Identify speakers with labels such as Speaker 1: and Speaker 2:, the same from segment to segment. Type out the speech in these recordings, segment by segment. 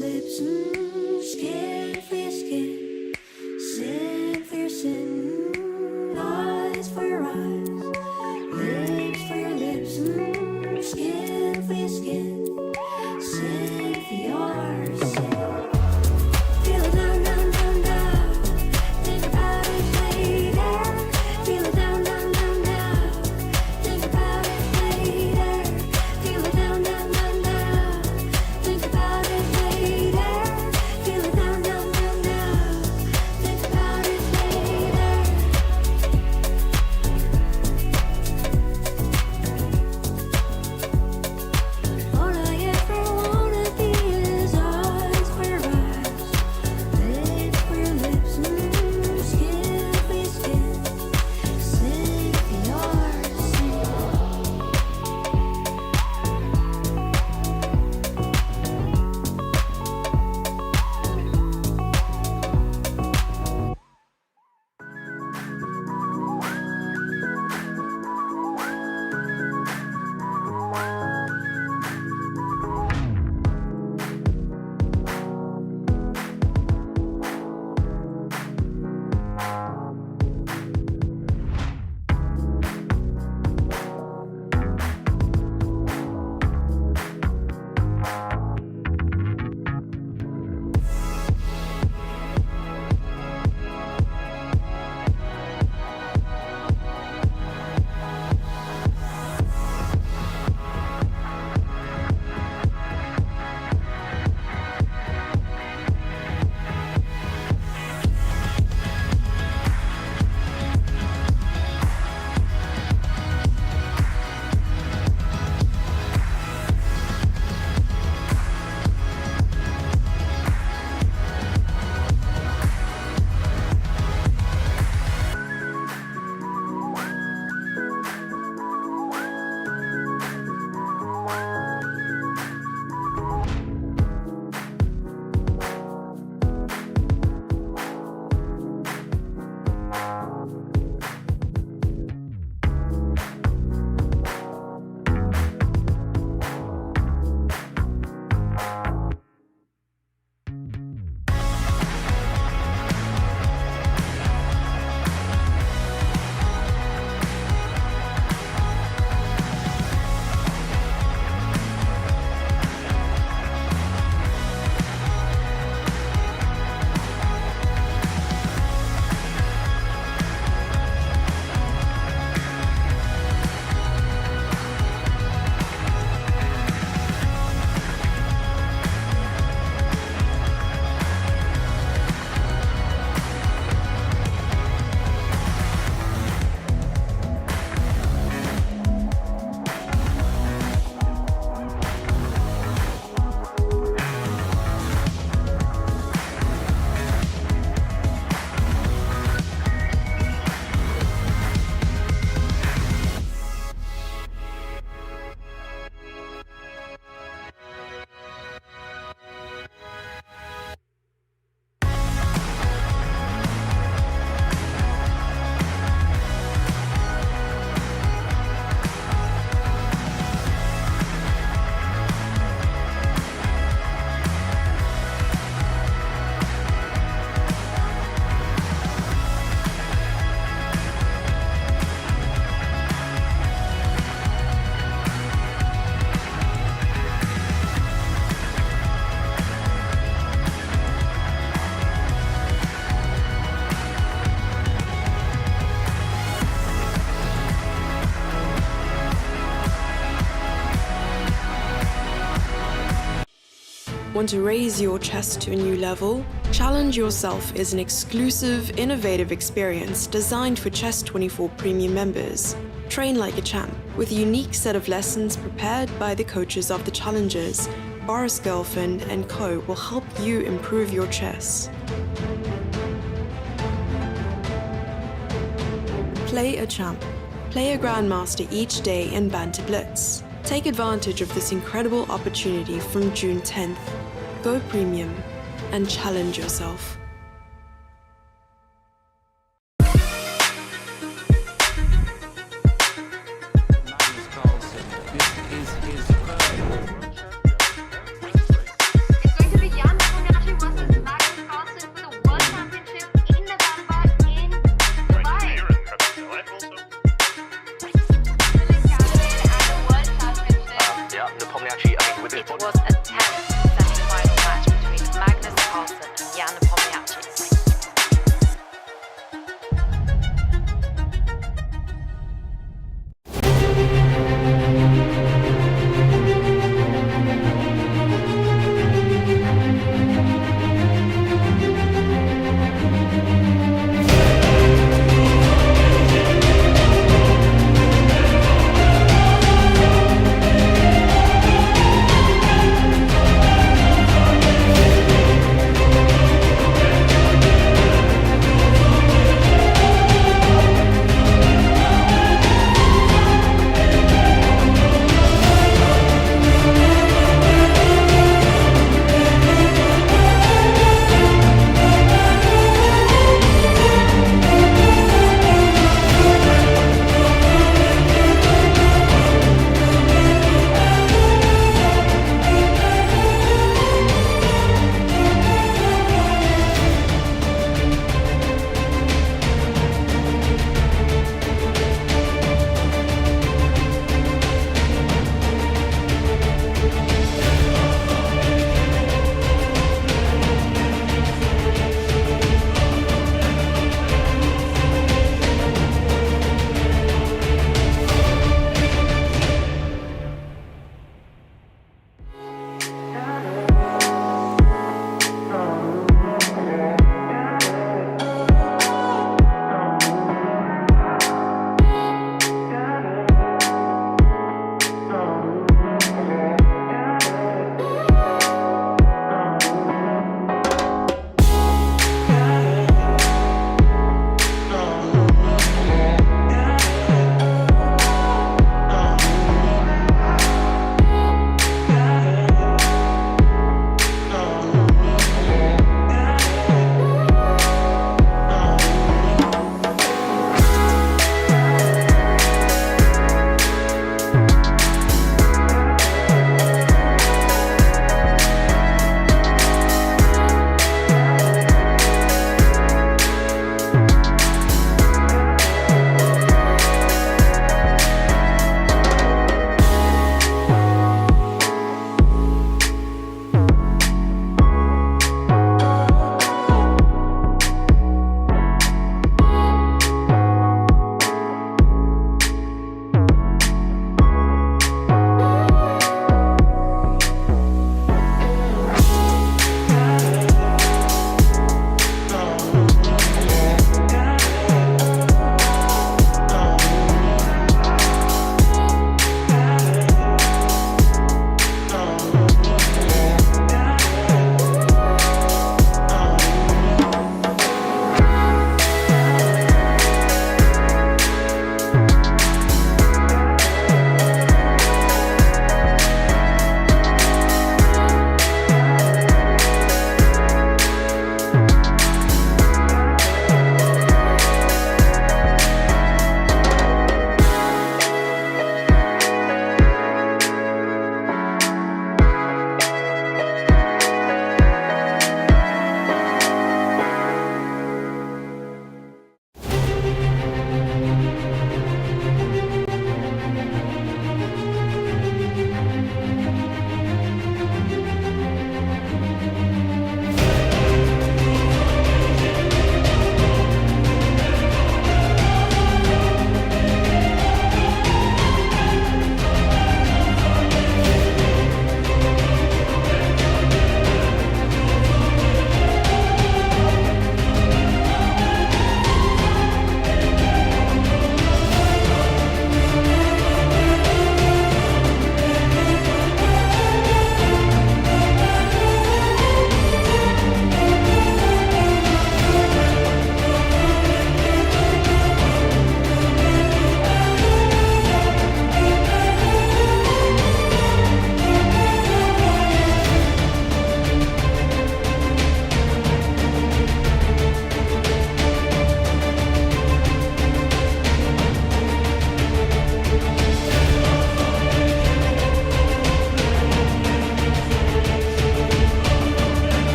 Speaker 1: lips, skin for your skin, sin for your sin, eyes for your eyes, lips for your lips, skin for your skin, sin for your sin. Feel it down, down, down, down. Think about it later. Feel it down, down, down, down. Think about it later. Feel it down, down, down, down. Think about it later. Feel it down, down, down, down. Think about it later. All I ever wanna be is eyes for your eyes, lips for your lips, skin for your skin, sin for your sin.
Speaker 2: Want to raise your chest to a new level? Challenge Yourself is an exclusive, innovative experience designed for Chess24 Premium members. Train like a champ with a unique set of lessons prepared by the coaches of the challengers. Boris Girlfriend and Co. will help you improve your chess. Play a champ. Play a grandmaster each day in Banter Blitz. Take advantage of this incredible opportunity from June 10th. Go premium and challenge yourself.
Speaker 3: It's going to be Jan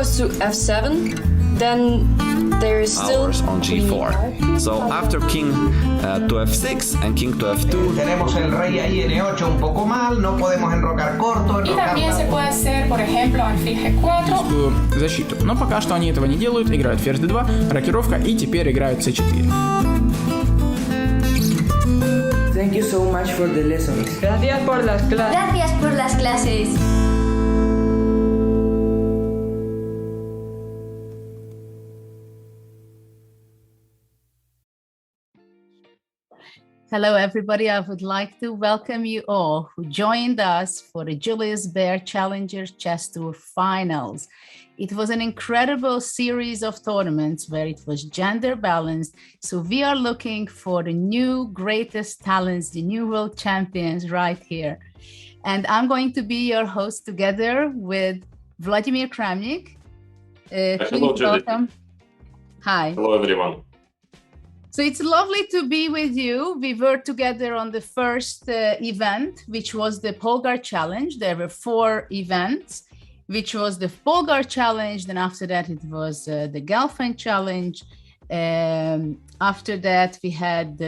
Speaker 3: goes to f7, then there is still
Speaker 4: Hours on g4. So after king to f6 and king to f2.
Speaker 5: Tenemos el rey ahí n8 un poco mal, no podemos enrocar corto.
Speaker 6: Y también se puede hacer, por ejemplo, alfil g4.
Speaker 7: Защиту. Но пока что они этого не делают, играют ферзь d2, рокировка и теперь играют c4.
Speaker 8: Thank you so much for the lessons.
Speaker 9: Gracias por las clases.
Speaker 1: Gracias por las clases.
Speaker 10: Hello, everybody. I would like to welcome you all who joined us for the Julius Baer Challenger Chess Tour Finals. It was an incredible series of tournaments where it was gender balanced. So we are looking for the new greatest talents, the new world champions right here. And I'm going to be your host together with Vladimir Kramnik.
Speaker 11: Hello, Judit.
Speaker 10: Welcome. Hi.
Speaker 11: Hello, everyone.
Speaker 10: So it's lovely to be with you. We were together on the first event, which was the Polgar Challenge. There were 4 events, which was the Polgar Challenge. Then after that, it was the Gelfand Challenge. After that, we had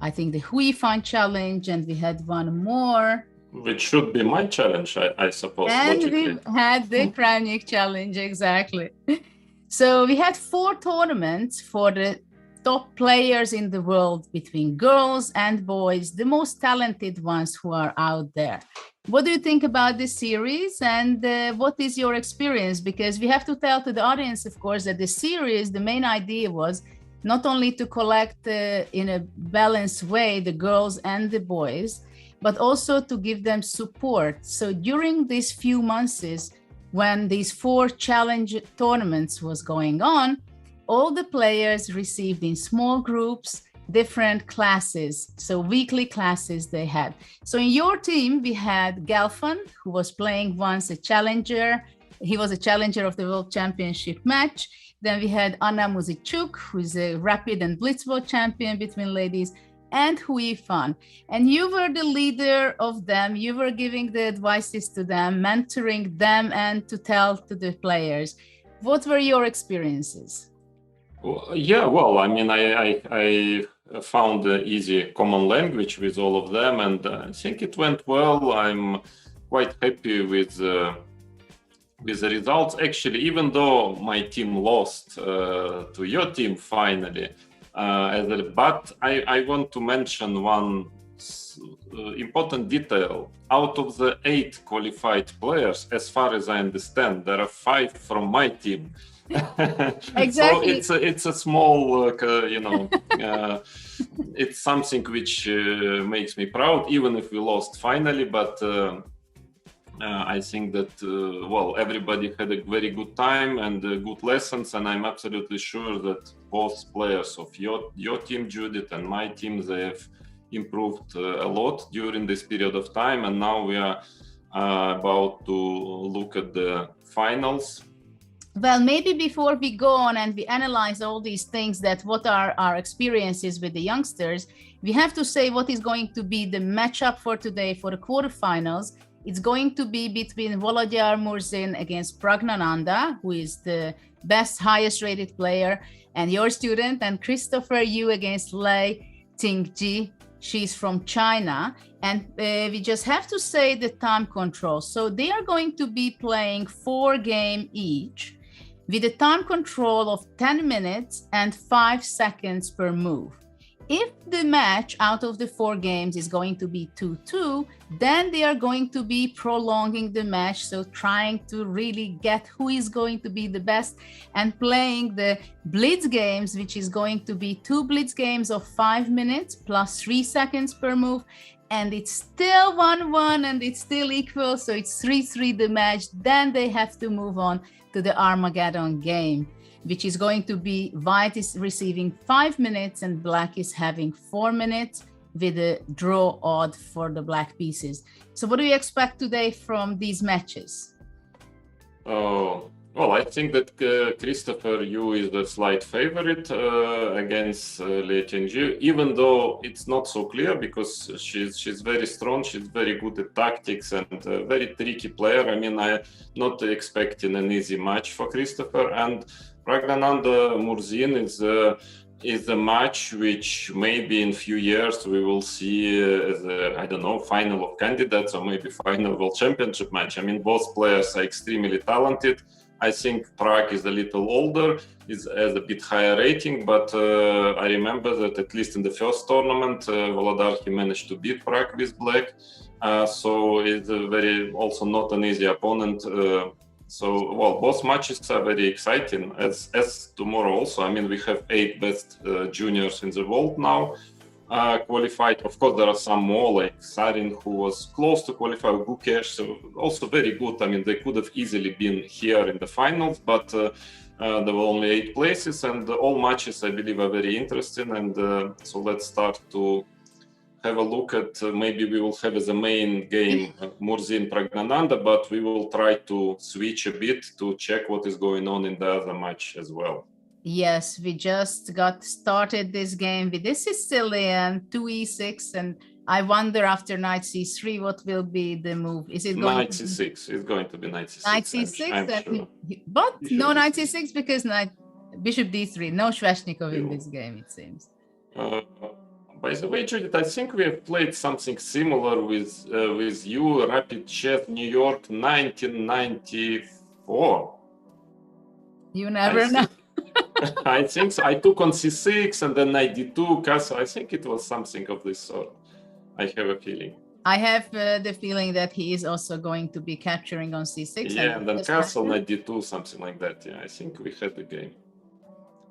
Speaker 10: I think the Huifan Challenge, and we had one more.
Speaker 11: Which should be my challenge, I suppose,
Speaker 10: and
Speaker 11: logically.
Speaker 10: we had the Kramnik Challenge, exactly. So we had 4 tournaments for the top players in the world, between girls and boys, the most talented ones who are out there. What do you think about this series, and what is your experience? Because we have to tell to the audience, of course, that the series, the main idea was not only to collect in a balanced way the girls and the boys, but also to give them support. So during these few months, when these 4 challenge tournaments was going on, all the players received in small groups, different classes, so weekly classes they had. So in your team, we had Gelfand, who was playing once a challenger. He was a challenger of the World Championship match. Then we had Anna Muzichuk, who's a rapid and blitzball champion between ladies, and Huifan. And you were the leader of them. You were giving the advices to them, mentoring them, and to tell to the players. What were your experiences?
Speaker 11: Yeah, well, I mean, I found the easy common language with all of them, and I think it went well. I'm quite happy with the results. Actually, even though my team lost to your team finally, but I want to mention one important detail. Out of the 8 qualified players, as far as I understand, there are 5 from my team.
Speaker 10: Exactly.
Speaker 11: So it's a small, it's something which makes me proud, even if we lost finally. But I think that, everybody had a very good time and good lessons. And I'm absolutely sure that both players of your team, Judith, and my team, they have improved a lot during this period of time. And now we are about to look at the finals.
Speaker 10: Well, maybe before we go on and we analyze all these things, that what are our experiences with the youngsters, we have to say what is going to be the matchup for today for the quarterfinals. It's going to be between Volodya Murzin against Pragnananda, who is the best, highest rated player, and your student, and Christopher Yu against Lei Tingji. She's from China. And we just have to say the time control. So they are going to be playing 4 games each, with a time control of 10 minutes and 5 seconds per move. If the match out of the 4 games is going to be 2-2, then they are going to be prolonging the match, so trying to really get who is going to be the best, and playing the blitz games, which is going to be 2 blitz games of 5 minutes plus 3 seconds per move. And it's still 1-1 and it's still equal, so it's 3-3 the match. Then they have to move on to the Armageddon game, which is going to be white is receiving 5 minutes and black is having 4 minutes, with a draw odd for the black pieces. So what do you expect today from these matches?
Speaker 11: Oh, Well, I think that Christopher Yu is the slight favorite against Lie Tianju, even though it's not so clear because she's very strong, she's very good at tactics and a very tricky player. I mean, I'm not expecting an easy match for Christopher. And Pragnananda Murzin is a match which maybe in few years we will see as a, I don't know, final of candidates or maybe final World Championship match. I mean, both players are extremely talented. I think Prague is a little older, has a bit higher rating, but I remember that at least in the first tournament, Volodar, he managed to beat Prague with black. So it's a very, also not an easy opponent. So, well, both matches are very exciting, as tomorrow also. I mean, we have 8 best juniors in the world now qualified. Of course, there are some more, like Sarin, who was close to qualify, Gukesh, so also very good. I mean, they could have easily been here in the finals, but there were only 8 places, and all matches, I believe, are very interesting. And so let's start to have a look at, maybe we will have as a main game Murzin Pragnananda, but we will try to switch a bit to check what is going on in the other match as well.
Speaker 10: Yes, we just got started this game with this Sicilian 2e6, and I wonder after knight c3 what will be the move. Is it going
Speaker 11: knight c6? It's going to be knight c6.
Speaker 10: Knight c6,
Speaker 11: I'm sure.
Speaker 10: but
Speaker 11: Bishop
Speaker 10: no knight
Speaker 11: d6.
Speaker 10: c6 because bishop d3. No Sveshnikov in this game, it seems.
Speaker 11: By the way, Judith, I think we have played something similar with you, Rapid Chess New York 1994.
Speaker 10: You never know.
Speaker 11: I think so. I took on c6 and then knight d2, castle. I think it was something of this sort. I have a feeling.
Speaker 10: I have the feeling that he is also going to be capturing on c6.
Speaker 11: Yeah, and then castle, knight d2, something like that. Yeah, I think we had the game.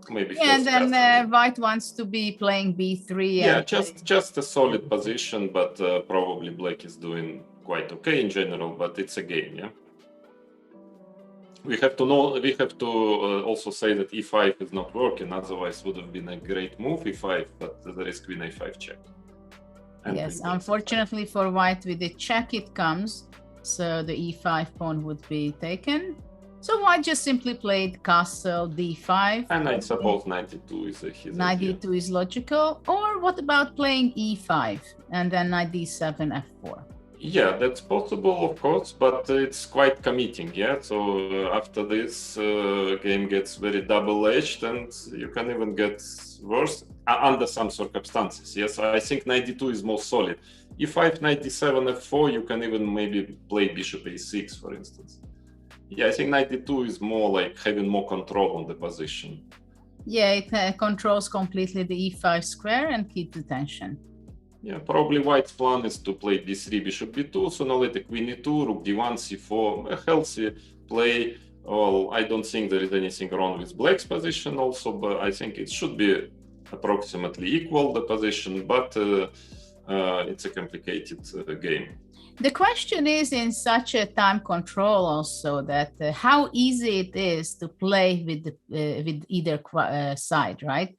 Speaker 11: Maybe.
Speaker 10: Yeah, and then white wants to be playing b3.
Speaker 11: Yeah, just a solid position, but probably black is doing quite okay in general. But it's a game, yeah. We have to know. We have to also say that e5 is not working. Otherwise, would have been a great move e5. But there is queen a5 check. And
Speaker 10: yes, unfortunately for white, with the check it comes, so the e5 pawn would be taken. So white just simply played castle d5.
Speaker 11: And I suppose knight d2 is his
Speaker 10: knight
Speaker 11: idea.
Speaker 10: d2 is logical. Or what about playing e5 and then knight d7, f4?
Speaker 11: Yeah, that's possible, of course, but it's quite committing, yeah? So after this, game gets very double-edged and you can even get worse under some circumstances, yes? I think knight d2 is more solid. e5, knight d7, f4, you can even maybe play bishop a6, for instance. Yeah, I think knight d2 is more like having more control on the position.
Speaker 10: Yeah, it controls completely the e5 square and keep the tension.
Speaker 11: Yeah, probably white's plan is to play d3, bishop b2, so now let the queen e2, rook d1, c4, a healthy play. Well, I don't think there is anything wrong with black's position also, but I think it should be approximately equal, the position, but it's a complicated game.
Speaker 10: The question is in such a time control also that how easy it is to play with either side, right?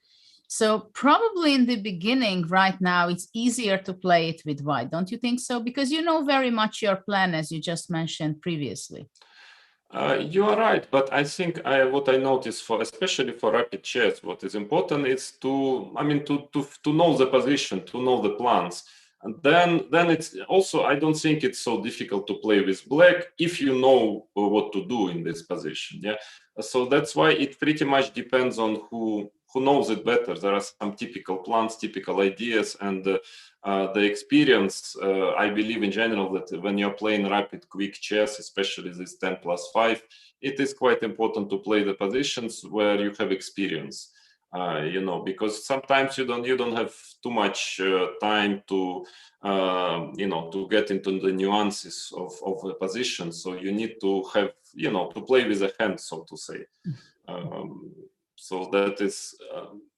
Speaker 10: So probably in the beginning, right now, it's easier to play it with white. Don't you think so? Because you know very much your plan, as you just mentioned previously.
Speaker 11: You are right, but I think what I noticed especially for rapid chess, what is important is to know the position, to know the plans. And then it's also, I don't think it's so difficult to play with black if you know what to do in this position. Yeah. So that's why it pretty much depends on who knows it better. There are some typical plans, typical ideas, and the experience. I believe in general that when you're playing rapid, quick chess, especially this 10+5, it is quite important to play the positions where you have experience. Because sometimes you don't have too much time to to get into the nuances of a position. So you need to have to play with a hand, so to say. So that is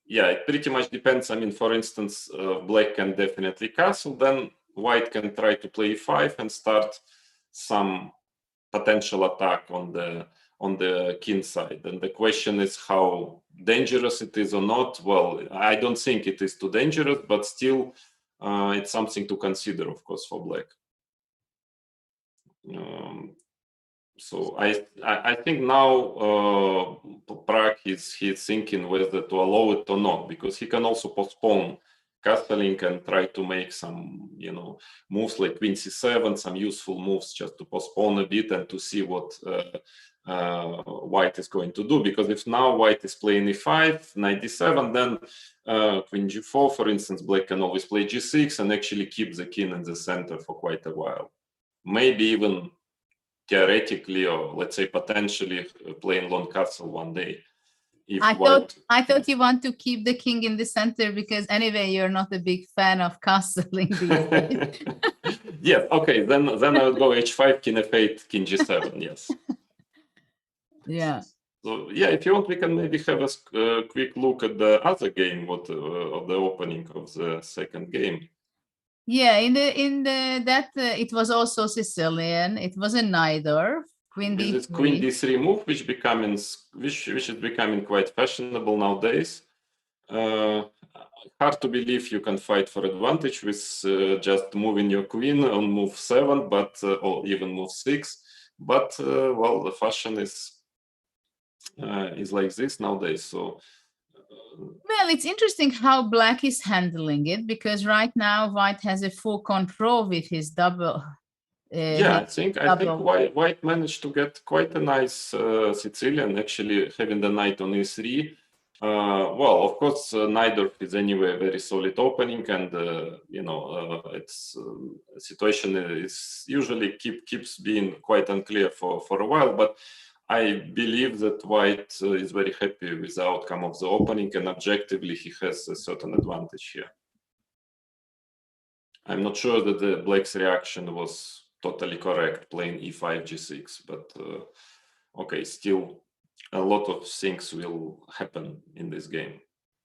Speaker 11: it pretty much depends. I mean, for instance, black can definitely castle, then white can try to play e5 and start some potential attack on the king side. And the question is how dangerous it is or not. Well, I don't think it is too dangerous, but still it's something to consider, of course, for black. So I think now Prague he's thinking whether to allow it or not, because he can also postpone castling and try to make some moves like Queen C7, some useful moves just to postpone a bit and to see what White is going to do. Because if now White is playing E5, Knight D7, then Queen G4, for instance, Black can always play G6 and actually keep the king in the center for quite a while. Maybe even theoretically, or let's say potentially, playing long castle one day.
Speaker 10: I thought you want to keep the king in the center because anyway you're not a big fan of castling these days.
Speaker 11: Yes, okay, then I would go H5, King F8, King G7. Yes.
Speaker 10: Yeah.
Speaker 11: So yeah, if you want, we can maybe have a quick look at the other game, of the opening of the second game.
Speaker 10: Yeah, it was also Sicilian. It was a neither. Queen D3.
Speaker 11: This is Queen D3 move, which is becoming quite fashionable nowadays. Hard to believe you can fight for advantage with just moving your queen on move 7, but or even move 6. But well, the fashion is like this nowadays. So.
Speaker 10: Well, it's interesting how Black is handling it, because right now White has a full control with his double.
Speaker 11: I think White managed to get quite a nice Sicilian, actually having the knight on E3. Well, of course, neither is anyway a very solid opening, and its situation is usually keeps being quite unclear for a while. But I believe that White is very happy with the outcome of the opening, and objectively he has a certain advantage here. I'm not sure that the Black's reaction was totally correct, playing E5, G6, but okay, still a lot of things will happen in this game.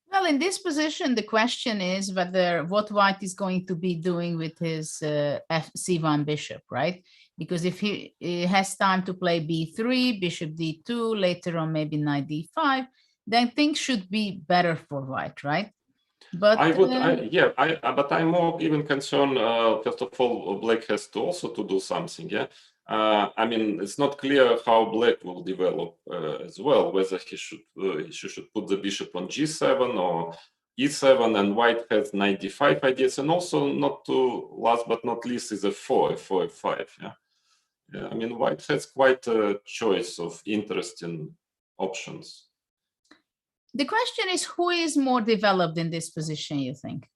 Speaker 10: Well, in this position, the question is what White is going to be doing with his C1 bishop, right? Because if he has time to play B3, bishop D2, later on maybe knight D5, then things should be better for White, right? But
Speaker 11: but I'm more even concerned. First of all, Black has to also to do something. Yeah, I mean, it's not clear how Black will develop as well. Whether he should put the bishop on G7 or E7, and White has knight D5 ideas, and also not to last but not least is F4, F5. Yeah. I mean, White has quite a choice of interesting options.
Speaker 10: The question is, who is more developed in this position, you think?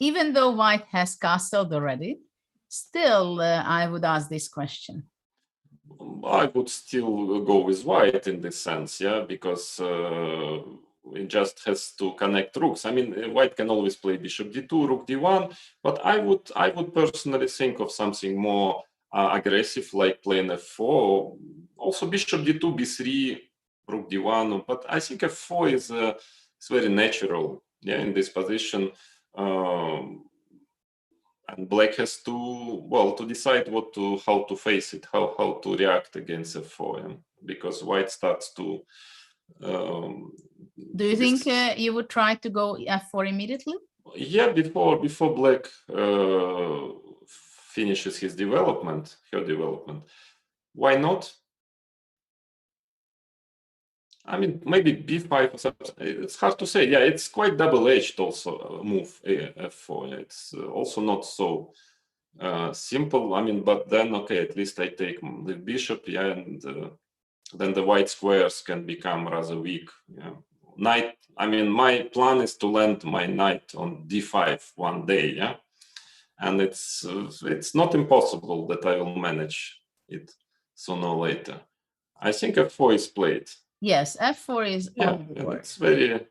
Speaker 10: Even though White has castled already, still, I would ask this question.
Speaker 11: I would still go with White in this sense, yeah, because it just has to connect rooks. I mean, White can always play bishop D2, rook D1, but I would personally think of something more aggressive, like playing F4, also bishop D2, B3, rook D1, but I think F4 is very natural, yeah, in this position, and Black has to decide how to face it, how to react against F4, yeah? Because White starts to.
Speaker 10: Do you think you would try to go F4 immediately?
Speaker 11: Yeah, before Black finishes her development. Why not? I mean, maybe B5 or something. It's hard to say. Yeah, it's quite double-edged also move F4. It's also not so simple. I mean, but then okay, at least I take the bishop, yeah, and then the white squares can become rather weak. Yeah, knight. I mean, my plan is to land my knight on D5 one day. Yeah, and it's not impossible that I will manage it sooner or later. I think F4 is played.
Speaker 10: Yes, F4 is on the board.
Speaker 11: It's very.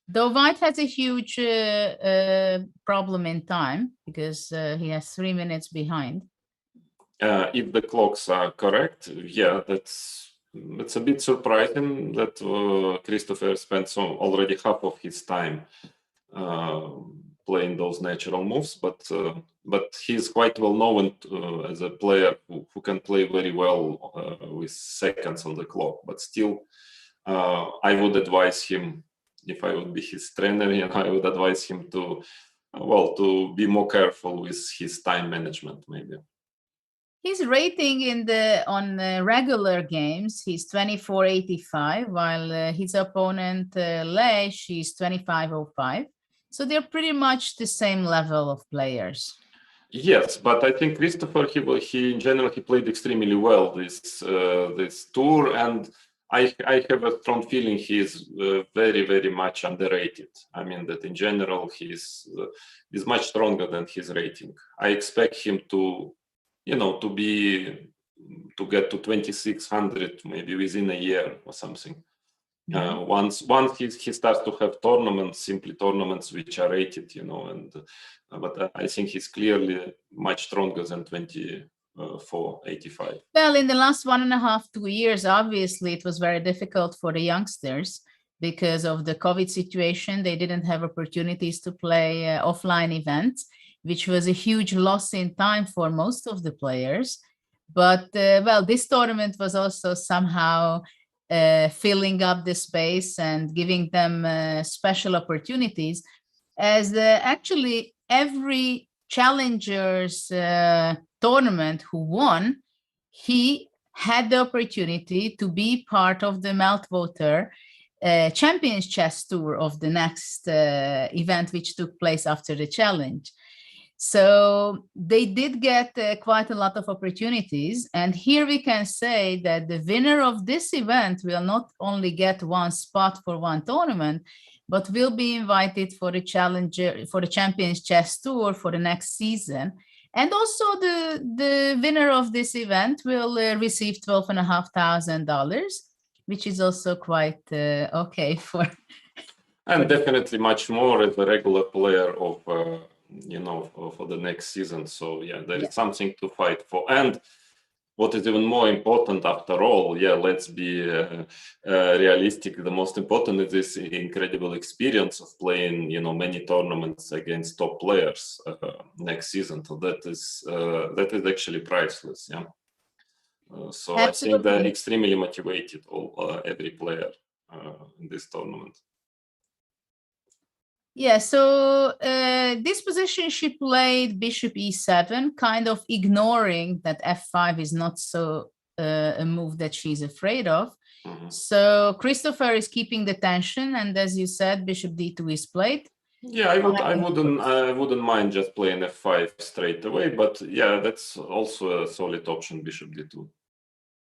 Speaker 10: Though White has a huge problem in time because he has 3 minutes behind.
Speaker 11: If the clocks are correct, yeah, it's a bit surprising that Christopher spent already half of his time playing those natural moves, but he's quite well known as a player who can play very well with seconds on the clock. But still, I would advise him, if I would be his trainer, I would advise him to be more careful with his time management, maybe.
Speaker 10: His rating on regular games, he's 2485, while his opponent Lei, she's 2505. So they're pretty much the same level of players.
Speaker 11: Yes, but I think Christopher, he in general, he played extremely well this tour, and I have a strong feeling he is very, very much underrated. I mean that in general he's much stronger than his rating. I expect him to, to get to 2600 maybe within a year or something. Once he starts to have simply tournaments which are rated, but I think he's clearly much stronger than 2485.
Speaker 10: Well, in the last 1.5, 2 years, obviously it was very difficult for the youngsters because of the COVID situation. They didn't have opportunities to play offline events, which was a huge loss in time for most of the players. But well, this tournament was also somehow filling up the space and giving them special opportunities, as actually every challengers tournament who won, he had the opportunity to be part of the Meltwater Champions Chess Tour of the next event, which took place after the challenge. So they did get quite a lot of opportunities. And here we can say that the winner of this event will not only get one spot for one tournament, but will be invited for the Champions Chess Tour for the next season. And also the winner of this event will receive $12,500, which is also quite okay for.
Speaker 11: And definitely much more as a regular player of, for the next season. So yeah, there is something to fight for. And what is even more important after all, let's be realistic. The most important is this incredible experience of playing, many tournaments against top players next season. So that is actually priceless. Yeah. So absolutely. I think they're extremely motivated, every player in this tournament.
Speaker 10: Yeah, so this position she played bishop e7, kind of ignoring that f5 is not so a move that she's afraid of. So Christopher is keeping the tension, and as you said, bishop d2 is played.
Speaker 11: Yeah, I wouldn't mind just playing f5 straight away, but yeah, that's also a solid option, bishop d2.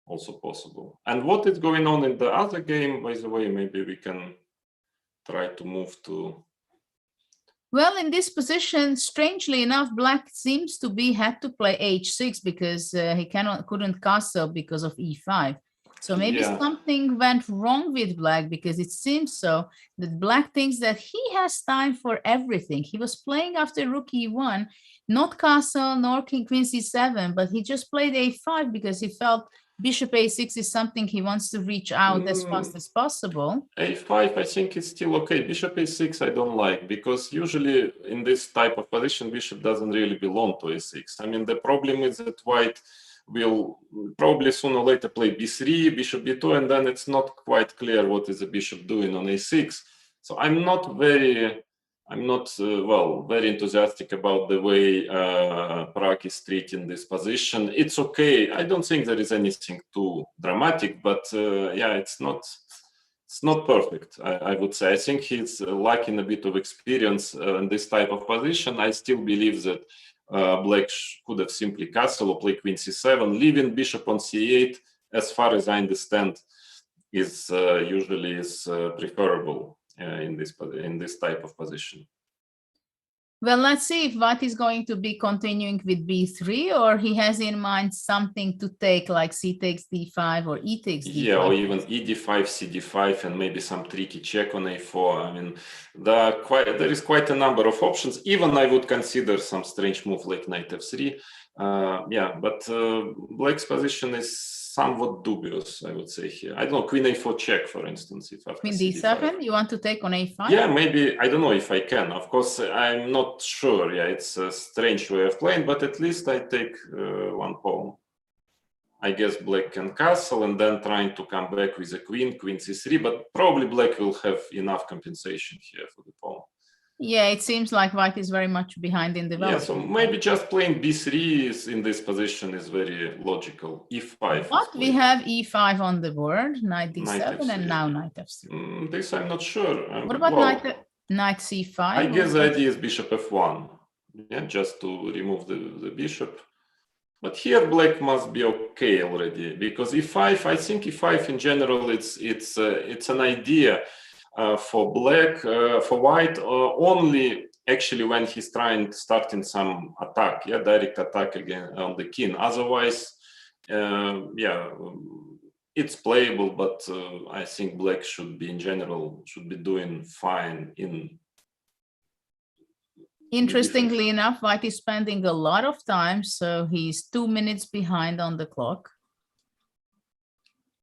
Speaker 11: Also possible. And what is going on in the other game, by the way, maybe we can try to move to.
Speaker 10: Well, in this position, strangely enough, Black seems to had to play h6 because he couldn't castle because of e5. So maybe something went wrong with Black, because it seems so that Black thinks that he has time for everything. He was playing after rook e1, not castle nor queen c7, but he just played a5 because he felt bishop a6 is something he wants to reach out as fast as possible.
Speaker 11: a5, I think is still okay. Bishop a6 I don't like, because usually in this type of position, bishop doesn't really belong to a6. I mean, the problem is that white will probably sooner or later play b3, bishop b2, and then it's not quite clear what is the bishop doing on a6. So I'm not very enthusiastic about the way Prague is treating this position. It's okay. I don't think there is anything too dramatic, but it's not perfect, I would say. I think he's lacking a bit of experience in this type of position. I still believe that Black could have simply castle or play queen c7, leaving bishop on c8, as far as I understand, is usually preferable in this type of position.
Speaker 10: Well, let's see if White is going to be continuing with b3, or he has in mind something to take, like c takes d5 or e takes d5.
Speaker 11: Yeah, or even e d5, c d5, and maybe some tricky check on a4. I mean, there is quite a number of options. Even I would consider some strange move like knight f3. But Black's position is somewhat dubious, I would say here. I don't know, queen a4 check, for instance. If after
Speaker 10: queen d7, you want to take on a5?
Speaker 11: Yeah, maybe. I don't know if I can. Of course, I'm not sure. Yeah, it's a strange way of playing, but at least I take one pawn. I guess Black can castle and then trying to come back with a queen c3, but probably Black will have enough compensation here for the pawn.
Speaker 10: Yeah, it seems like white is very much behind in
Speaker 11: Yeah,
Speaker 10: development.
Speaker 11: so maybe just playing b3 is in this position is very logical. e5.
Speaker 10: But we have e5 on the board, knight d7,
Speaker 11: Knight
Speaker 10: and
Speaker 11: f3.
Speaker 10: now knight f3.
Speaker 11: This I'm not sure.
Speaker 10: What about
Speaker 11: well,
Speaker 10: knight c5?
Speaker 11: I guess the idea is bishop f1. Yeah, just to remove the bishop. But here black must be okay already, because e5, I think e5 in general, it's an idea for black, for white, only actually when he's starting some attack, yeah, direct attack again on the king. Otherwise, yeah, it's playable, but I think black should be in general should be doing fine in.
Speaker 10: Interestingly enough, white is spending a lot of time, so he's 2 minutes behind on the clock.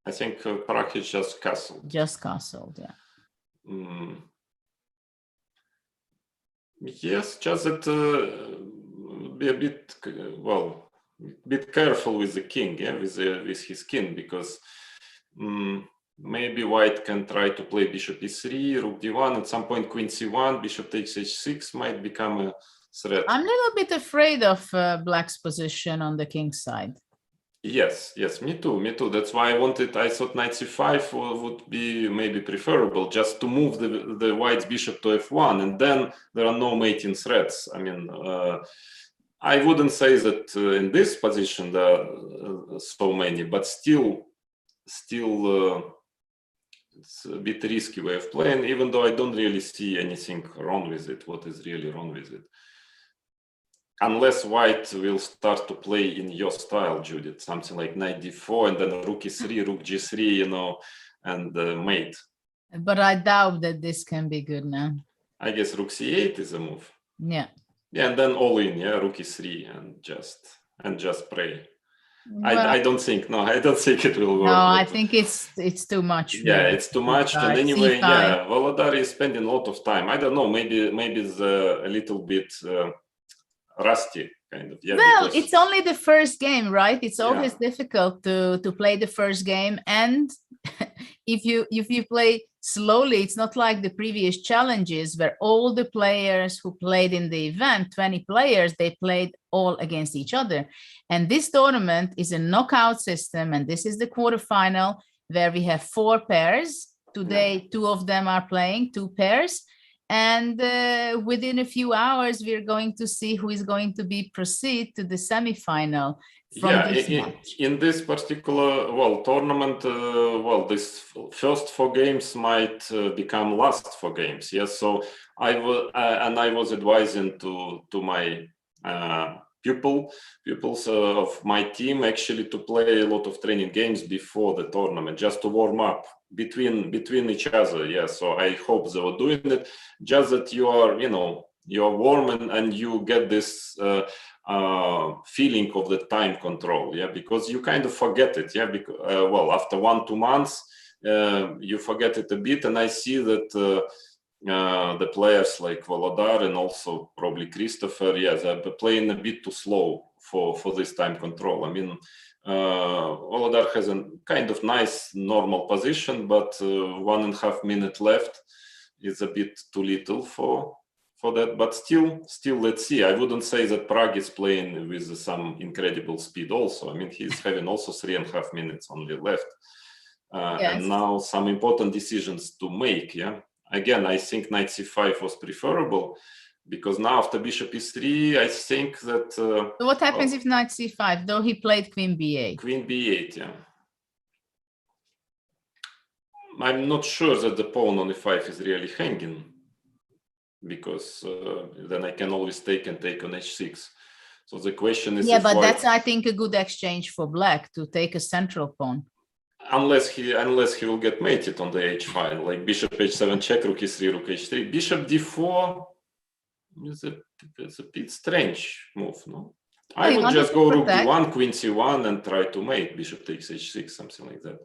Speaker 11: I think Parag is just castled.
Speaker 10: Just castled, yeah.
Speaker 11: Yes, just that be a bit bit careful with the king, yeah, with his king, because maybe white can try to play bishop e3, rook d1, at some point queen c1, bishop takes h6 might become a threat.
Speaker 10: I'm a little bit afraid of black's position on the king's side.
Speaker 11: Yes, me too. That's why I thought knight c5 would be maybe preferable, just to move the white's bishop to f1, and then there are no mating threats. I mean, I wouldn't say that in this position there are so many, but still it's a bit risky way of playing, even though I don't really see anything wrong with it. What is really wrong with it? Unless white will start to play in your style, Judith, something like knight d4 and then rook e3, rook g3, you know, and mate.
Speaker 10: But I doubt that this can be good now.
Speaker 11: I guess rook c8 is a move.
Speaker 10: Yeah.
Speaker 11: Yeah, and then all in, yeah, rook e3 and just pray.
Speaker 10: Well,
Speaker 11: I don't think it will work.
Speaker 10: No, I think it's too much.
Speaker 11: Yeah, it's too much. And anyway, yeah, Volodar is spending a lot of time. I don't know, maybe it's a little bit rusty, kind of. Yeah.
Speaker 10: Well, it's only the first game, right? It's always difficult to play the first game, and if you play slowly, it's not like the previous challenges where all the players who played in the event, 20 players, they played all against each other. And this tournament is a knockout system, and this is the quarterfinal where we have 4 pairs. Today, 2 of them are playing 2 pairs. And within a few hours, we're going to see who is going to proceed to the semifinal.
Speaker 11: In this particular tournament, this first 4 games might become last 4 games. Yes, so I was advising to my pupils of my team actually to play a lot of training games before the tournament, just to warm up between each other. Yeah, so I hope they were doing it. Just that you're warm and you get this feeling of the time control. Yeah, because you kind of forget it. Yeah, because after 1-2 months you forget it a bit, and I see that the players like Volodar and also probably Christopher, they're playing a bit too slow for this time control. I mean, Volodar has a kind of nice normal position, but 1.5 minutes left is a bit too little for that. But still, let's see. I wouldn't say that Prague is playing with some incredible speed also. I mean, he's having also 3.5 minutes only left. And now some important decisions to make, yeah. Again, I think knight c5 was preferable, because now after bishop e3, I think that...
Speaker 10: So what happens if knight c5, though he played queen b8?
Speaker 11: Queen b8, yeah. I'm not sure that the pawn on e5 is really hanging, because then I can always take on h6. So the question is...
Speaker 10: Yeah, but that's, I think, a good exchange for black, to take a central pawn.
Speaker 11: Unless he will get mated on the h file, like bishop h7 check, rook e3, rook h3. Bishop d4 is a bit strange move, no? I would just go rook d1, queen c1, and try to mate. Bishop takes h6, something like that.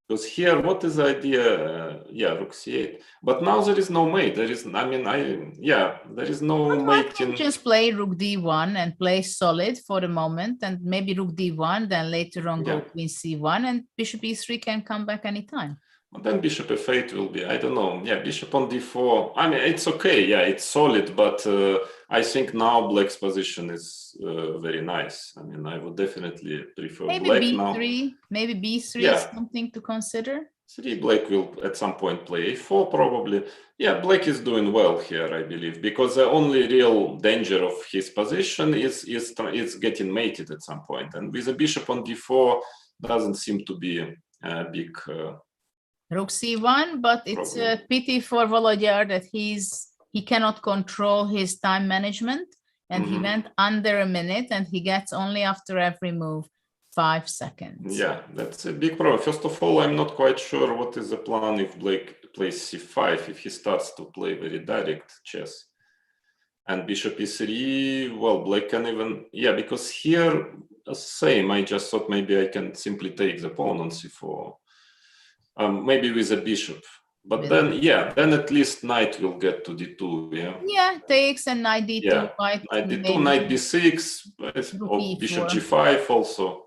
Speaker 11: Because here, what is the idea? Rook c8. But now there is no mate. There is, there is no mate.
Speaker 10: Just play rook d1 and play solid for the moment, and maybe rook d1, then later on go queen c1, and bishop e3 can come back anytime.
Speaker 11: But then bishop f8 will be, I don't know. Yeah, bishop on d4. I mean, it's okay. Yeah, it's solid, but I think now black's position is very nice. I mean, I would definitely prefer
Speaker 10: Maybe
Speaker 11: black
Speaker 10: b3,
Speaker 11: now.
Speaker 10: maybe b3
Speaker 11: Yeah.
Speaker 10: is something to consider.
Speaker 11: 3 black will at some point play a4 probably. Yeah, black is doing well here, I believe, because the only real danger of his position is getting mated at some point. And with a bishop on d4 doesn't seem to be a big
Speaker 10: Rook c1, but it's a pity for Volodya that he cannot control his time management, and he went under a minute, and he gets only after every move 5 seconds.
Speaker 11: Yeah, that's a big problem. First of all, I'm not quite sure what is the plan if black plays c5, if he starts to play very direct chess. And bishop e3, well, black can even, yeah, because here, same, I just thought maybe I can simply take the pawn on c4. Maybe with a bishop. But then, yeah, then at least knight will get to d2, yeah?
Speaker 10: Yeah, takes and knight d2.
Speaker 11: Yeah, knight d2, knight b6, or bishop g5 also.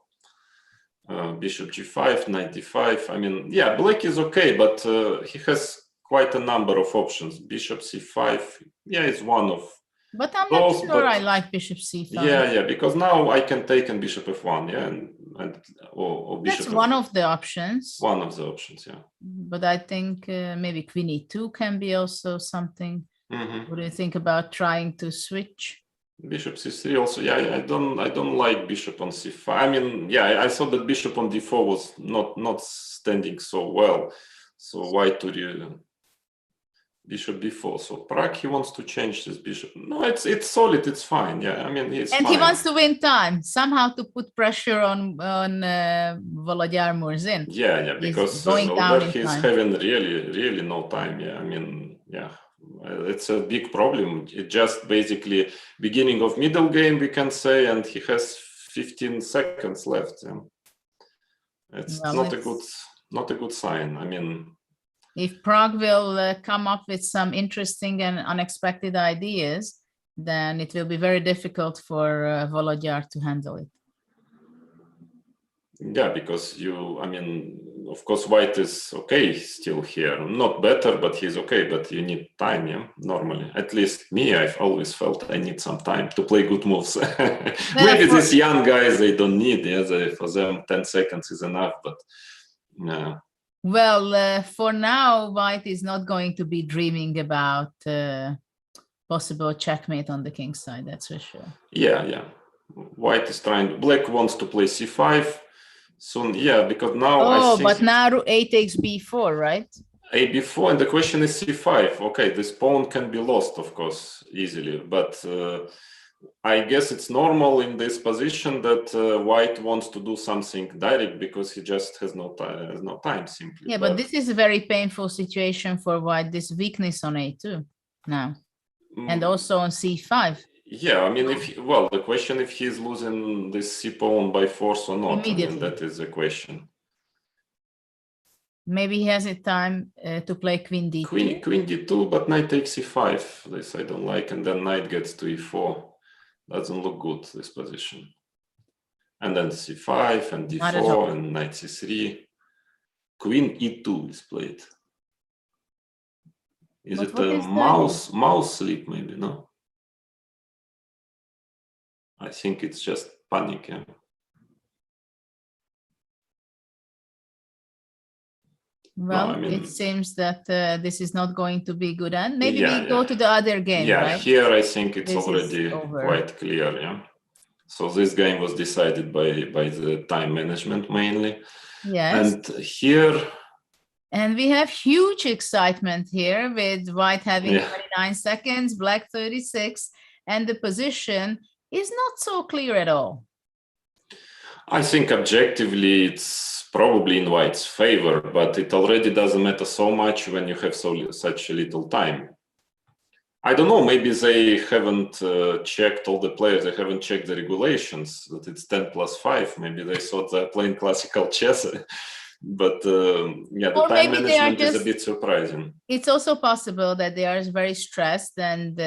Speaker 11: Bishop g5, knight d5. I mean, yeah, black is okay, but he has quite a number of options. Bishop c5, yeah, it's one of
Speaker 10: But I'm
Speaker 11: those,
Speaker 10: not sure I like bishop c5.
Speaker 11: Yeah, because now I can take and bishop f1, yeah, or bishop.
Speaker 10: That's one of the options.
Speaker 11: One of the options, yeah.
Speaker 10: But I think maybe queen e2 can be also something. What do you think about trying to switch?
Speaker 11: Bishop c3 also, yeah, I don't like bishop on c5. I mean, yeah, I thought that bishop on d4 was not standing so well. So why to bishop b4? So Prague, he wants to change this bishop. No, it's solid, it's fine. Yeah, I mean,
Speaker 10: and fine. He wants to win time, somehow to put pressure on Volodya Murzin.
Speaker 11: Yeah, because he's having really no time. Yeah, I mean, yeah. It's a big problem. It just basically beginning of middle game, we can say, and he has 15 seconds left. Yeah. It's not a good sign. I mean,
Speaker 10: if Prague will come up with some interesting and unexpected ideas, then it will be very difficult for Volodya to handle it.
Speaker 11: Yeah, because I mean, of course, white is okay still here. Not better, but he's okay. But you need time, yeah, normally. At least me, I've always felt I need some time to play good moves. Maybe these young guys, they don't need, for them 10 seconds is enough, but yeah.
Speaker 10: Well, for now, white is not going to be dreaming about possible checkmate on the king's side, that's for sure.
Speaker 11: Yeah. White is black wants to play c5. Soon, yeah, because now I think
Speaker 10: but now a takes b4, right?
Speaker 11: A b4, and the question is c5. Okay, this pawn can be lost, of course, easily, but I guess it's normal in this position that white wants to do something direct because he just has no time simply.
Speaker 10: Yeah, but this is a very painful situation for white, this weakness on a2 now, and also on c5.
Speaker 11: Yeah, I mean, the question if he's losing this c pawn by force or not, I mean, that is the question.
Speaker 10: Maybe he has a time to play queen d2.
Speaker 11: Queen d2, but knight takes c5. This I don't like, and then knight gets to e4. Doesn't look good, this position. And then c5 and d4 and knight c3. Queen e2 is played. Is it a mouse sleep? Maybe no. I think it's just panic. Yeah.
Speaker 10: Well, no, I mean, it seems that this is not going to be good. And maybe we go to the other game. Yeah, right?
Speaker 11: Here I think it's already quite clear. Yeah. So this game was decided by the time management mainly.
Speaker 10: Yes.
Speaker 11: And here.
Speaker 10: And we have huge excitement here with white having 29 seconds, black 36, and the position is not so clear at all.
Speaker 11: I think objectively it's probably in white's favor, but it already doesn't matter so much when you have such a little time. I don't know, maybe they haven't checked, all the players, they haven't checked the regulations, that it's 10+5. Maybe they thought they're playing classical chess. But the time management is a bit surprising.
Speaker 10: It's also possible that they are very stressed and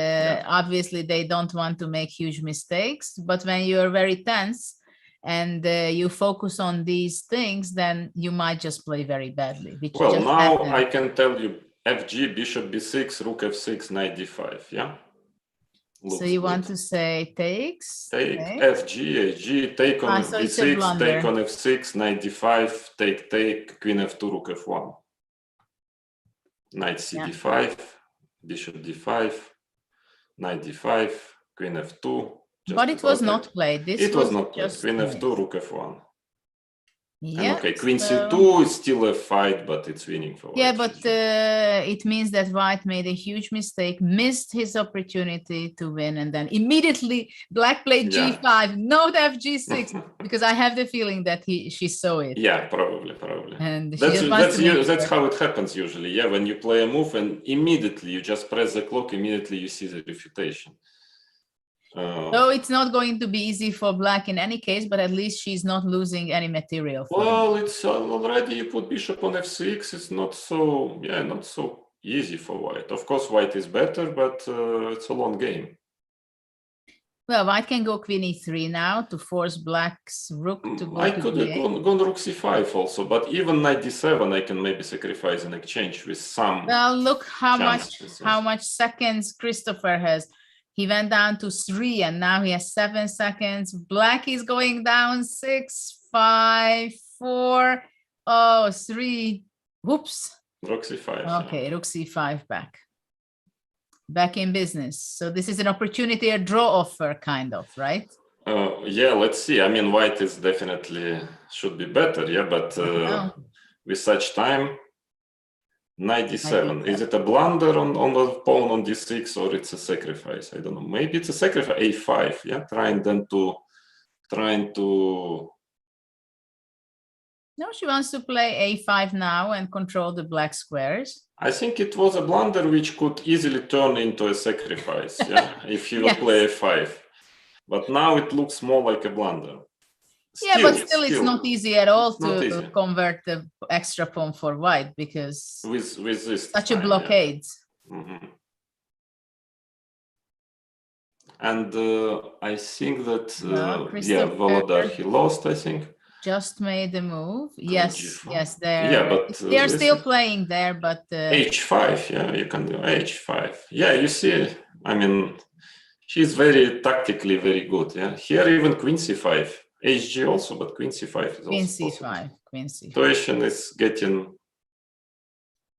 Speaker 10: obviously they don't want to make huge mistakes. But when you're very tense, and you focus on these things, then you might just play very badly. Which
Speaker 11: Well,
Speaker 10: just
Speaker 11: now
Speaker 10: happened.
Speaker 11: I can tell you FG, bishop b6, rook f6, knight d5, yeah?
Speaker 10: So you want to say takes?
Speaker 11: Take
Speaker 10: okay.
Speaker 11: FG, HG, take on
Speaker 10: So it's a
Speaker 11: b6,
Speaker 10: blunder.
Speaker 11: take on f6, knight d5, take, queen f2, rook f1. Knight c d5, bishop d5, knight d5, queen f2.
Speaker 10: But it was not played. This
Speaker 11: was not played.
Speaker 10: just
Speaker 11: Queen
Speaker 10: missed.
Speaker 11: f2, rook f1.
Speaker 10: Yeah.
Speaker 11: And okay, queen c2 is still a fight, but it's winning for white.
Speaker 10: Yeah, but it means that white made a huge mistake, missed his opportunity to win, and then immediately black played g5, not fg6, because I have the feeling that she saw it.
Speaker 11: Yeah, probably.
Speaker 10: And
Speaker 11: that's how it happens usually. Yeah, when you play a move and immediately you just press the clock, immediately you see the refutation.
Speaker 10: So it's not going to be easy for black in any case, but at least she's not losing any material.
Speaker 11: Well, it's already you put bishop on f6. It's not so easy for white. Of course, white is better, but it's a long game.
Speaker 10: Well, white can go queen e3 now to force black's rook to go.
Speaker 11: I could have gone rook c5 also, but even knight d7 I can maybe sacrifice an exchange with some.
Speaker 10: Well, look how much seconds Christopher has. He went down to 3 and now he has 7 seconds. Black is going down 6, 5, 4, 3. Whoops.
Speaker 11: Rook c5.
Speaker 10: Okay, rook c5 back in business. So this is an opportunity, a draw offer kind of, right?
Speaker 11: Yeah, let's see. I mean, white is definitely should be better, yeah, but with such time, knight d7. Is it a blunder on the pawn on d6 or it's a sacrifice? I don't know. Maybe it's a sacrifice. a5, yeah, trying to.
Speaker 10: No, she wants to play a5 now and control the black squares.
Speaker 11: I think it was a blunder which could easily turn into a sacrifice, yeah, if you would play a5. But now it looks more like a blunder.
Speaker 10: Still, it's not easy at all to convert the extra pawn for white because
Speaker 11: with this
Speaker 10: such a blockade.
Speaker 11: Yeah. And I think that Volodar, he lost, I think.
Speaker 10: Just made the move. Yes, they're
Speaker 11: but
Speaker 10: they're still playing there, but
Speaker 11: h5, yeah, you can do h5. Yeah, you see, I mean, she's very tactically very good. Yeah, here even queen c5. HG also, but queen c5 is
Speaker 10: queen
Speaker 11: also
Speaker 10: c5,
Speaker 11: possible.
Speaker 10: queen c5.
Speaker 11: Situation is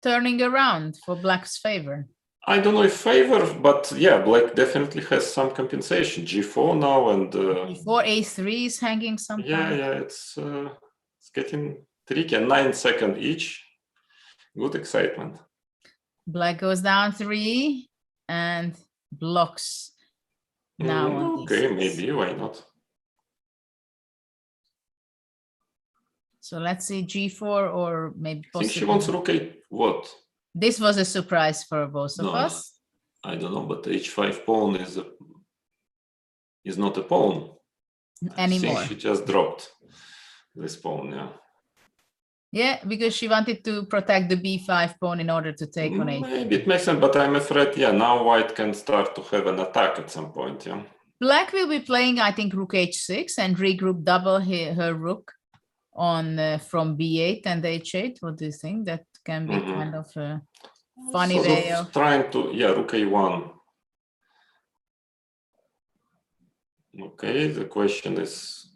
Speaker 10: turning around for black's favor.
Speaker 11: I don't know if favor, but yeah, black definitely has some compensation. g4 now and
Speaker 10: g4, a3 is hanging something.
Speaker 11: Yeah, it's getting tricky. And 9 seconds each. Good excitement.
Speaker 10: Black goes down 3 and blocks now.
Speaker 11: Okay, maybe, why not?
Speaker 10: So let's see g4 or maybe possibly.
Speaker 11: I think she wants rook 8. What?
Speaker 10: This was a surprise for both of us.
Speaker 11: I don't know, but h5 pawn is not a pawn
Speaker 10: anymore.
Speaker 11: I think she just dropped this pawn, yeah.
Speaker 10: Yeah, because she wanted to protect the b5 pawn in order to take on a.
Speaker 11: Maybe it makes sense, but I'm afraid, yeah, now white can start to have an attack at some point, yeah.
Speaker 10: Black will be playing, I think, rook h6 and regroup double her rook on from b8 and h8. What do you think? That can be kind of a funny way of
Speaker 11: trying to, rook a1. Okay, the question is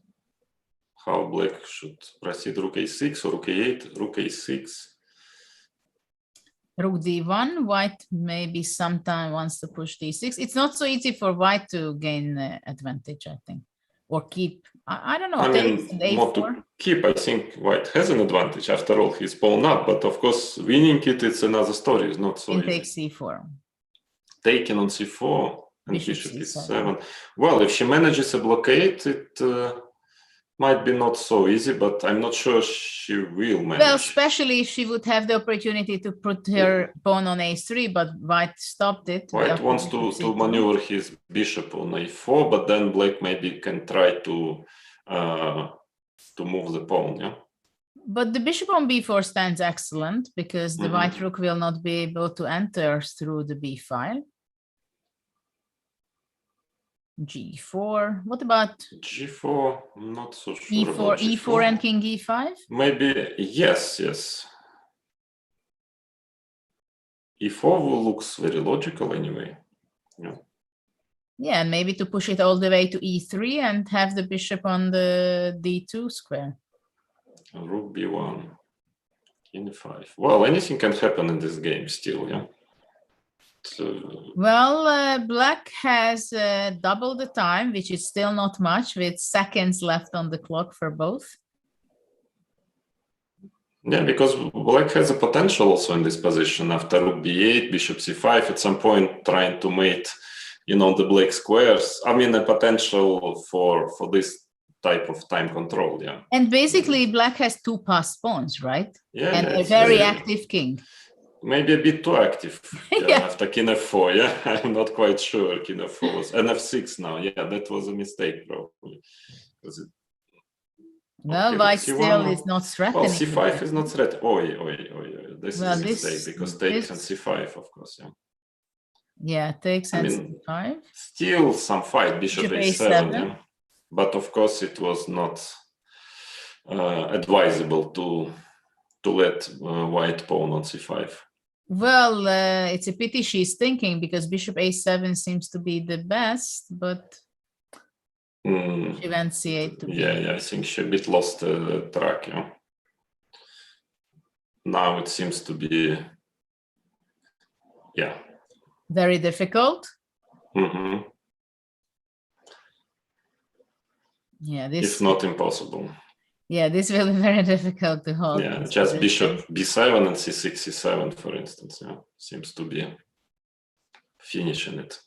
Speaker 11: how black should proceed, rook a6 or rook a8, rook a6.
Speaker 10: Rook d1, white maybe sometime wants to push d6. It's not so easy for white to gain advantage, I think, or keep. I don't know.
Speaker 11: I mean, not to keep. I think white has an advantage. After all, he's pawn up. But of course, winning it's another story. It's not so easy.
Speaker 10: Take c4.
Speaker 11: Taken on c4 and bishop e7. Well, if she manages a blockade, it might be not so easy, but I'm not sure she will manage.
Speaker 10: Well, especially if she would have the opportunity to put her pawn on a3, but white stopped it.
Speaker 11: White wants to maneuver his bishop on a4, but then black maybe can try to move the pawn, yeah?
Speaker 10: But the bishop on b4 stands excellent because the white rook will not be able to enter through the b file. G4. What about
Speaker 11: G4? I'm not so sure
Speaker 10: E4,
Speaker 11: about G4.
Speaker 10: E4 and King E5?
Speaker 11: Maybe yes. E4 looks very logical anyway. Yeah.
Speaker 10: Yeah, and maybe to push it all the way to E3 and have the bishop on the D2 square.
Speaker 11: Rook B1, King 5. Well, anything can happen in this game still, yeah. So,
Speaker 10: well, black has double the time, which is still not much, with seconds left on the clock for both.
Speaker 11: yeah, because black has a potential also in this position after Rook B8, Bishop C5, at some point trying to mate, the black squares. I mean, a potential for this type of time control, yeah.
Speaker 10: And basically, black has two passed pawns, right?
Speaker 11: Yeah,
Speaker 10: and
Speaker 11: yeah,
Speaker 10: a very active king.
Speaker 11: Maybe a bit too active
Speaker 10: Yeah.
Speaker 11: after King F4, yeah. I'm not quite sure King F4 was, and F6 now, yeah, that was a mistake probably.
Speaker 10: Well,
Speaker 11: Okay,
Speaker 10: white
Speaker 11: C1
Speaker 10: still
Speaker 11: now.
Speaker 10: is not threatening.
Speaker 11: Well, C5 is not threatening. This
Speaker 10: Well,
Speaker 11: is a mistake
Speaker 10: this-
Speaker 11: because takes
Speaker 10: this-
Speaker 11: and C5, of course, yeah.
Speaker 10: Yeah, takes
Speaker 11: I
Speaker 10: and
Speaker 11: mean,
Speaker 10: C5.
Speaker 11: Still some fight, Bishop
Speaker 10: Bishop
Speaker 11: A7,
Speaker 10: A7.
Speaker 11: yeah. But of course it was not advisable to let white pawn on C5.
Speaker 10: Well, it's a pity she's thinking because Bishop A7 seems to be the best, but she went C8 to
Speaker 11: Yeah, I think she a bit lost the track, yeah. Now it seems to be, yeah.
Speaker 10: very difficult.
Speaker 11: Mm-hmm.
Speaker 10: Yeah, this
Speaker 11: If not impossible.
Speaker 10: Yeah, this will be very difficult to hold.
Speaker 11: Yeah,
Speaker 10: this
Speaker 11: just
Speaker 10: position.
Speaker 11: Bishop B7 and C6, C7, for instance, yeah, seems to be finishing it.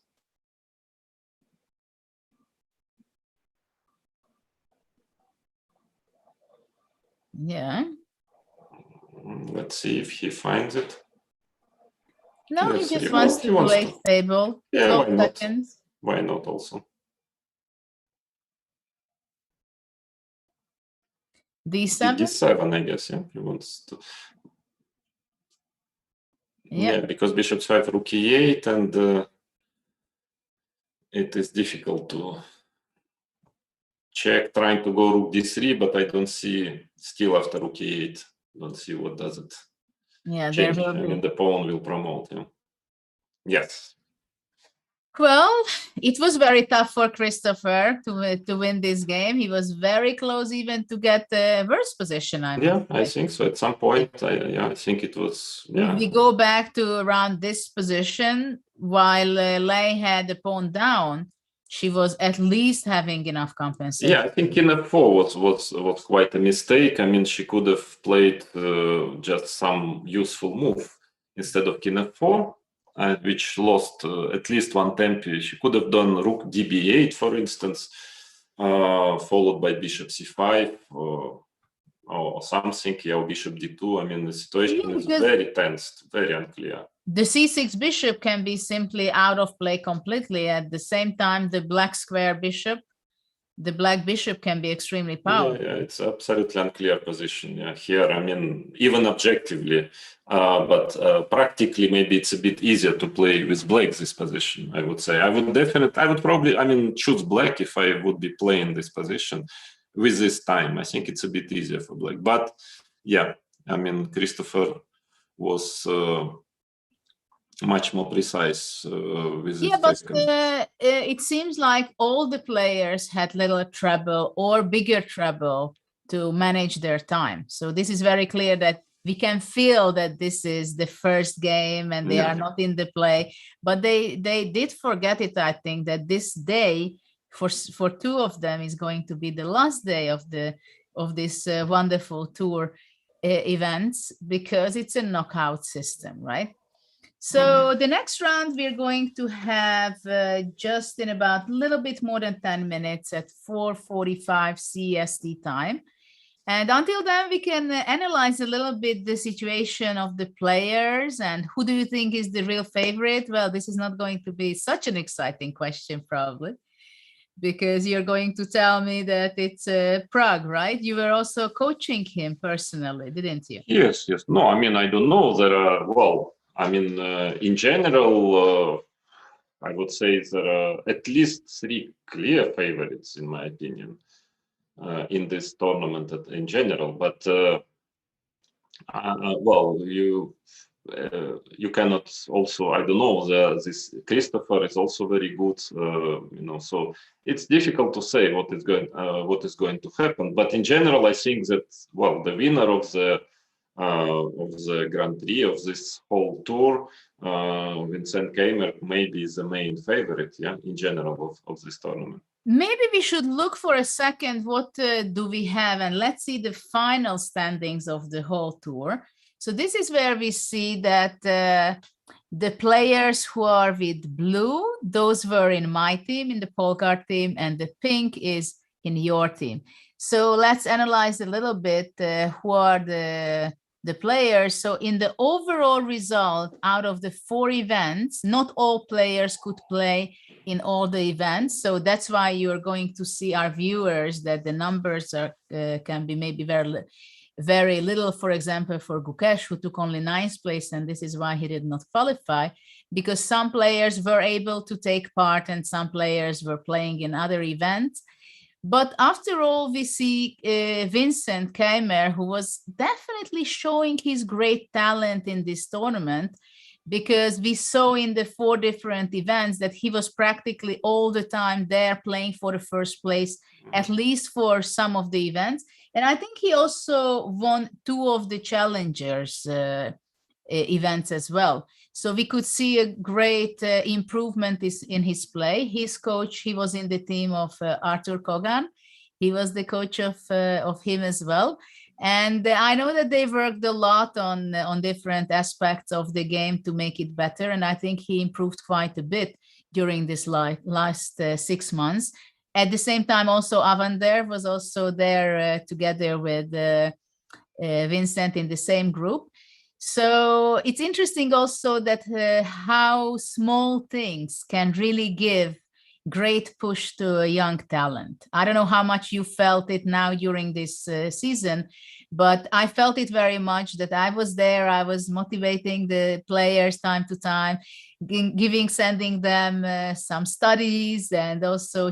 Speaker 10: Yeah.
Speaker 11: Let's see if he finds it.
Speaker 10: No,
Speaker 11: Let's
Speaker 10: he just
Speaker 11: see.
Speaker 10: wants
Speaker 11: Well, he
Speaker 10: to
Speaker 11: wants
Speaker 10: play
Speaker 11: to.
Speaker 10: stable.
Speaker 11: Yeah,
Speaker 10: 12
Speaker 11: why not?
Speaker 10: seconds.
Speaker 11: Why not also?
Speaker 10: D7?
Speaker 11: D7, I guess, yeah, he wants to. Yeah, because Bishop 5, Rook E8, and it is difficult to check, trying to go Rook D3, but I don't see, still after Rook E8, don't see what does it
Speaker 10: Yeah, there
Speaker 11: change.
Speaker 10: will
Speaker 11: I
Speaker 10: be.
Speaker 11: mean, the pawn will promote him. Yes.
Speaker 10: Well, it was very tough for Christopher to win this game. He was very close even to get the worse position.
Speaker 11: I think so. At some point, I think it was. Yeah.
Speaker 10: If we go back to around this position, while Lei had the pawn down, she was at least having enough compensation.
Speaker 11: Yeah, I think King F4 was quite a mistake. I mean, she could have played just some useful move instead of King F4. Which lost at least one tempo. She could have done Rook DB8, for instance, followed by Bishop C5 or something, or Bishop D2. I mean, the situation is very tense, very unclear.
Speaker 10: The C6 bishop can be simply out of play completely. At the same time, the black square bishop, the black bishop can be extremely powerful.
Speaker 11: Yeah, it's absolutely unclear position. Yeah, here, I mean, even objectively, but practically, maybe it's a bit easier to play with black this position. I would say I would probably, I mean, choose black if I would be playing this position with this time. I think it's a bit easier for black. But yeah, I mean, Christopher was much more precise with
Speaker 10: Yeah, but it seems like all the players had little trouble or bigger trouble to manage their time. So this is very clear that we can feel that this is the first game and they are not in the play, but they did forget it. I think that this day for two of them is going to be the last day of this wonderful tour events, because it's a knockout system, right? So the next round we're going to have just in about a little bit more than 10 minutes at 4:45 CST time. And until then, we can analyze a little bit the situation of the players and who do you think is the real favorite? Well, this is not going to be such an exciting question, probably, because you're going to tell me that it's Prague, right? You were also coaching him personally, didn't you?
Speaker 11: Yes. No, I mean, I don't know. There are, well, I mean, in general, I would say there are at least 3 clear favorites, in my opinion, in this tournament in general. But well, you cannot also, I don't know, this Christopher is also very good, so it's difficult to say what is going to happen. But in general, I think that, well, the winner of the Grand Prix of this whole tour, Vincent Keimer, maybe is the main favorite, in general of this tournament.
Speaker 10: Maybe we should look for a second, what do we have? And let's see the final standings of the whole tour. So this is where we see that the players who are with blue, those were in my team, in the Polgar team, and the pink is in your team. So let's analyze a little bit who are the players. So in the overall result, out of the 4 events, not all players could play in all the events. So that's why you're going to see, our viewers, that the numbers are can be maybe very little. For example, for Gukesh, who took only 9th place, and this is why he did not qualify, because some players were able to take part and some players were playing in other events. But after all, we see Vincent Keimer, who was definitely showing his great talent in this tournament, because we saw in the 4 different events that he was practically all the time there playing for the first place, at least for some of the events. And I think he also won 2 of the challengers events as well. So we could see a great improvement in his play. His coach, he was in the team of Arthur Kogan. He was the coach of him as well. And I know that they worked a lot on different aspects of the game to make it better. And I think he improved quite a bit during this last 6 months. At the same time, also Avander was also there together with Vincent in the same group. So it's interesting also that how small things can really give great push to a young talent. I don't know how much you felt it now during this season, but I felt it very much, that I was there. I was motivating the players time to time, sending them some studies, and also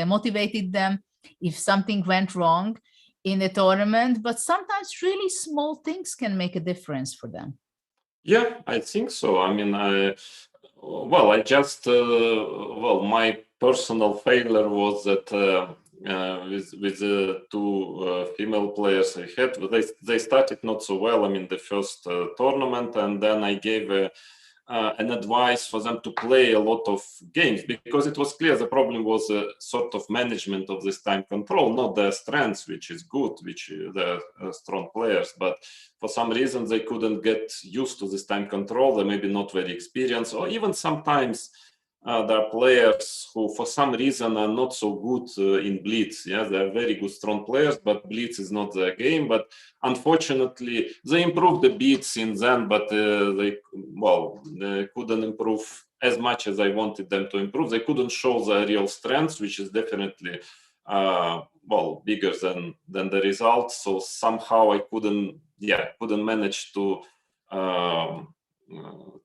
Speaker 10: motivated them if something went wrong in the tournament. But sometimes really small things can make a difference for them.
Speaker 11: Yeah, I think so. I mean, my personal failure was that with the 2 female players I had, they started not so well. I mean, the first tournament, and then I gave an advice for them to play a lot of games, because it was clear the problem was a sort of management of this time control, not their strengths, which is good, which they're strong players, but for some reason they couldn't get used to this time control. They maybe not very experienced, or even sometimes there are players who for some reason are not so good in blitz. Yeah, they're very good strong players, but blitz is not their game. But unfortunately they improved the beats in then, but they couldn't improve as much as I wanted them to improve. They couldn't show their real strengths, which is definitely bigger than the result. So somehow I couldn't manage to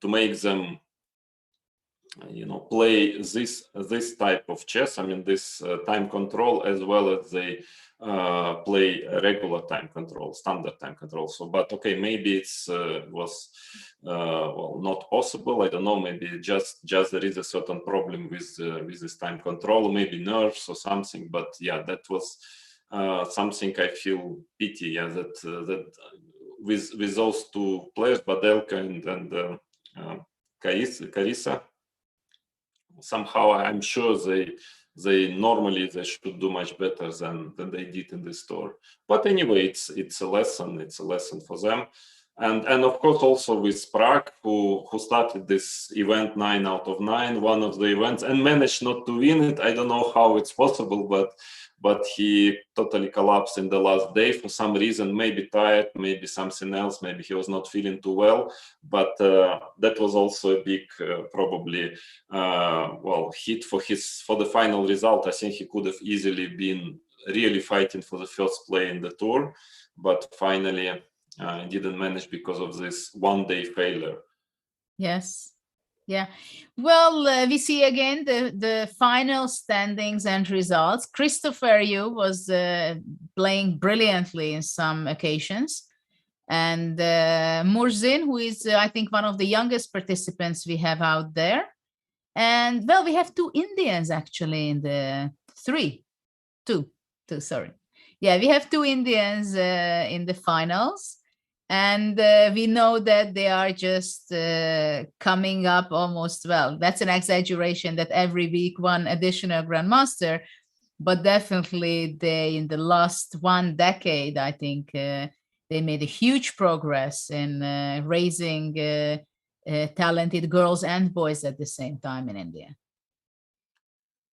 Speaker 11: make them play this type of chess. I mean, this time control, as well as they play regular time control, standard time control. So, but okay, maybe it's was not possible. I don't know. Maybe just there is a certain problem with this time control, maybe nerves or something. But yeah, that was something I feel pity. Yeah, that with those 2 players, Badelka and Carissa. Somehow I'm sure they normally should do much better than they did in this tour. But anyway, it's a lesson. It's a lesson for them, and of course also with Prague, who started this event 9 out of 9, one of the events, and managed not to win it. I don't know how it's possible, but he totally collapsed in the last day for some reason. Maybe tired, maybe something else, maybe he was not feeling too well. But that was also a big probably hit for the final result. I think he could have easily been really fighting for the first play in the tour, but finally didn't manage because of this one-day failure.
Speaker 10: Yes. Yeah. Well, we see again the final standings and results. Christopher Yu was playing brilliantly in some occasions. And Murzin, who is, I think, one of the youngest participants we have out there. And, well, we have two Indians, actually, in the two, sorry. Yeah, we have two Indians in the finals. And we know that they are just coming up almost, well, that's an exaggeration that every week one additional grandmaster, but definitely they, in the last 1 decade, I think they made a huge progress in raising talented girls and boys at the same time in India.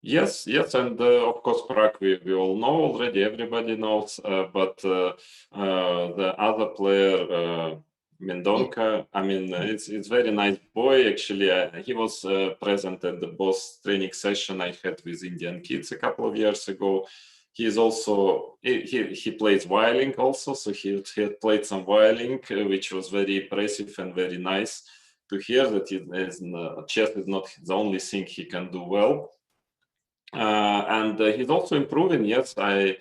Speaker 11: Yes, and of course Prague we all know already, everybody knows, but the other player, Mendonca, I mean, it's very nice boy, actually. He was present at the boss training session I had with Indian kids a couple of years ago. He is also, he plays violin also, so he had played some violin, which was very impressive and very nice to hear that chess is not the only thing he can do well. And he's also improving. Yes, I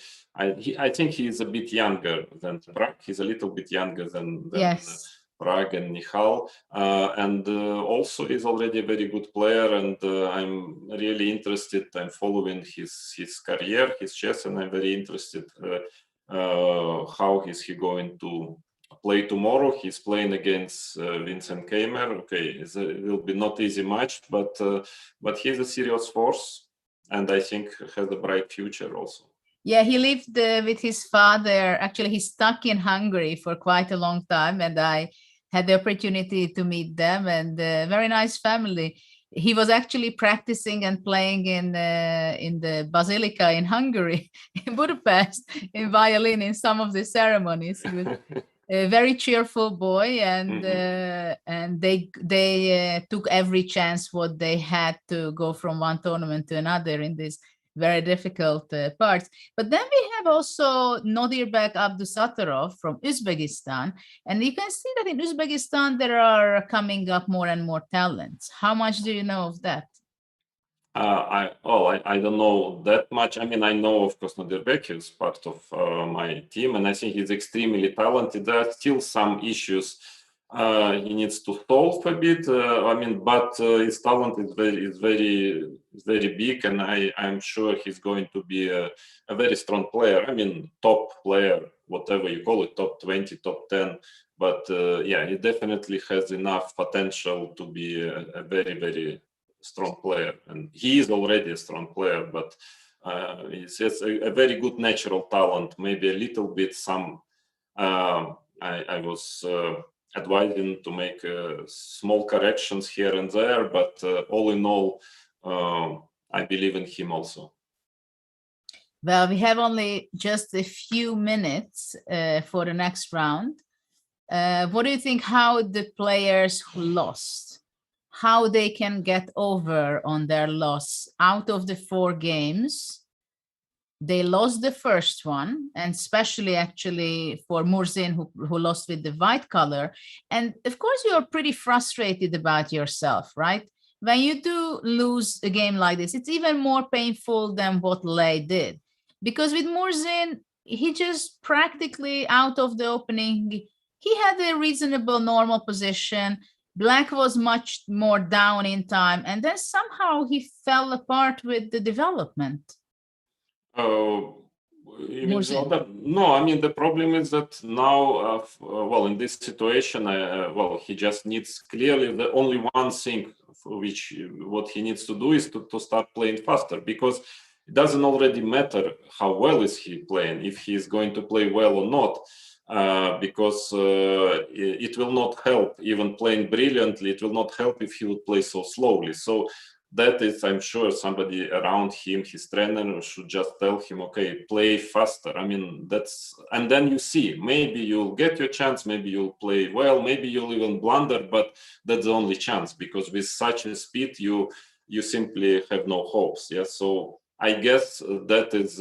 Speaker 11: think he is a bit younger than Prague. He's a little bit younger than
Speaker 10: yes.
Speaker 11: Prague and Nihal, and also is already a very good player. And I'm really interested. I'm following his career, his chess, and I'm very interested how is he going to play tomorrow. He's playing against Vincent Keimer. Okay, it will be not easy match, but he's a serious force. And I think has a bright future also.
Speaker 10: Yeah, he lived with his father. Actually, he's stuck in Hungary for quite a long time, and I had the opportunity to meet them, and very nice family. He was actually practicing and playing in the Basilica in Hungary, in Budapest, in violin in some of the ceremonies. He was a very cheerful boy, and and they took every chance what they had to go from one tournament to another in these very difficult parts. But then we have also Nodirbek Abdusattorov from Uzbekistan, and you can see that in Uzbekistan there are coming up more and more talents. How much do you know of that?
Speaker 11: I don't know that much. I mean, I know, of course, Nodirbek is part of my team, and I think he's extremely talented. There are still some issues he needs to solve a bit. I mean, but his talent is very big, and I'm sure he's going to be a very strong player. I mean, top player, whatever you call it, top 20, top 10. But yeah, he definitely has enough potential to be a very strong player, and he is already a strong player, but it's a very good natural talent. Maybe a little bit I was advising to make small corrections here and there, but all in all, I believe in him also.
Speaker 10: Well, we have only just a few minutes for the next round. What do you think, how the players who lost, how they can get over on their loss? Out of the 4 games, they lost the first one, and especially actually for Murzin, who lost with the white color. And of course, you're pretty frustrated about yourself, right? When you do lose a game like this, it's even more painful than what Lei did. Because with Murzin, he just practically out of the opening, he had a reasonable normal position. Black was much more down in time, and then somehow he fell apart with the development.
Speaker 11: No, I mean, the problem is that now, well, in this situation, well, he just needs clearly the only one thing what he needs to do is to start playing faster, because it doesn't already matter how well is he playing, if he is going to play well or not. Because it will not help even playing brilliantly. It will not help if he would play so slowly. So that is, I'm sure, somebody around him, his trainer, should just tell him, okay, play faster. I mean, and then you see, maybe you'll get your chance, maybe you'll play well, maybe you'll even blunder, but that's the only chance, because with such a speed, you simply have no hopes. Yeah, so I guess that is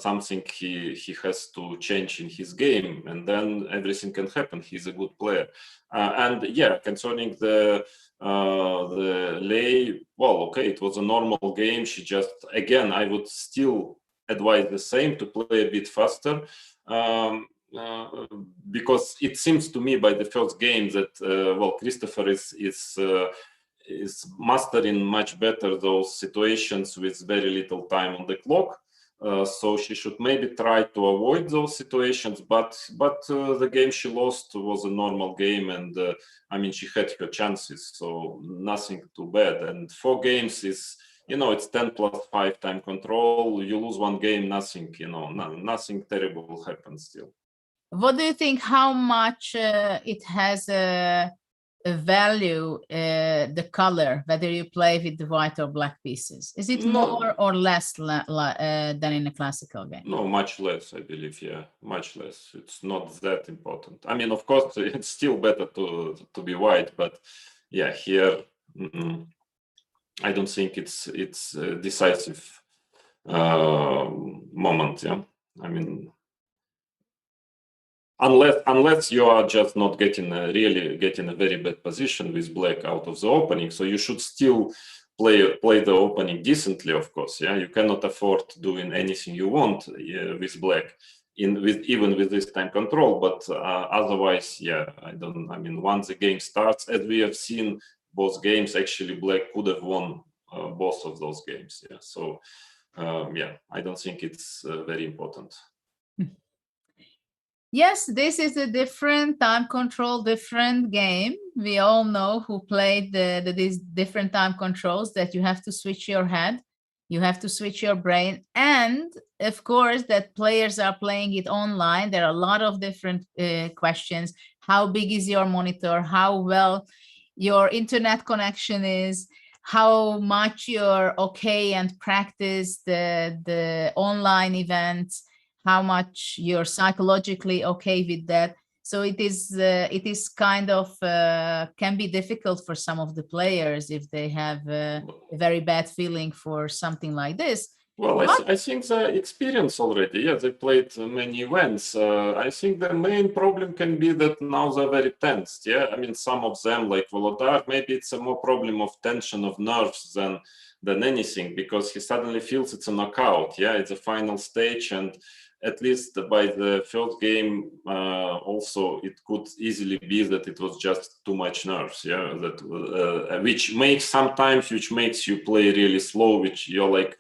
Speaker 11: something he has to change in his game, and then everything can happen. He's a good player. And yeah, concerning the the lay, well, okay, it was a normal game. She just, again, I would still advise the same, to play a bit faster, because it seems to me by the first game that well, Christopher is mastering much better those situations with very little time on the clock. So she should maybe try to avoid those situations, but the game she lost was a normal game, and I mean, she had her chances, so nothing too bad. And 4 games is, you know, it's 10 plus 5 time control. You lose 1 game, nothing, you know, nothing terrible will happen still.
Speaker 10: What do you think, how much it has a value, the color, whether you play with the white or black pieces? Is it more or less than in a classical game?
Speaker 11: No, much less, I believe. Yeah, much less. It's not that important. I mean, of course, it's still better to be white, but yeah, here I don't think it's a decisive moment. Yeah, I mean, unless you are just not really getting a very bad position with black out of the opening, so you should still play the opening decently, of course. Yeah, you cannot afford doing anything you want with black even with this time control, but otherwise, yeah, I mean, once the game starts, as we have seen both games, actually black could have won both of those games. Yeah, so yeah, I don't think it's very important.
Speaker 10: Yes, this is a different time control, different game. We all know who played these different time controls, that you have to switch your head, you have to switch your brain, and of course that players are playing it online. There are a lot of different questions. How big is your monitor? How well your internet connection is? How much you're okay and practice the online events? How much you're psychologically okay with that? So it is kind of can be difficult for some of the players if they have a very bad feeling for something like this.
Speaker 11: Well, I think the experience already, yeah, they played many events. I think the main problem can be that now they're very tensed. Yeah, I mean, some of them, like Volodar, maybe it's a more problem of tension of nerves than anything, because he suddenly feels it's a knockout. Yeah, it's a final stage, and at least by the first game, also it could easily be that it was just too much nerves. Yeah, that which makes you play really slow, which you're like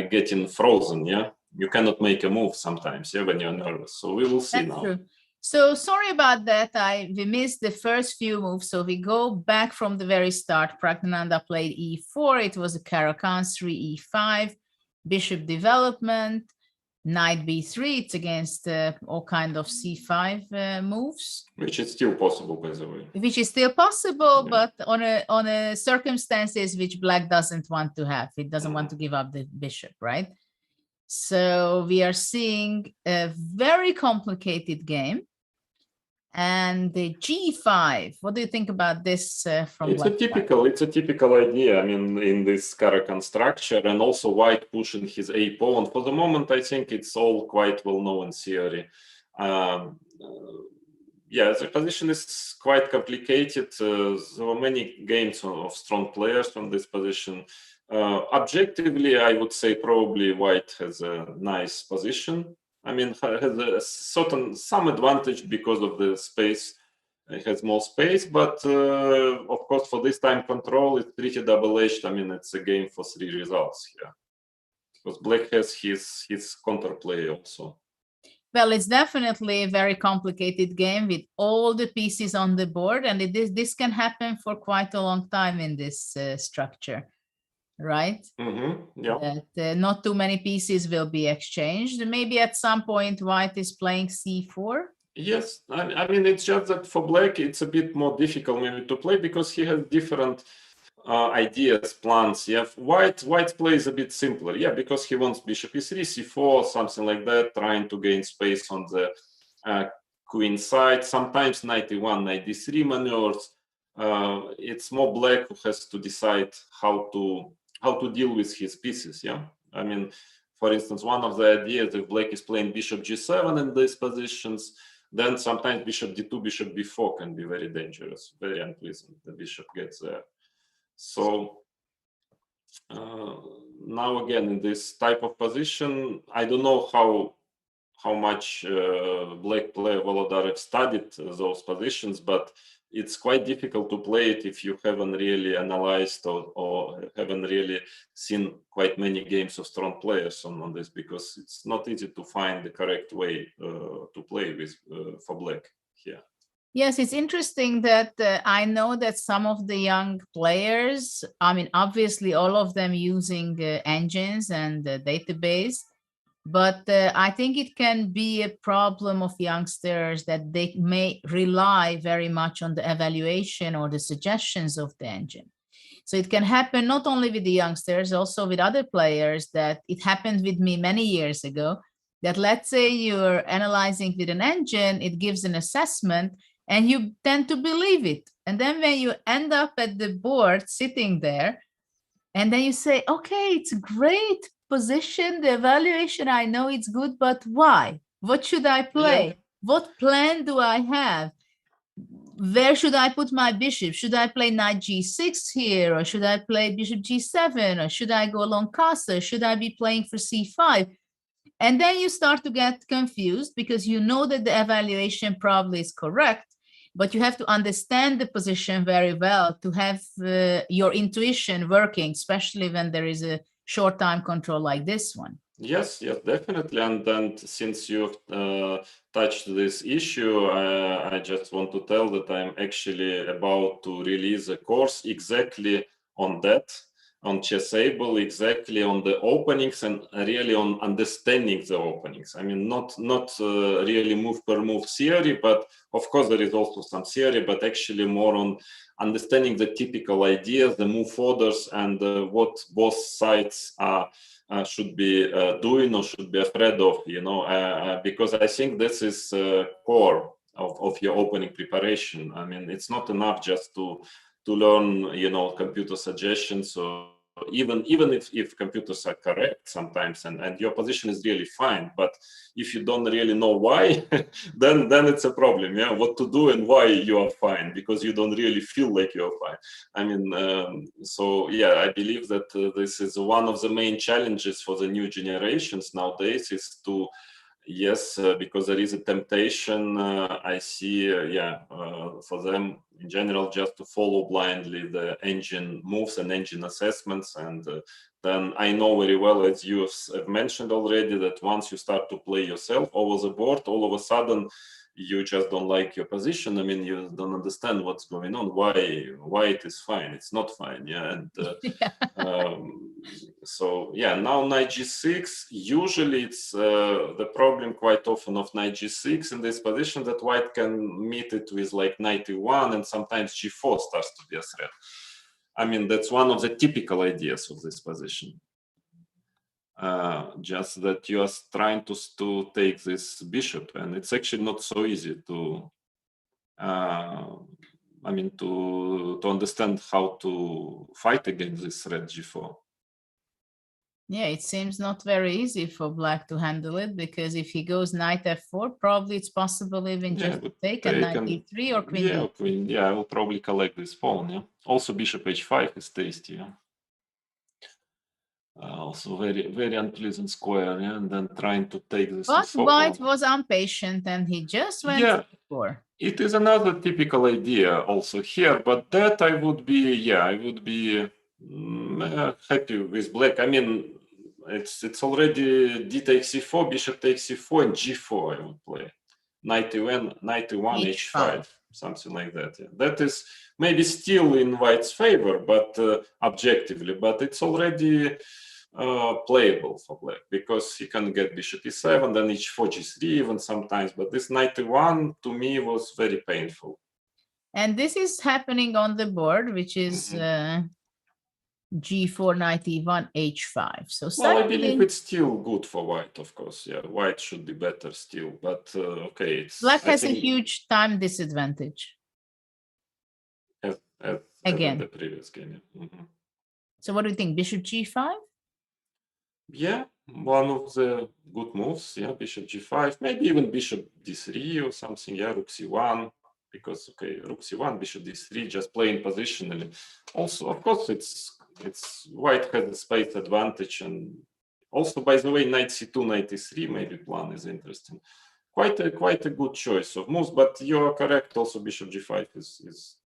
Speaker 11: getting frozen. Yeah, you cannot make a move sometimes. Yeah, when you're nervous. So we will see. That's now.
Speaker 10: True. So sorry about that. We missed the first few moves. So we go back from the very start. Pragnananda played e4. It was a Karakan-3 e5, bishop development. Knight b3, it's against all kind of c5 moves.
Speaker 11: Which is still possible, by the way.
Speaker 10: Which is still possible, yeah. But on a circumstances which black doesn't want to have. It doesn't want to give up the bishop, right? So we are seeing a very complicated game. And the g5, what do you think about this from
Speaker 11: it's
Speaker 10: black?
Speaker 11: It's a typical idea, I mean, in this Karakan structure, and also white pushing his a pawn. For the moment, I think it's all quite well known in theory. Yeah, the position is quite complicated. There are many games of strong players from this position. Objectively, I would say probably white has a nice position. I mean, has some advantage because of the space. It has more space, but of course, for this time control, it's pretty double-edged. I mean, it's a game for 3 results here, because black has his counterplay also.
Speaker 10: Well, it's definitely a very complicated game with all the pieces on the board, and this can happen for quite a long time in this structure. Right?
Speaker 11: Mm-hmm. Yeah.
Speaker 10: That not too many pieces will be exchanged. Maybe at some point white is playing c4.
Speaker 11: Yes, I mean, it's just that for black it's a bit more difficult maybe to play, because he has different ideas, plans. Yeah, white plays a bit simpler. Yeah, because he wants bishop e3, c4, something like that, trying to gain space on the queen side. Sometimes knight e1, knight d3 maneuvers. It's more black who has to decide how to deal with his pieces. Yeah, I mean, for instance, one of the ideas, if black is playing bishop g7 in these positions, then sometimes bishop d2, bishop b4 can be very dangerous, very unpleasant. The bishop gets there. So now again, in this type of position, I don't know how much black player Volodarek studied those positions, but it's quite difficult to play it if you haven't really analyzed or haven't really seen quite many games of strong players on this, because it's not easy to find the correct way to play with for black here.
Speaker 10: Yes, it's interesting that I know that some of the young players, I mean, obviously all of them using engines and database, but I think it can be a problem of youngsters that they may rely very much on the evaluation or the suggestions of the engine. So it can happen not only with the youngsters, also with other players. That it happened with me many years ago, that let's say you're analyzing with an engine, it gives an assessment and you tend to believe it. And then when you end up at the board sitting there, and then you say, okay, it's a great position, the evaluation, I know it's good, but why? What should I play?
Speaker 11: Yeah.
Speaker 10: What plan do I have? Where should I put my bishop? Should I play knight g6 here? Or should I play bishop g7? Or should I go along castle? Should I be playing for c5? And then you start to get confused because you know that the evaluation probably is correct, but you have to understand the position very well to have your intuition working, especially when there is a short time control like this one.
Speaker 11: Yes, definitely. And since you've touched this issue, I just want to tell that I'm actually about to release a course exactly on that, on Chessable, exactly on the openings and really on understanding the openings. I mean, not really move per move theory, but of course there is also some theory, but actually more on understanding the typical ideas, the move orders, and what both sides are should be doing or should be afraid of, because I think this is core of your opening preparation. I mean, it's not enough just to learn, computer suggestions, or even if computers are correct sometimes and your position is really fine, but if you don't really know why, then it's a problem. Yeah, what to do and why you are fine, because you don't really feel like you're fine. I mean, so yeah, I believe that this is one of the main challenges for the new generations nowadays, is to because there is a temptation, I see, for them in general, just to follow blindly the engine moves and engine assessments. And then I know very well, as you have mentioned already, that once you start to play yourself over the board, all of a sudden, you just don't like your position. I mean, you don't understand what's going on, why it is fine. It's not fine. Yeah. And so yeah, now knight g6, usually it's the problem quite often of knight g6 in this position, that white can meet it with like knight e1, and sometimes g4 starts to be a threat. I mean, that's one of the typical ideas of this position. Just that you are trying to take this bishop, and it's actually not so easy to to understand how to fight against this threat g4.
Speaker 10: Yeah, it seems not very easy for black to handle it, because if he goes knight f4, probably it's possible even just to take a knight e3 or queen d3.
Speaker 11: Yeah, I will probably collect this pawn. Yeah. Also, bishop h5 is tasty. Yeah. Also very, very unpleasant square. Yeah, and then trying to take this.
Speaker 10: But white was impatient and he just went for.
Speaker 11: It is another typical idea also here, but that I would be happy with black. I mean, it's already d takes c4, bishop takes c4, and g4 I would play. Knight e1, h5, something like that. Yeah. That is maybe still in white's favor, but objectively, but it's already playable for black, because he can get bishop e7, then h4, g3 even sometimes, but this knight e1 to me was very painful.
Speaker 10: And this is happening on the board, which is g4, knight e1, h5. So
Speaker 11: well, I believe it's still good for white, of course. Yeah, white should be better still, but okay.
Speaker 10: Black has a huge time disadvantage.
Speaker 11: As
Speaker 10: again,
Speaker 11: in the previous game.
Speaker 10: So what do you think? Bishop g5?
Speaker 11: Yeah, one of the good moves. Yeah, bishop g5, maybe even bishop d3 or something. Yeah, rook c1, because okay, rook c1, bishop d3, just playing positionally. Also, of course, it's white has a space advantage, and also, by the way, knight c2, knight e3, maybe plan is interesting. Quite a good choice of moves, but you're correct. Also, bishop g5 is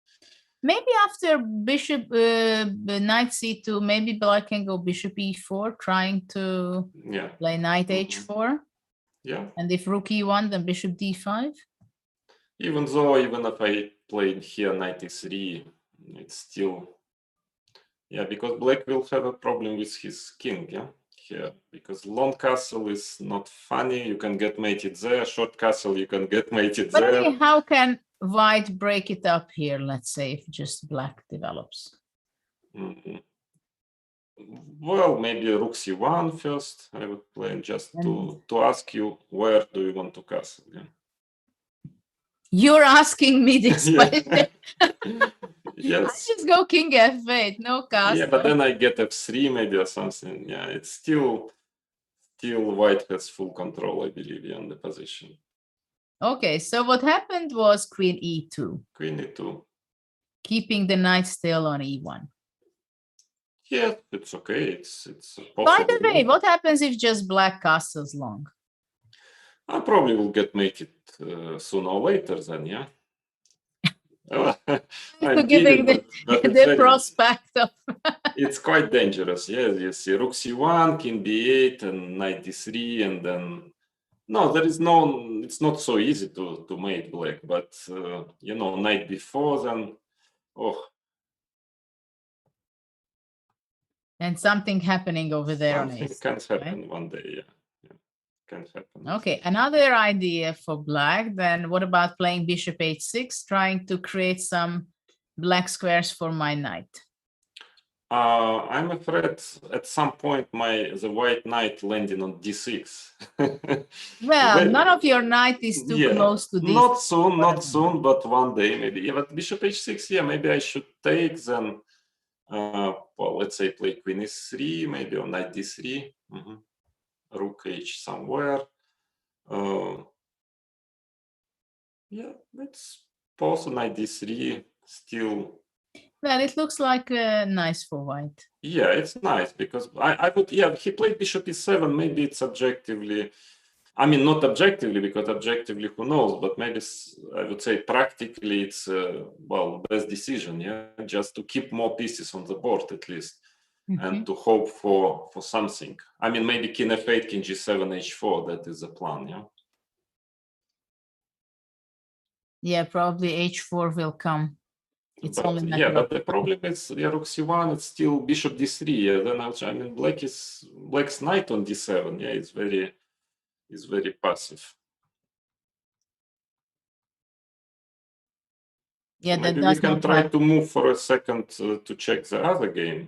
Speaker 10: Maybe after bishop knight c2, maybe black can go bishop e4, trying to
Speaker 11: yeah.
Speaker 10: play knight h4.
Speaker 11: Yeah.
Speaker 10: And if rook e1, then bishop d5.
Speaker 11: Even though, even if I played here knight e3, it's still, yeah, because black will have a problem with his king, yeah, here, because long castle is not funny. You can get mated there. Short castle, you can get mated
Speaker 10: But
Speaker 11: there.
Speaker 10: okay, how can white break it up here? Let's say if just black develops.
Speaker 11: Well, maybe rook c1 first. I would play just to ask you, where do you want to castle? Yeah.
Speaker 10: You're asking me this question.
Speaker 11: Yes.
Speaker 10: I just go king f8, no castle.
Speaker 11: Yeah, but then I get f3 maybe or something. Yeah, it's still white has full control, I believe, on the position.
Speaker 10: Okay, so what happened was queen e2.
Speaker 11: Queen e2.
Speaker 10: Keeping the knight still on e1.
Speaker 11: Yeah, it's okay. It's possible.
Speaker 10: By the way, what happens if just black castles long?
Speaker 11: I probably will get mated sooner or later then, yeah. I'm
Speaker 10: giving
Speaker 11: kidding, but
Speaker 10: the prospect of
Speaker 11: it's quite dangerous. Yes, you see rook c1, king b8, and knight d3, and then no, there is no. It's not so easy to mate black, but you know, knight b4, then
Speaker 10: and something happening over there
Speaker 11: something
Speaker 10: on a6,
Speaker 11: can happen
Speaker 10: right?
Speaker 11: one day. Yeah, can happen.
Speaker 10: Okay, another idea for black. Then what about playing bishop h6, trying to create some black squares for my knight?
Speaker 11: I'm afraid at some point the white knight landing on d6.
Speaker 10: Well, none of your knight is too close to this.
Speaker 11: Not soon, but one day maybe. Yeah, but bishop h6, yeah, maybe I should take then. Well, let's say play queen e3, maybe on knight d3, rook h somewhere. Yeah, let's pause on knight d3 still.
Speaker 10: Well, it looks like nice for white.
Speaker 11: Yeah, it's nice because I would, yeah, he played bishop e7. Maybe it's objectively, I mean, not objectively, because objectively, who knows, but maybe I would say practically it's, well, best decision, yeah, just to keep more pieces on the board at least, and to hope for something. I mean, maybe king f8, king g7, h4, that is the plan, yeah?
Speaker 10: Yeah, probably h4 will come. It's only
Speaker 11: yeah, but the problem is rook c1. It's still bishop d3. Yeah, then I mean, black's knight on d7. Yeah, it's very passive.
Speaker 10: Yeah,
Speaker 11: so
Speaker 10: that
Speaker 11: maybe
Speaker 10: does
Speaker 11: we can
Speaker 10: not
Speaker 11: try
Speaker 10: happen.
Speaker 11: to move for a second to check the other game.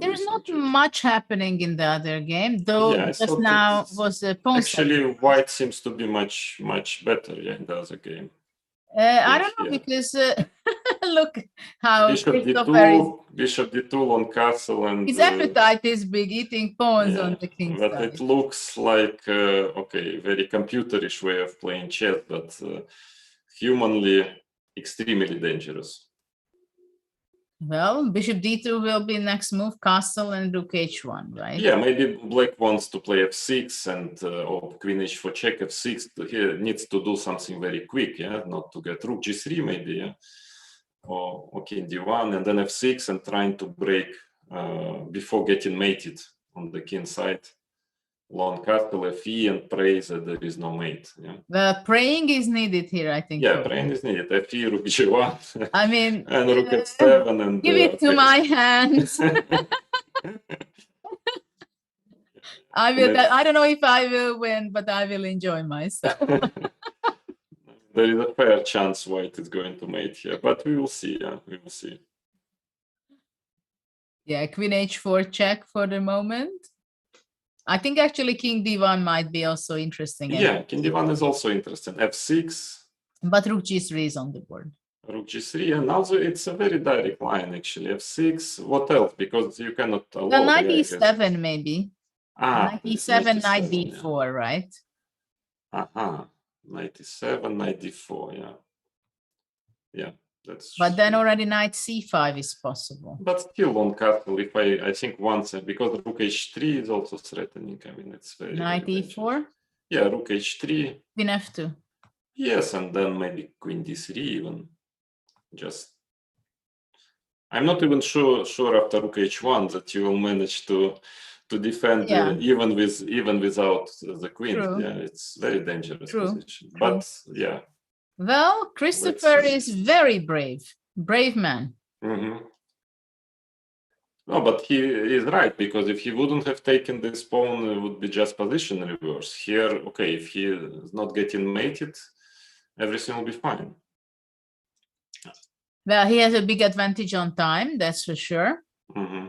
Speaker 10: There's not much happening in the other game, though.
Speaker 11: Yeah,
Speaker 10: just now was a pawn.
Speaker 11: Actually, white seems to be much better. Yeah, in the other game.
Speaker 10: I don't know because look how
Speaker 11: bishop d2 on castle, and
Speaker 10: his appetite is big, eating pawns on the king
Speaker 11: but
Speaker 10: side.
Speaker 11: it looks like okay, very computerish way of playing chess, but humanly extremely dangerous.
Speaker 10: Well, bishop d2 will be next move, castle and rook h1, right?
Speaker 11: Yeah, maybe black wants to play f6 and or queen h4 check f6. He needs to do something very quick, yeah, not to get rook g3 maybe, yeah, or king d1 and then f6 and trying to break before getting mated on the king side. Long castle fe and pray that there is no mate. Yeah.
Speaker 10: The praying is needed here, I think.
Speaker 11: Yeah, praying is needed. Fe, rook g1.
Speaker 10: I mean,
Speaker 11: and rook f7 and
Speaker 10: give it to my hands. I will. I don't know if I will win, but I will enjoy myself.
Speaker 11: There is a fair chance white is going to mate here, but we will see. Yeah, we will see.
Speaker 10: Yeah, queen h4 check for the moment. I think actually king d1 might be also interesting.
Speaker 11: Yeah, king d1 is also interesting. f6.
Speaker 10: But rook g3 is on the board.
Speaker 11: Rook g3, and also it's a very direct line actually. f6. What else? Because you cannot.
Speaker 10: The knight e7 maybe.
Speaker 11: Ah,
Speaker 10: 97, knight
Speaker 11: 97, yeah.
Speaker 10: d4, right?
Speaker 11: 97, knight d4, yeah. Yeah, that's.
Speaker 10: But then already knight c5 is possible.
Speaker 11: But still on castle, if I think once, because rook h3 is also threatening. I mean, it's very,
Speaker 10: Knight
Speaker 11: very
Speaker 10: e4,
Speaker 11: dangerous. Yeah, rook h3.
Speaker 10: queen f2.
Speaker 11: Yes, and then maybe queen d3 even. Just, I'm not even sure after rook h1 that you will manage to defend even without the queen.
Speaker 10: True.
Speaker 11: Yeah, it's very dangerous
Speaker 10: True.
Speaker 11: position. But yeah.
Speaker 10: Well, Christopher is very brave man.
Speaker 11: Mm-hmm. No, but he is right, because if he wouldn't have taken this pawn, it would be just position reverse. Here, okay, if he is not getting mated, everything will be fine.
Speaker 10: Well, he has a big advantage on time, that's for sure.
Speaker 11: Mm-hmm.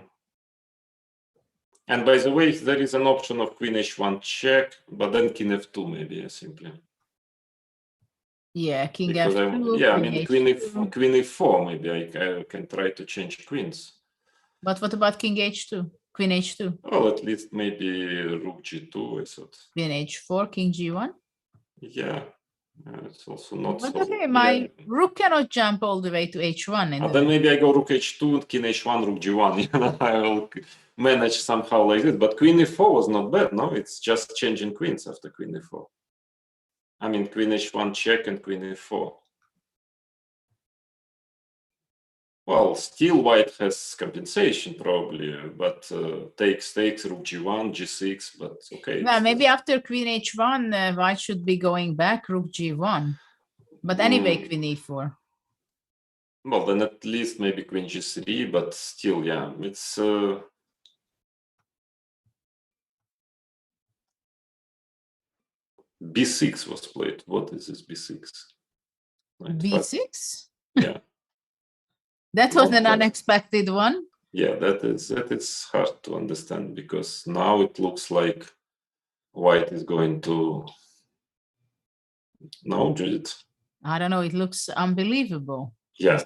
Speaker 11: And by the way, there is an option of queen h1 check, but then king f2 maybe simply.
Speaker 10: Yeah, king
Speaker 11: because
Speaker 10: f2.
Speaker 11: I mean, queen e4, maybe I can try to change queens.
Speaker 10: But what about king h2? Queen h2?
Speaker 11: Well, at least maybe rook g2, I thought.
Speaker 10: Queen h4, king g1?
Speaker 11: Yeah, it's also not
Speaker 10: but
Speaker 11: so.
Speaker 10: Okay, my rook cannot jump all the way to h1.
Speaker 11: Then maybe I go rook h2, king h1, rook g1. I will manage somehow like this. But queen e4 was not bad, no? It's just changing queens after queen e4. I mean, queen h1 check and queen e4. Well, still white has compensation probably, but takes rook g1, g6, but okay.
Speaker 10: Well, maybe after queen h1, white should be going back rook g1. But anyway, queen e4.
Speaker 11: Well, then at least maybe queen g3, but still, yeah, it's... b6 was played. What is this b6?
Speaker 10: b6?
Speaker 11: Yeah.
Speaker 10: That was an unexpected one.
Speaker 11: Yeah, that is hard to understand, because now it looks like white is going to... No, Judit?
Speaker 10: I don't know, it looks unbelievable.
Speaker 11: Yeah,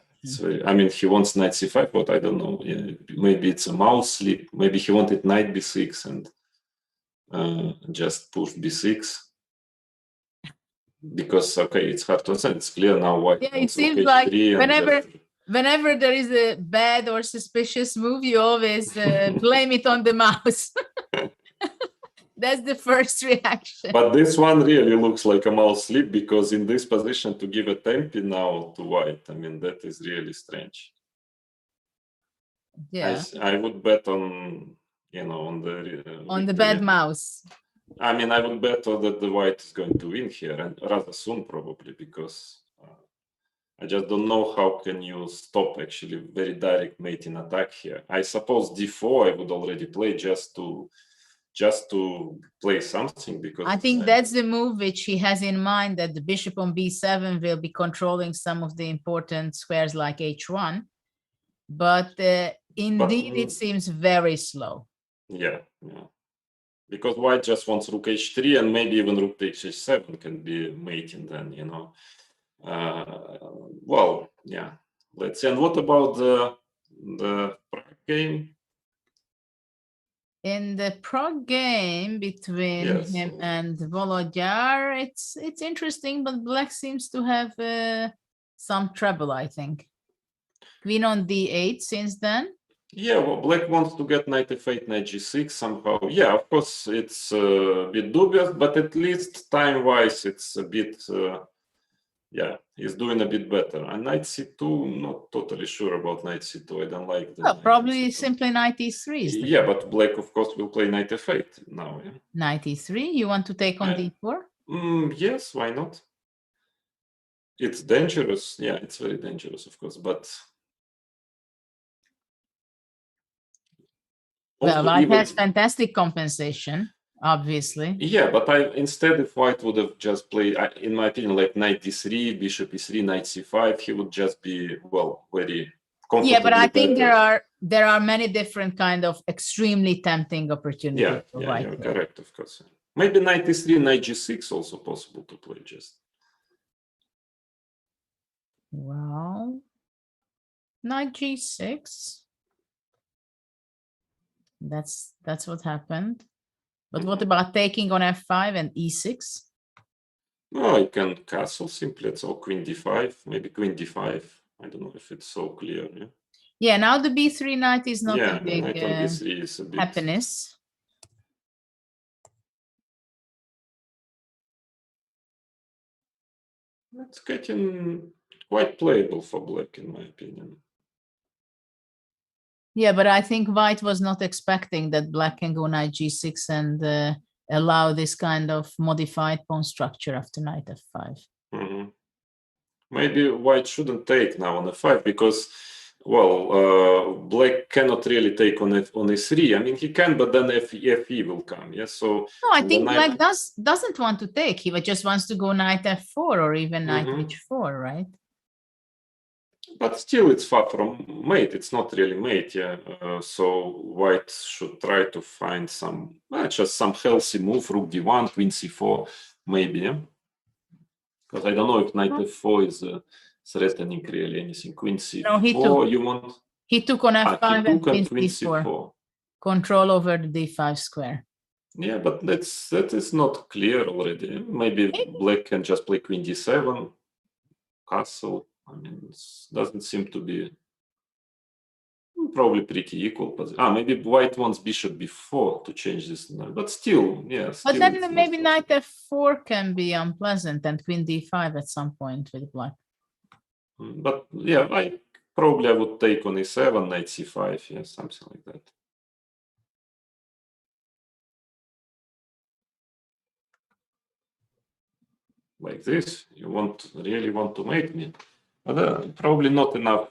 Speaker 11: I mean, he wants knight c5, but I don't know. Yeah, maybe it's a mouse sleep. Maybe he wanted knight b6 and just push b6. Because, okay, it's hard to understand. It's clear now why.
Speaker 10: Yeah, it seems like whenever there is a bad or suspicious move, you always blame it on the mouse. That's the first reaction.
Speaker 11: But this one really looks like a mouse sleep, because in this position to give a tempi now to white, I mean, that is really strange.
Speaker 10: Yeah.
Speaker 11: I would bet on, on
Speaker 10: the bad mouse.
Speaker 11: I mean, I would bet that the white is going to win here, and rather soon probably, because I just don't know how can you stop actually very direct mating attack here. I suppose d4 I would already play just to play something, because
Speaker 10: I think that's the move which he has in mind, that the bishop on b7 will be controlling some of the important squares like h1. But indeed, it seems very slow.
Speaker 11: Yeah. Because white just wants rook h3, and maybe even rook takes h7 can be mating then, well, yeah. Let's see. And what about the Prague game?
Speaker 10: In the Prague game between him and Volodya, it's interesting, but black seems to have some trouble, I think. Queen on d8 since then.
Speaker 11: Yeah, well, black wants to get knight f8, knight g6 somehow. Yeah, of course, it's a bit dubious, but at least time-wise, it's a bit, yeah, he's doing a bit better. And knight c2, not totally sure about knight c2. I don't like the...
Speaker 10: Well, probably simply knight e3.
Speaker 11: Yeah, but black, of course, will play knight f8 now. Yeah.
Speaker 10: Knight e3, you want to take on d4?
Speaker 11: Yes, why not? It's dangerous. Yeah, it's very dangerous, of course, but...
Speaker 10: Well, white has fantastic compensation, obviously.
Speaker 11: Yeah, but instead, if white would have just played, in my opinion, like knight d3, bishop e3, knight c5, he would just be, well, very comfortable.
Speaker 10: Yeah, but I think there are many different kind of extremely tempting opportunities.
Speaker 11: Yeah, you're correct, of course. Maybe knight e3, knight g6 also possible to play just.
Speaker 10: Well, knight g6. That's what happened. But what about taking on f5 and e6?
Speaker 11: No, I can castle simply. So queen d5, maybe queen d5. I don't know if it's so clear. Yeah,
Speaker 10: Yeah, now the b3 knight is not
Speaker 11: yeah,
Speaker 10: a big
Speaker 11: knight on b3 is a bit
Speaker 10: happiness.
Speaker 11: It's getting quite playable for black, in my opinion.
Speaker 10: Yeah, but I think white was not expecting that black can go knight g6 and allow this kind of modified pawn structure after knight f5.
Speaker 11: Mm-hmm. Maybe white shouldn't take now on f5 because, black cannot really take on e3. I mean, he can, but then fe will come. Yes, so
Speaker 10: no, I think black doesn't want to take. He just wants to go knight f4 or even knight h4, right?
Speaker 11: But still, it's far from mate. It's not really mate, yeah. So white should try to find some, just some healthy move, rook d1, queen c4, maybe. Yeah? Because I don't know if knight f4 is threatening really anything. Queen c4,
Speaker 10: no, he took.
Speaker 11: You want?
Speaker 10: He took on f5
Speaker 11: he took
Speaker 10: and queen
Speaker 11: c4.
Speaker 10: c4. Control over the d5 square.
Speaker 11: Yeah, but that is not clear already. Maybe black can just play queen d7, castle. I mean, it doesn't seem to be probably pretty equal. Maybe white wants bishop b4 to change this, but still, yes.
Speaker 10: But then maybe knight f4 can be unpleasant and queen d5 at some point with black.
Speaker 11: But yeah, I would take on e7, knight c5, yeah, something like that. Like this, you really want to mate me, but probably not enough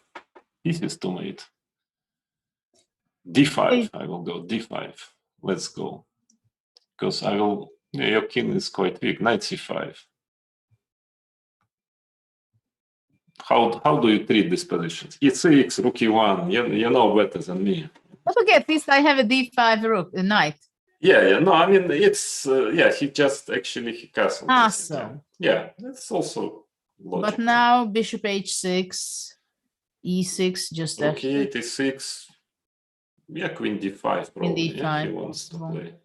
Speaker 11: pieces to mate. d5, I will go d5. Let's go, because I will. Yeah, your king is quite weak. Knight c5. How do you treat these positions? e6, rook e1. You know better than me.
Speaker 10: But okay, at least I have a d5 rook, a knight.
Speaker 11: Yeah. No, I mean it's he just actually he castled.
Speaker 10: So.
Speaker 11: Yeah, that's also logical.
Speaker 10: But now bishop h6, e6, just
Speaker 11: rook e8, e6. Yeah, queen d5 probably.
Speaker 10: Queen d5.
Speaker 11: Yeah, he wants to play.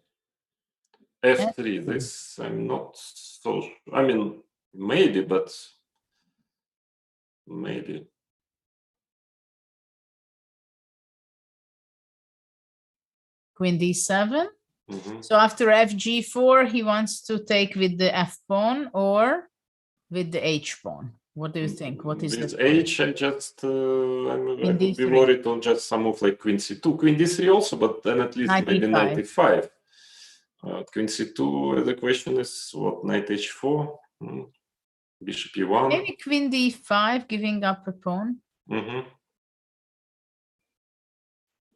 Speaker 11: f3. This I'm not so. I mean, maybe, but maybe.
Speaker 10: Queen d7. So after fg4, he wants to take with the f pawn or with the h pawn. What do you think? What is
Speaker 11: with
Speaker 10: the
Speaker 11: h? I just I would be worried on just some move like queen c2, queen d3 also, but then at least maybe knight e5. Queen c2. The question is what? Knight h4, bishop e1.
Speaker 10: Maybe queen d5, giving up a pawn.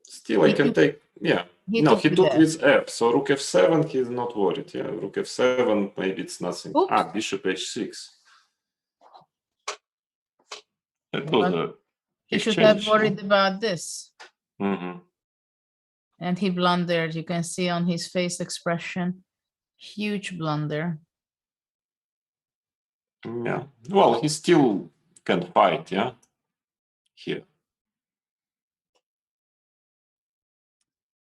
Speaker 11: Still, I can take. Yeah. He took with f. So rook f7. He's not worried. Yeah, rook f7. Maybe it's nothing. Oops. Bishop h6. That was
Speaker 10: he should have worried about this. And he blundered. You can see on his face expression, huge blunder.
Speaker 11: Yeah. Well, he still can fight. Yeah. Here.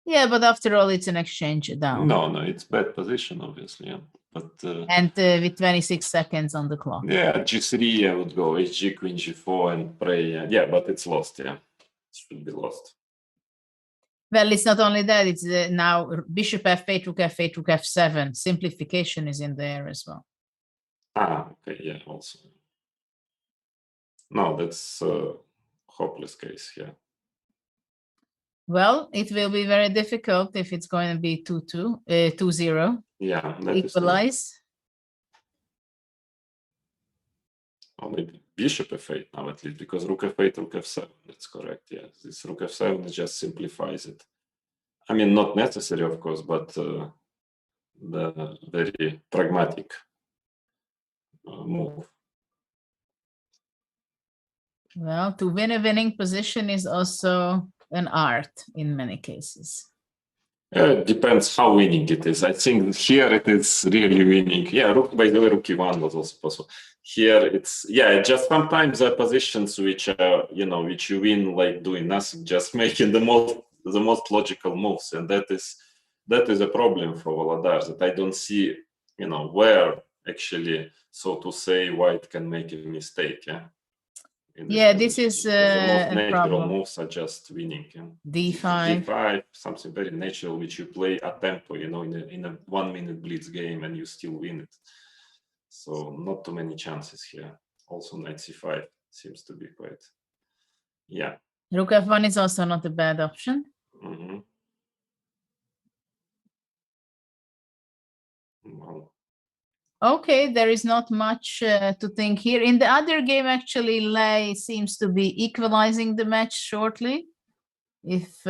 Speaker 10: Yeah, but after all, it's an exchange down.
Speaker 11: No, it's bad position, obviously. Yeah. But
Speaker 10: and with 26 seconds on the clock.
Speaker 11: Yeah, g3 I would go hg, queen g4 and pray. Yeah, but it's lost. Yeah, it should be lost.
Speaker 10: Well, it's not only that. It's now bishop f8, rook f8, rook f7. Simplification is in there as well.
Speaker 11: Okay. Yeah. Also. No, that's a hopeless case here.
Speaker 10: Well, it will be very difficult if it's going to be 2-0.
Speaker 11: Yeah,
Speaker 10: equalize.
Speaker 11: Or maybe bishop f8 now at least, because rook f8, rook f7. That's correct. Yeah, this rook f7 just simplifies it. I mean, not necessary, of course, but the very pragmatic move.
Speaker 10: Well, to win a winning position is also an art in many cases.
Speaker 11: It depends how winning it is. I think here it is really winning. Yeah, by the way, rook e1 was also possible. Here it's just sometimes there are positions which are which you win like doing nothing, just making the most logical moves, and that is that is a problem for Volodar, that I don't see, where actually, so to say, white can make a mistake.
Speaker 10: Yeah, this is
Speaker 11: the most
Speaker 10: a
Speaker 11: natural
Speaker 10: problem.
Speaker 11: moves are just winning.
Speaker 10: D5.
Speaker 11: D5, something very natural, which you play at tempo, in a 1 minute blitz game, and you still win it. So not too many chances here. Also, knight c5 seems to be quite. Yeah.
Speaker 10: Rook f1 is also not a bad option.
Speaker 11: Well,
Speaker 10: okay, there is not much to think here. In the other game, actually, Lei seems to be equalizing the match shortly. If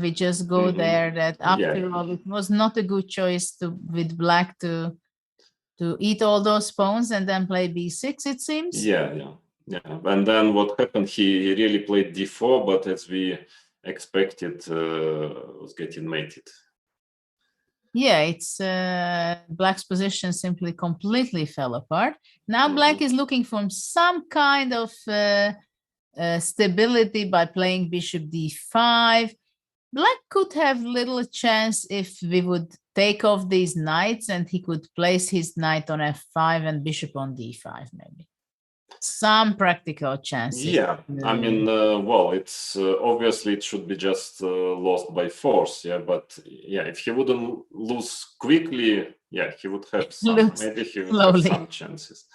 Speaker 10: we just go there, that after all, it was not a good choice with black to eat all those pawns and then play b6, it seems.
Speaker 11: Yeah. And then what happened, he really played d4, but as we expected, was getting mated.
Speaker 10: Yeah, it's black's position simply completely fell apart. Now black is looking for some kind of stability by playing bishop d5. Black could have little chance if we would take off these knights and he could place his knight on f5 and bishop on d5 maybe. Some practical chances.
Speaker 11: Yeah, I mean, well, it's obviously it should be just lost by force, but if he wouldn't lose quickly, he would have some, maybe he would have some chances.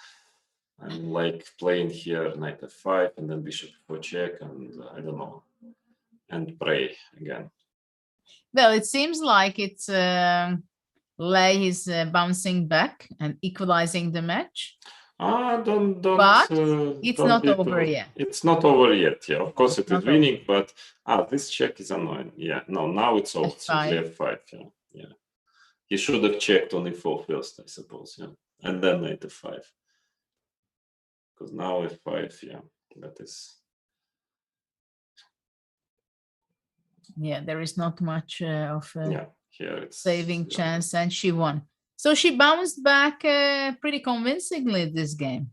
Speaker 11: And like playing here knight f5 and then bishop for check, and I don't know, and pray again.
Speaker 10: Well, it seems like it's Lei is bouncing back and equalizing the match.
Speaker 11: Don't.
Speaker 10: But it's not over yet.
Speaker 11: It's not over yet. Yeah, of course it is winning, but this check is annoying. Yeah, no, now it's over. Simply f5. Yeah. He should have checked on e4 first, I suppose. Yeah, and then knight f5. Because now f5. That is.
Speaker 10: Yeah, there is not much of
Speaker 11: here it's
Speaker 10: saving chance, and she won. So she bounced back pretty convincingly this game.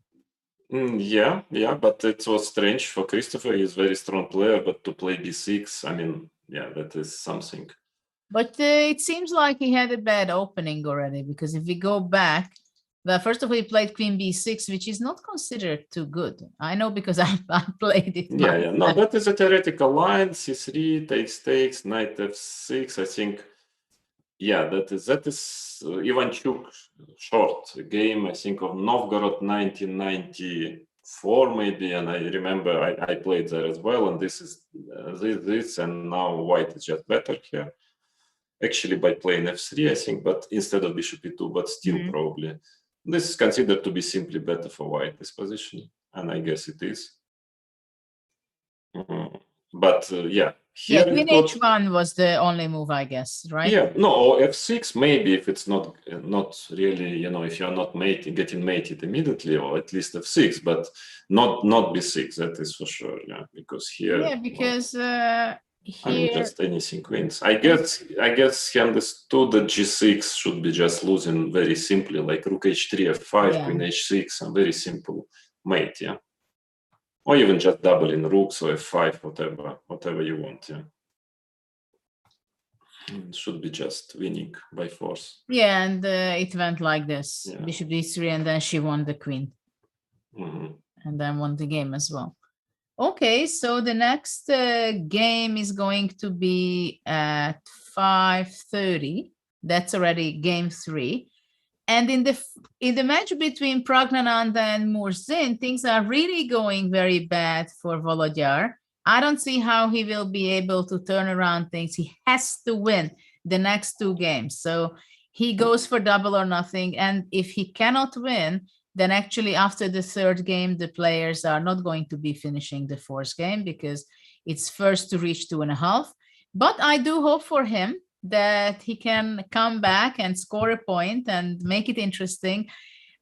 Speaker 11: Yeah, but it was strange for Christopher. He's a very strong player, but to play b6, I mean, that is something.
Speaker 10: But it seems like he had a bad opening already, because if we go back, well, first of all, he played queen b6, which is not considered too good. I know because I played it.
Speaker 11: Yeah. No, that is a theoretical line. c3 takes, knight f6. I think. Yeah, that is Ivanchuk short game, I think, of Novgorod 1994 maybe, and I remember I played there as well, and this is this, and now white is just better here. Actually, by playing f3, I think, but instead of bishop e2, but still probably. This is considered to be simply better for white, this position, and I guess it is. But here
Speaker 10: queen h1 was the only move, I guess, right?
Speaker 11: Yeah, no, or f6 maybe if it's not really, if you're not getting mated immediately, or at least f6, but not b6. That is for sure. Yeah, because here.
Speaker 10: Yeah, because
Speaker 11: here I mean, just anything wins. I guess he understood that g6 should be just losing very simply, like rook h3, f5, queen h6, a very simple mate. Yeah. Or even just doubling rooks or f5, whatever you want. Yeah, it should be just winning by force.
Speaker 10: Yeah, and it went like this: bishop d3, and then she won the queen, and then won the game as well. Okay, so the next game is going to be at 5:30. That's already game 3. And in the match between Pragnananda and Murzin, things are really going very bad for Volodar. I don't see how he will be able to turn around things. He has to win the next 2 games. So he goes for double or nothing. And if he cannot win, then actually after the 3rd game, the players are not going to be finishing the 4th game, because it's first to reach 2.5. But I do hope for him that he can come back and score a point and make it interesting.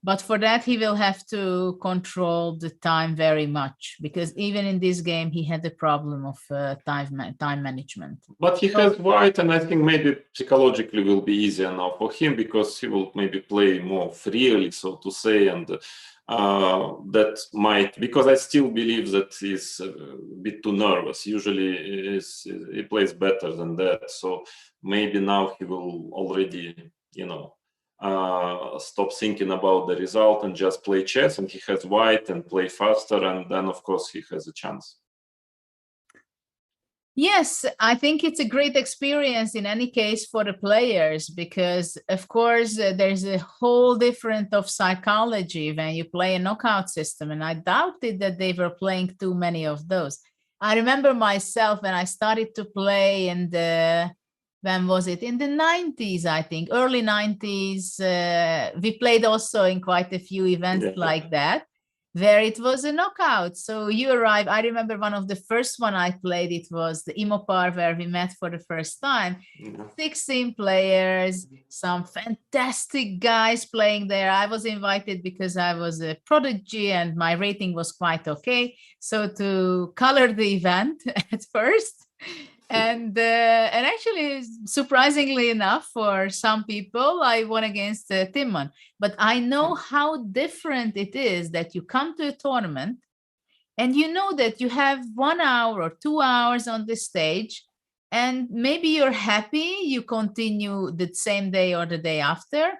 Speaker 10: But for that, he will have to control the time very much, because even in this game, he had the problem of time management.
Speaker 11: But he has white, and I think maybe psychologically will be easier now for him, because he will maybe play more freely, so to say, and that might, because I still believe that he's a bit too nervous. Usually he plays better than that. So maybe now he will already, stop thinking about the result and just play chess, and he has white and play faster, and then of course he has a chance.
Speaker 10: Yes, I think it's a great experience in any case for the players, because of course there's a whole different of psychology when you play a knockout system, and I doubted that they were playing too many of those. I remember myself when I started to play in when was it? In the 90s, I think, early 90s. We played also in quite a few events like that, where it was a knockout. So you arrive. I remember one of the first one I played, it was the Imopar, where we met for the first time. 16 players, some fantastic guys playing there. I was invited because I was a prodigy and my rating was quite okay. So to color the event at first. And actually, surprisingly enough, for some people, I won against Timman. But I know how different it is that you come to a tournament and you know that you have 1 hour or 2 hours on the stage, and maybe you're happy, you continue the same day or the day after,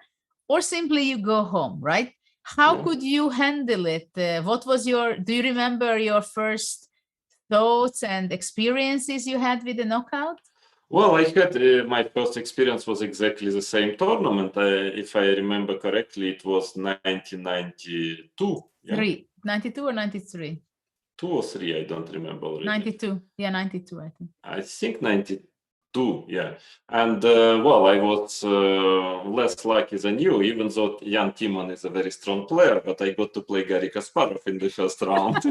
Speaker 10: or simply you go home, right? How could you handle it? What was do you remember your first thoughts and experiences you had with the knockout?
Speaker 11: Well, I had my first experience was exactly the same tournament. If I remember correctly, it was 1992.
Speaker 10: 92 or 93?
Speaker 11: 2 or 3, I don't remember already.
Speaker 10: 92, yeah, 92, I think.
Speaker 11: I think 92, yeah. And well, I was less lucky than you, even though Jan Timman is a very strong player, but I got to play Garry Kasparov in the first round.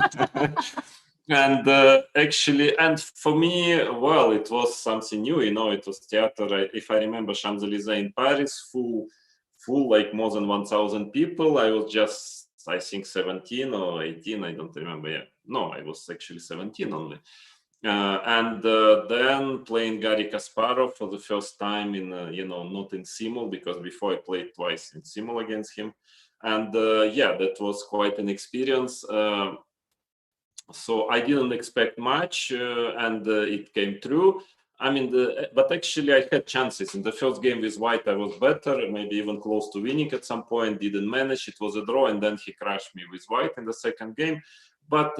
Speaker 11: And actually, and for me, well, it was something new, it was theater. If I remember, Champs-Élysées in Paris, full, like more than 1,000 people. I was just, I think, 17 or 18, I don't remember. Yeah, no, I was actually 17 only. And then playing Garry Kasparov for the first time in, not in Simul, because before I played twice in Simul against him. And yeah, that was quite an experience. So I didn't expect much, and it came true. I mean, but actually I had chances. In the first game with White, I was better, maybe even close to winning at some point, didn't manage. It was a draw, and then he crushed me with White in the second game. But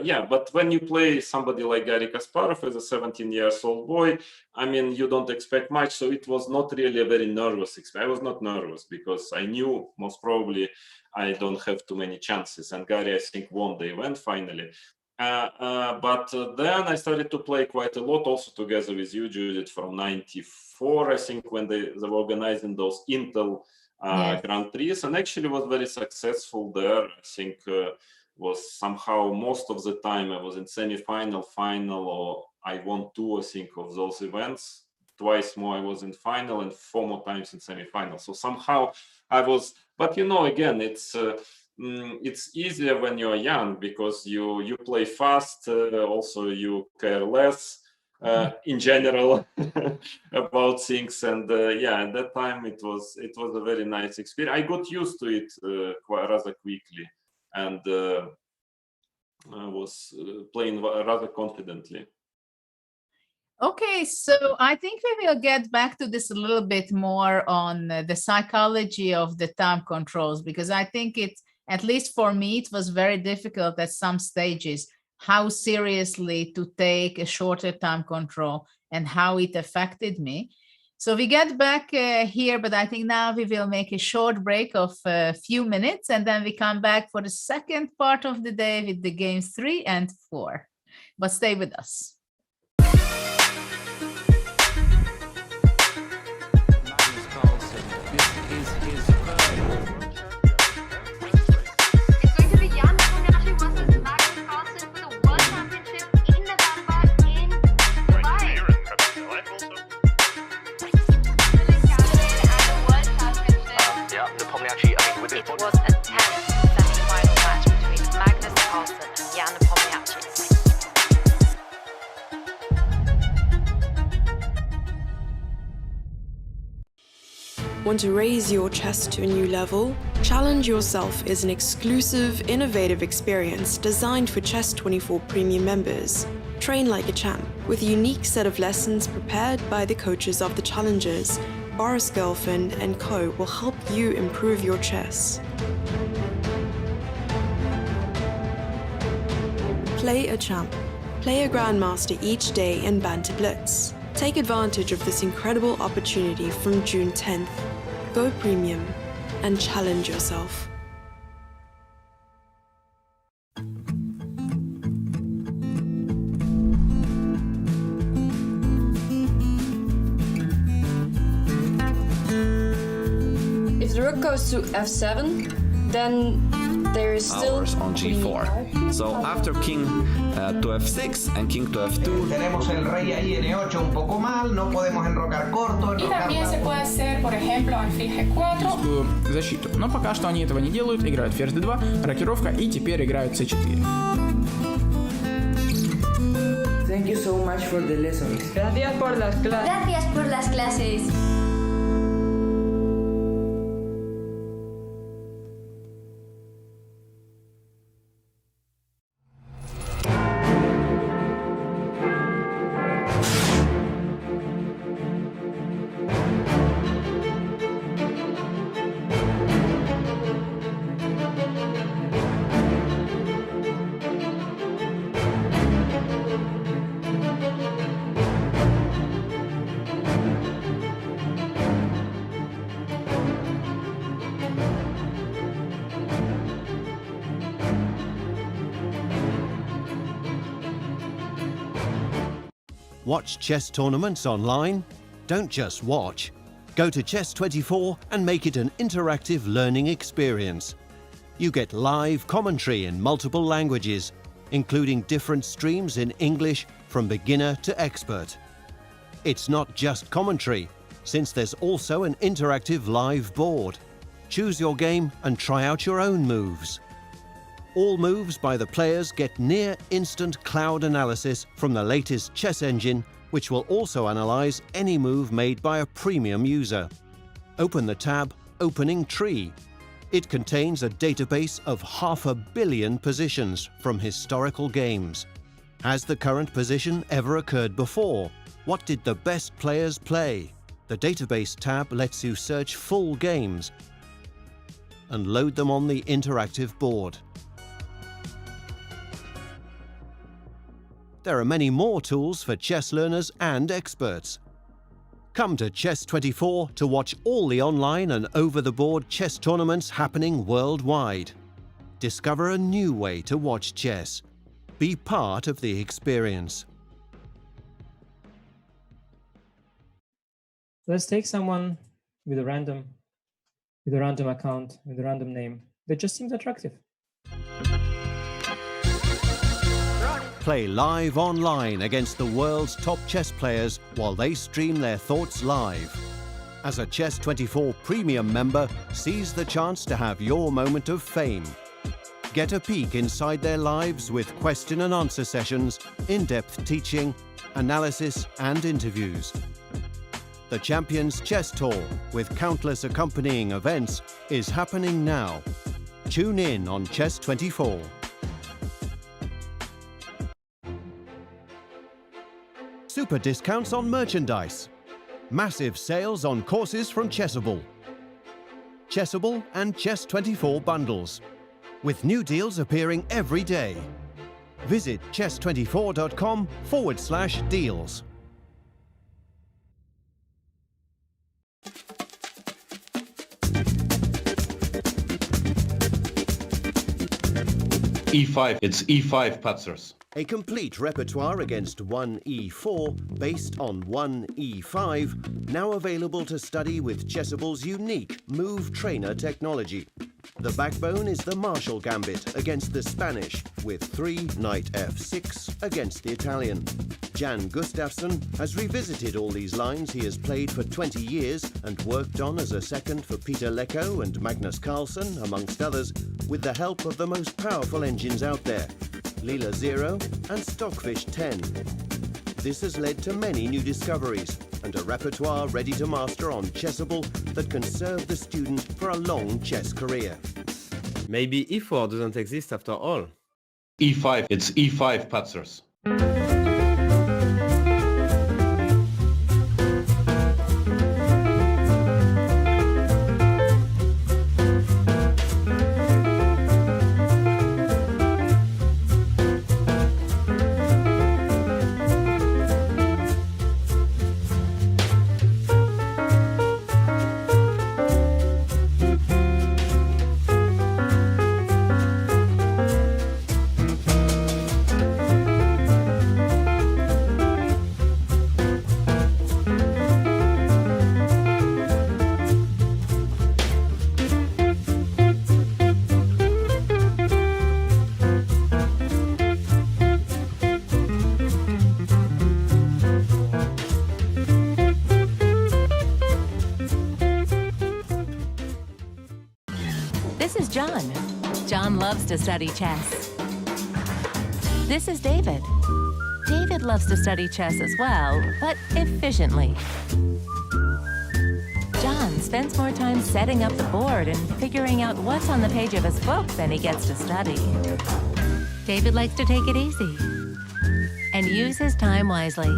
Speaker 11: yeah, but when you play somebody like Garry Kasparov as a 17-year-old boy, I mean, you don't expect much. So it was not really a very nervous experience. I was not nervous because I knew most probably I don't have too many chances. And Garry, I think, won the event finally. But then I started to play quite a lot, also together with you, Judit, from 94, I think, when they were organizing those Intel Grand Prix, and actually was very successful there. I think was somehow most of the time I was in semi-final, final, or I won 2, I think, of those events. Twice more I was in final, and 4 more times in semi-final. So somehow I was, but again, it's easier when you're young because you play fast, also you care less in general about things, and yeah, at that time it was a very nice experience. I got used to it rather quickly, and I was playing rather confidently.
Speaker 10: Okay, so I think we will get back to this a little bit more on the psychology of the time controls, because I think it's, at least for me, it was very difficult at some stages how seriously to take a shorter time control and how it affected me. So we get back here, but I think now we will make a short break of a few minutes, and then we come back for the second part of the day with the games 3 and 4. But stay with us.
Speaker 2: Want to raise your chess to a new level? Challenge Yourself is an exclusive, innovative experience designed for Chess24 Premium members. Train like a champ with a unique set of lessons prepared by the coaches of the challengers. Boris Girlfriend and Co. will help you improve your chess. Play a champ. Play a grandmaster each day in Banter Blitz. Take advantage of this incredible opportunity from June 10th. Go premium and challenge yourself.
Speaker 3: If the rook goes to f7, then there is still
Speaker 4: Hours on g4. So after king to f6 and king to f2.
Speaker 5: Tenemos el rey ahí n8 un poco mal, no podemos enrocar corto.
Speaker 6: Y también se puede hacer, por ejemplo, alfil g4.
Speaker 7: Защиту. Но пока что они этого не делают, играют ферзь d2, рокировка и теперь играют c4.
Speaker 8: Thank you so much for the lessons.
Speaker 3: Gracias por las clases.
Speaker 1: Gracias por las clases.
Speaker 9: Watch chess tournaments online? Don't just watch. Go to Chess24 and make it an interactive learning experience. You get live commentary in multiple languages, including different streams in English from beginner to expert. It's not just commentary, since there's also an interactive live board. Choose your game and try out your own moves. All moves by the players get near-instant cloud analysis from the latest chess engine, which will also analyze any move made by a premium user. Open the tab Opening Tree. It contains a database of 500 million positions from historical games. Has the current position ever occurred before? What did the best players play? The database tab lets you search full games and load them on the interactive board. There are many more tools for chess learners and experts. Come to Chess24 to watch all the online and over-the-board chess tournaments happening worldwide. Discover a new way to watch chess. Be part of the experience.
Speaker 12: Let's take someone with a random account, with a random name that just seems attractive.
Speaker 9: Play live online against the world's top chess players while they stream their thoughts live. As a Chess24 Premium member, seize the chance to have your moment of fame. Get a peek inside their lives with question and answer sessions, in-depth teaching, analysis and interviews. The Champions Chess Tour, with countless accompanying events, is happening now. Tune in on Chess24. Super discounts on merchandise. Massive sales on courses from Chessable. Chessable and Chess24 bundles, with new deals appearing every day. Visit chess24.com/deals.
Speaker 13: E5, it's E5 Patzers.
Speaker 9: A complete repertoire against 1e4 based on 1e5, now available to study with Chessable's unique Move Trainer technology. The backbone is the Marshall Gambit against the Spanish, with 3 Knight f6 against the Italian. Jan Gustafsson has revisited all these lines he has played for 20 years and worked on as a second for Peter Lecko and Magnus Carlsen, amongst others, with the help of the most powerful engines out there, Leela 0 and Stockfish 10. This has led to many new discoveries and a repertoire ready to master on Chessable that can serve the student for a long chess career.
Speaker 14: Maybe E4 doesn't exist after all.
Speaker 13: E5, it's E5 Patzers.
Speaker 14: This is John. John loves to study chess. This is David. David loves to study chess as well, but efficiently. John spends more time setting up the board and figuring out what's on the page of his book than he gets to study. David likes to take it easy and use his time wisely.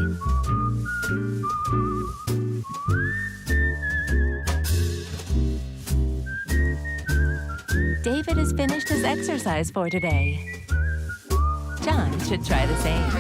Speaker 14: David has finished his exercise for today. John should try the same.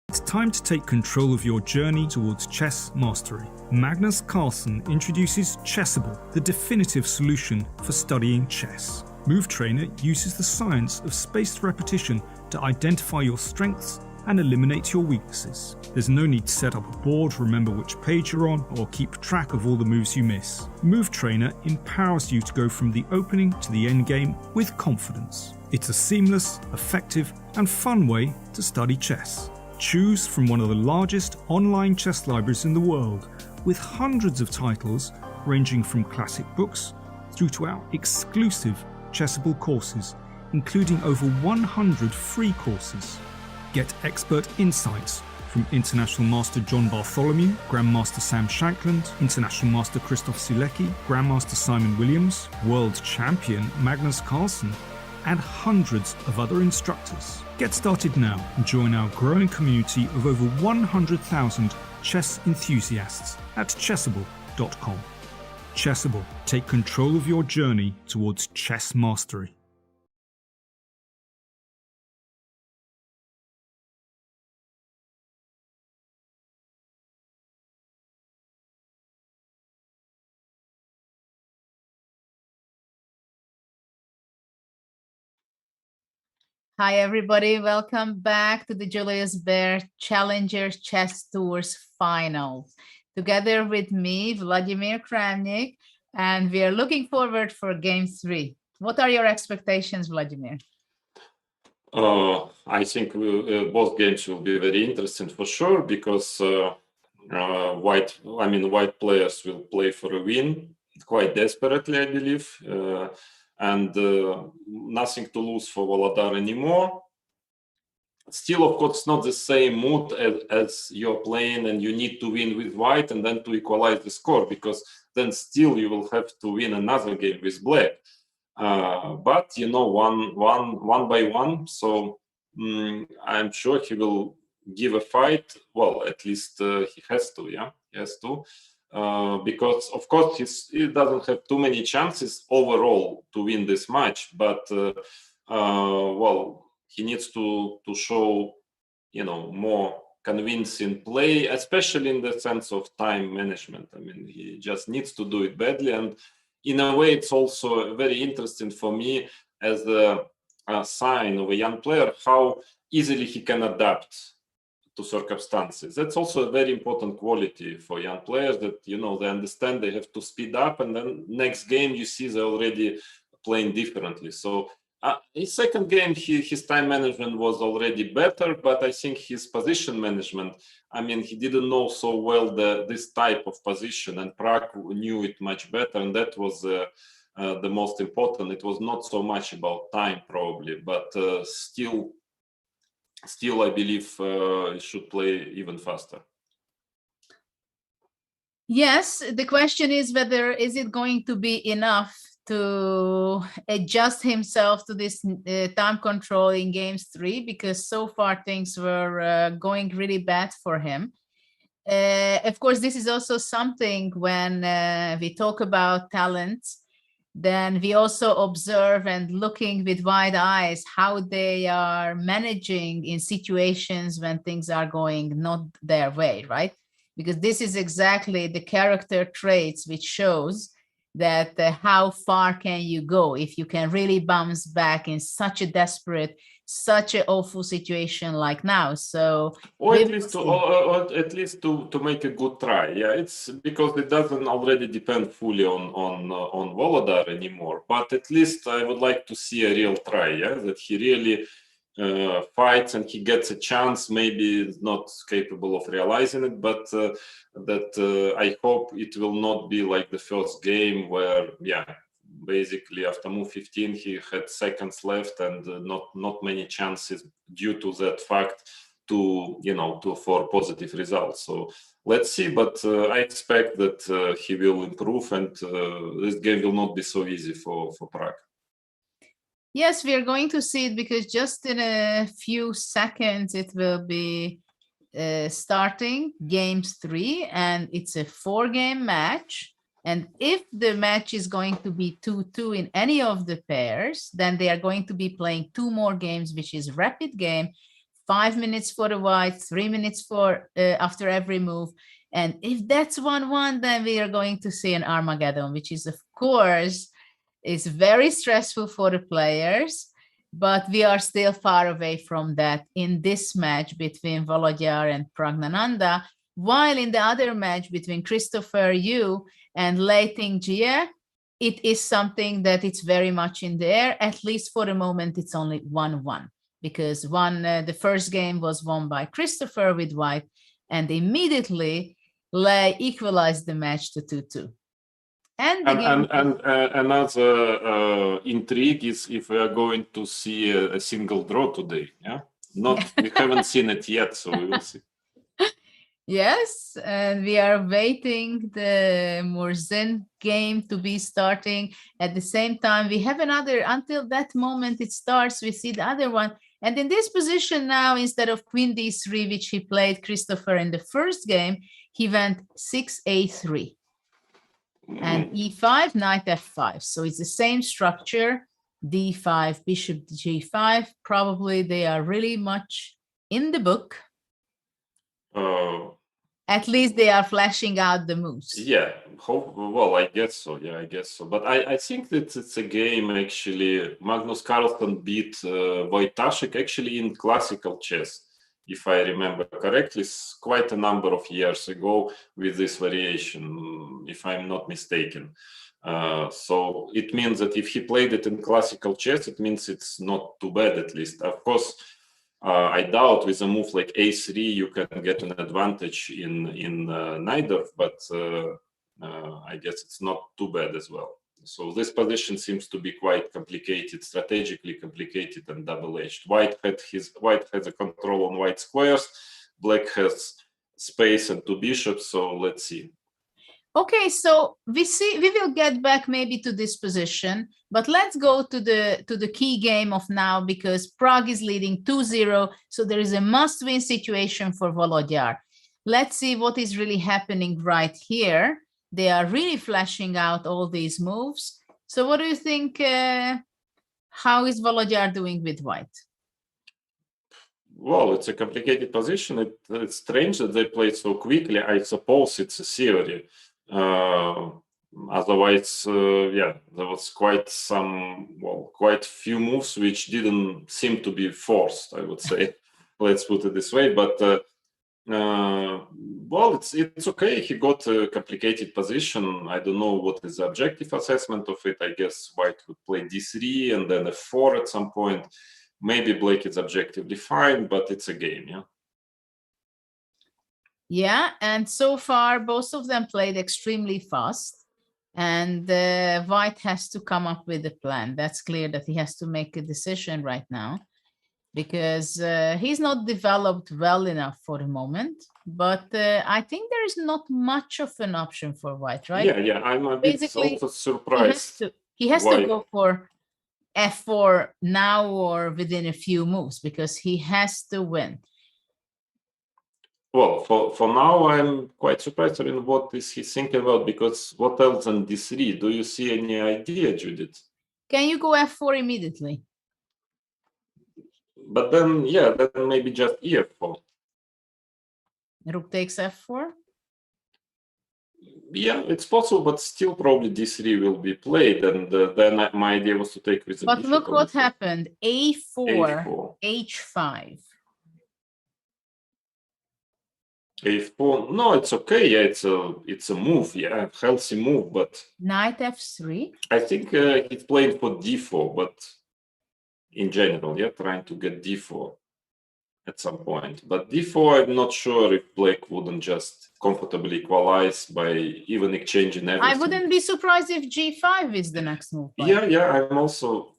Speaker 15: It's time to take control of your journey towards chess mastery. Magnus Carlsen introduces Chessable, the definitive solution for studying chess. Move Trainer uses the science of spaced repetition to identify your strengths and eliminate your weaknesses. There's no need to set up a board, remember which page you're on, or keep track of all the moves you miss. Move Trainer empowers you to go from the opening to the end game with confidence. It's a seamless, effective, and fun way to study chess. Choose from one of the largest online chess libraries in the world, with hundreds of titles ranging from classic books through to our exclusive Chessable courses, including over 100 free courses. Get expert insights from International Master John Bartholomew, Grandmaster Sam Shankland, International Master Christoph Sulecki, Grandmaster Simon Williams, World Champion Magnus Carlsen, and hundreds of other instructors. Get started now and join our growing community of over 100,000 chess enthusiasts at chessable.com. Chessable, take control of your journey towards chess mastery.
Speaker 10: Hi, everybody. Welcome back to the Julius Baer Challengers Chess Tours Finals. Together with me, Vladimir Kramnik, and we are looking forward for Game 3. What are your expectations, Vladimir?
Speaker 11: I think both games will be very interesting for sure, because white players will play for a win quite desperately, I believe. And nothing to lose for Volodar anymore. Still, of course, not the same mood as you're playing and you need to win with white and then to equalize the score, because then still you will have to win another game with black. But you know, one by one. So I'm sure he will give a fight. Well, at least he has to. Yeah, he has to. Because of course he doesn't have too many chances overall to win this match, but well, he needs to show, you know, more convincing play, especially in the sense of time management. I mean, he just needs to do it badly, and in a way, it's also very interesting for me as a sign of a young player how easily he can adapt to circumstances. That's also a very important quality for young players, that, you know, they understand they have to speed up, and then next game you see they're already playing differently. So his second game, his time management was already better, but I think his position management, I mean, he didn't know so well this type of position, and Prague knew it much better, and that was the most important. It was not so much about time probably, but still I believe it should play even faster.
Speaker 10: Yes, the question is whether is it going to be enough to adjust himself to this time control in games 3, because so far things were going really bad for him. Of course, this is also something when we talk about talents, then we also observe and looking with wide eyes how they are managing in situations when things are going not their way, right? Because this is exactly the character traits which shows that how far can you go if you can really bounce back in such a desperate, such an awful situation like now. So,
Speaker 11: or at least to make a good try. Yeah, it's because it doesn't already depend fully on Volodar anymore. But at least I would like to see a real try. Yeah, that he really fights and he gets a chance, maybe is not capable of realizing it, but I hope it will not be like the first game where, basically after move 15 he had seconds left and not many chances due to that fact for positive results. So let's see, but I expect that he will improve and this game will not be so easy for Prague.
Speaker 10: Yes, we are going to see it because just in a few seconds it will be starting games 3, and it's a 4-game match. And if the match is going to be 2-2 in any of the pairs, then they are going to be playing 2 more games, which is rapid game, 5 minutes for the white, 3 minutes for after every move. And if that's 1-1, then we are going to see an Armageddon, which is, of course, is very stressful for the players, but we are still far away from that in this match between Volodya and Pragnananda, while in the other match between Christopher Yu and Lei Tingjie, it is something that it's very much in the air. At least for the moment, it's only 1-1, because the first game was won by Christopher with white, and immediately Lei equalized the match to 2-2. And
Speaker 11: another intrigue is if we are going to see a single draw today. Yeah, we haven't seen it yet, so we will see.
Speaker 10: Yes, and we are waiting the Morzin game to be starting. At the same time, we have another, until that moment it starts, we see the other one. And in this position now, instead of Queen D3, which he played Christopher in the first game, he went 6A3. And E5, Knight F5. So it's the same structure, D5, Bishop G5. Probably they are really much in the book. At least they are flashing out the moves.
Speaker 11: Yeah, well, I guess so. Yeah, I guess so. But I think that it's a game, actually. Magnus Carlsen beat Wojtaszek actually in classical chess, if I remember correctly, quite a number of years ago with this variation, if I'm not mistaken. So it means that if he played it in classical chess, it means it's not too bad, at least. Of course, I doubt with a move like A3 you can get an advantage in neither, but I guess it's not too bad as well. So this position seems to be quite complicated, strategically complicated and double-edged. White has a control on white squares, black has space and 2 bishops, so let's see.
Speaker 10: Okay, so we will get back maybe to this position, but let's go to the key game of now, because Prague is leading 2-0, so there is a must-win situation for Volodya. Let's see what is really happening right here. They are really flashing out all these moves. So what do you think, how is Volodya doing with white?
Speaker 11: Well, it's a complicated position. It's strange that they played so quickly. I suppose it's a theory. Otherwise, there was quite few moves which didn't seem to be forced, I would say. Let's put it this way. But well, it's okay. He got a complicated position. I don't know what is the objective assessment of it. I guess white would play D3 and then F4 at some point. Maybe black is objectively fine, but it's a game, yeah.
Speaker 10: Yeah, and so far both of them played extremely fast, and white has to come up with a plan. That's clear that he has to make a decision right now, because he's not developed well enough for the moment. But I think there is not much of an option for white, right?
Speaker 11: Yeah, I'm a bit also surprised.
Speaker 10: He has to go for F4 now or within a few moves, because he has to win.
Speaker 11: Well, for now, I'm quite surprised in what is he thinking about, because what else than D3? Do you see any idea, Judith?
Speaker 10: Can you go F4 immediately?
Speaker 11: But then, then maybe just E4.
Speaker 10: Rook takes F4?
Speaker 11: Yeah, it's possible, but still probably D3 will be played, and then my idea was to take with the
Speaker 10: But
Speaker 11: bishop.
Speaker 10: look what happened, A4, H5.
Speaker 11: A4, no, it's okay. Yeah, it's a move. Yeah, healthy move. But
Speaker 10: Knight F3.
Speaker 11: I think he's playing for D4, but in general, yeah, trying to get d4 at some point. But d4, I'm not sure if black wouldn't just comfortably equalize by even exchanging everything.
Speaker 10: I wouldn't be surprised if g5 is the next move.
Speaker 11: Yeah, I'm also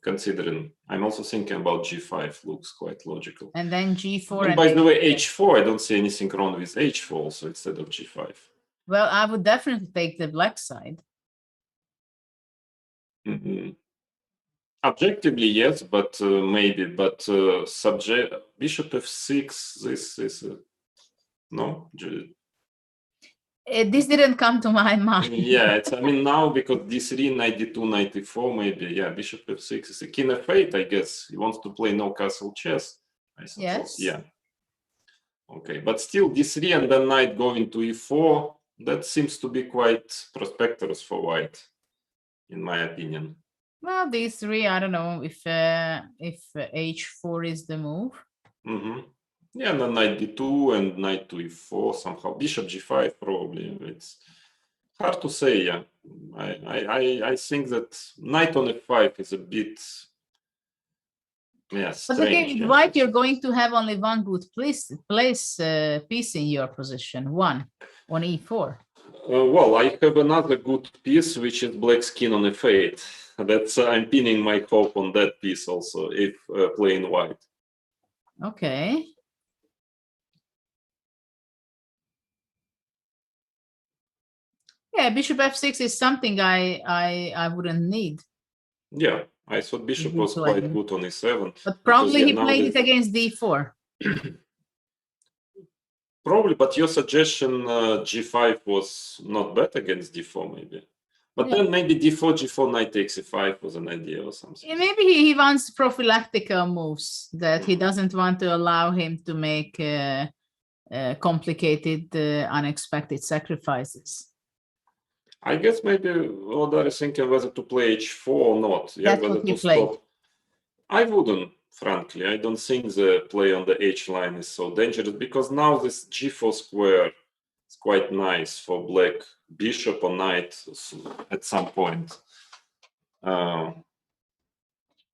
Speaker 11: thinking about g5, looks quite logical.
Speaker 10: And then g4.
Speaker 11: And by the way, h4, I don't see anything wrong with h4 also instead of g5.
Speaker 10: Well, I would definitely take the black side.
Speaker 11: Objectively, yes, but maybe. But subject bishop f6. This is no.
Speaker 10: This didn't come to my mind.
Speaker 11: Yeah, it's. I mean now because d3, knight d2, knight d4, maybe. Yeah, bishop f6 is a king f8. I guess he wants to play no castle chess. I suppose.
Speaker 10: Yes.
Speaker 11: Yeah. Okay, but still d3 and then knight going to e4. That seems to be quite prosperous for white, in my opinion.
Speaker 10: Well, these three, I don't know if h4 is the move.
Speaker 11: Yeah, and then knight d2 and knight to e4 somehow. Bishop g5 probably. It's hard to say. Yeah, I think that knight on f5 is a bit. Yeah, strange.
Speaker 10: But again, with white, you're going to have only one good piece in your position, one on e4.
Speaker 11: Well, I have another good piece, which is black's king on f8. That's I'm pinning my hope on that piece also, if playing white.
Speaker 10: Okay. Yeah, bishop f6 is something I wouldn't need.
Speaker 11: Yeah, I thought bishop was quite good on e7.
Speaker 10: But probably he played it against d4.
Speaker 11: Probably, but your suggestion g5 was not bad against d4 maybe. But then maybe d4, g4, knight takes e5 was an idea or something.
Speaker 10: Maybe he wants prophylactical moves that he doesn't want to allow him to make complicated, unexpected sacrifices.
Speaker 11: I guess maybe Vladar is thinking whether to play h4 or not. Yeah,
Speaker 10: That's what you played.
Speaker 11: I wouldn't, frankly. I don't think the play on the h line is so dangerous because now this g4 square is quite nice for black bishop or knight at some point.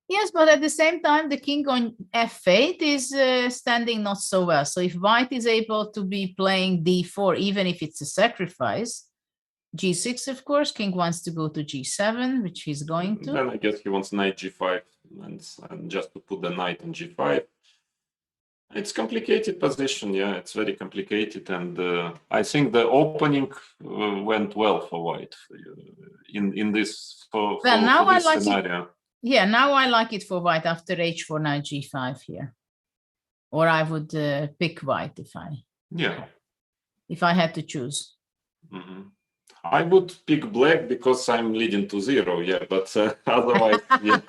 Speaker 10: Yes, but at the same time, the king on f8 is standing not so well. So if white is able to be playing d4, even if it's a sacrifice, g6, of course, king wants to go to g7, which he's going to.
Speaker 11: Then I guess he wants knight g5 and just to put the knight on g5. It's complicated position, yeah, it's very complicated. And I think the opening went well for white in this scenario.
Speaker 10: Yeah, now I like it for white after h4, knight g5 here. Or I would pick white if I had to choose.
Speaker 11: I would pick black because I'm leading to 0, yeah, but otherwise, yeah.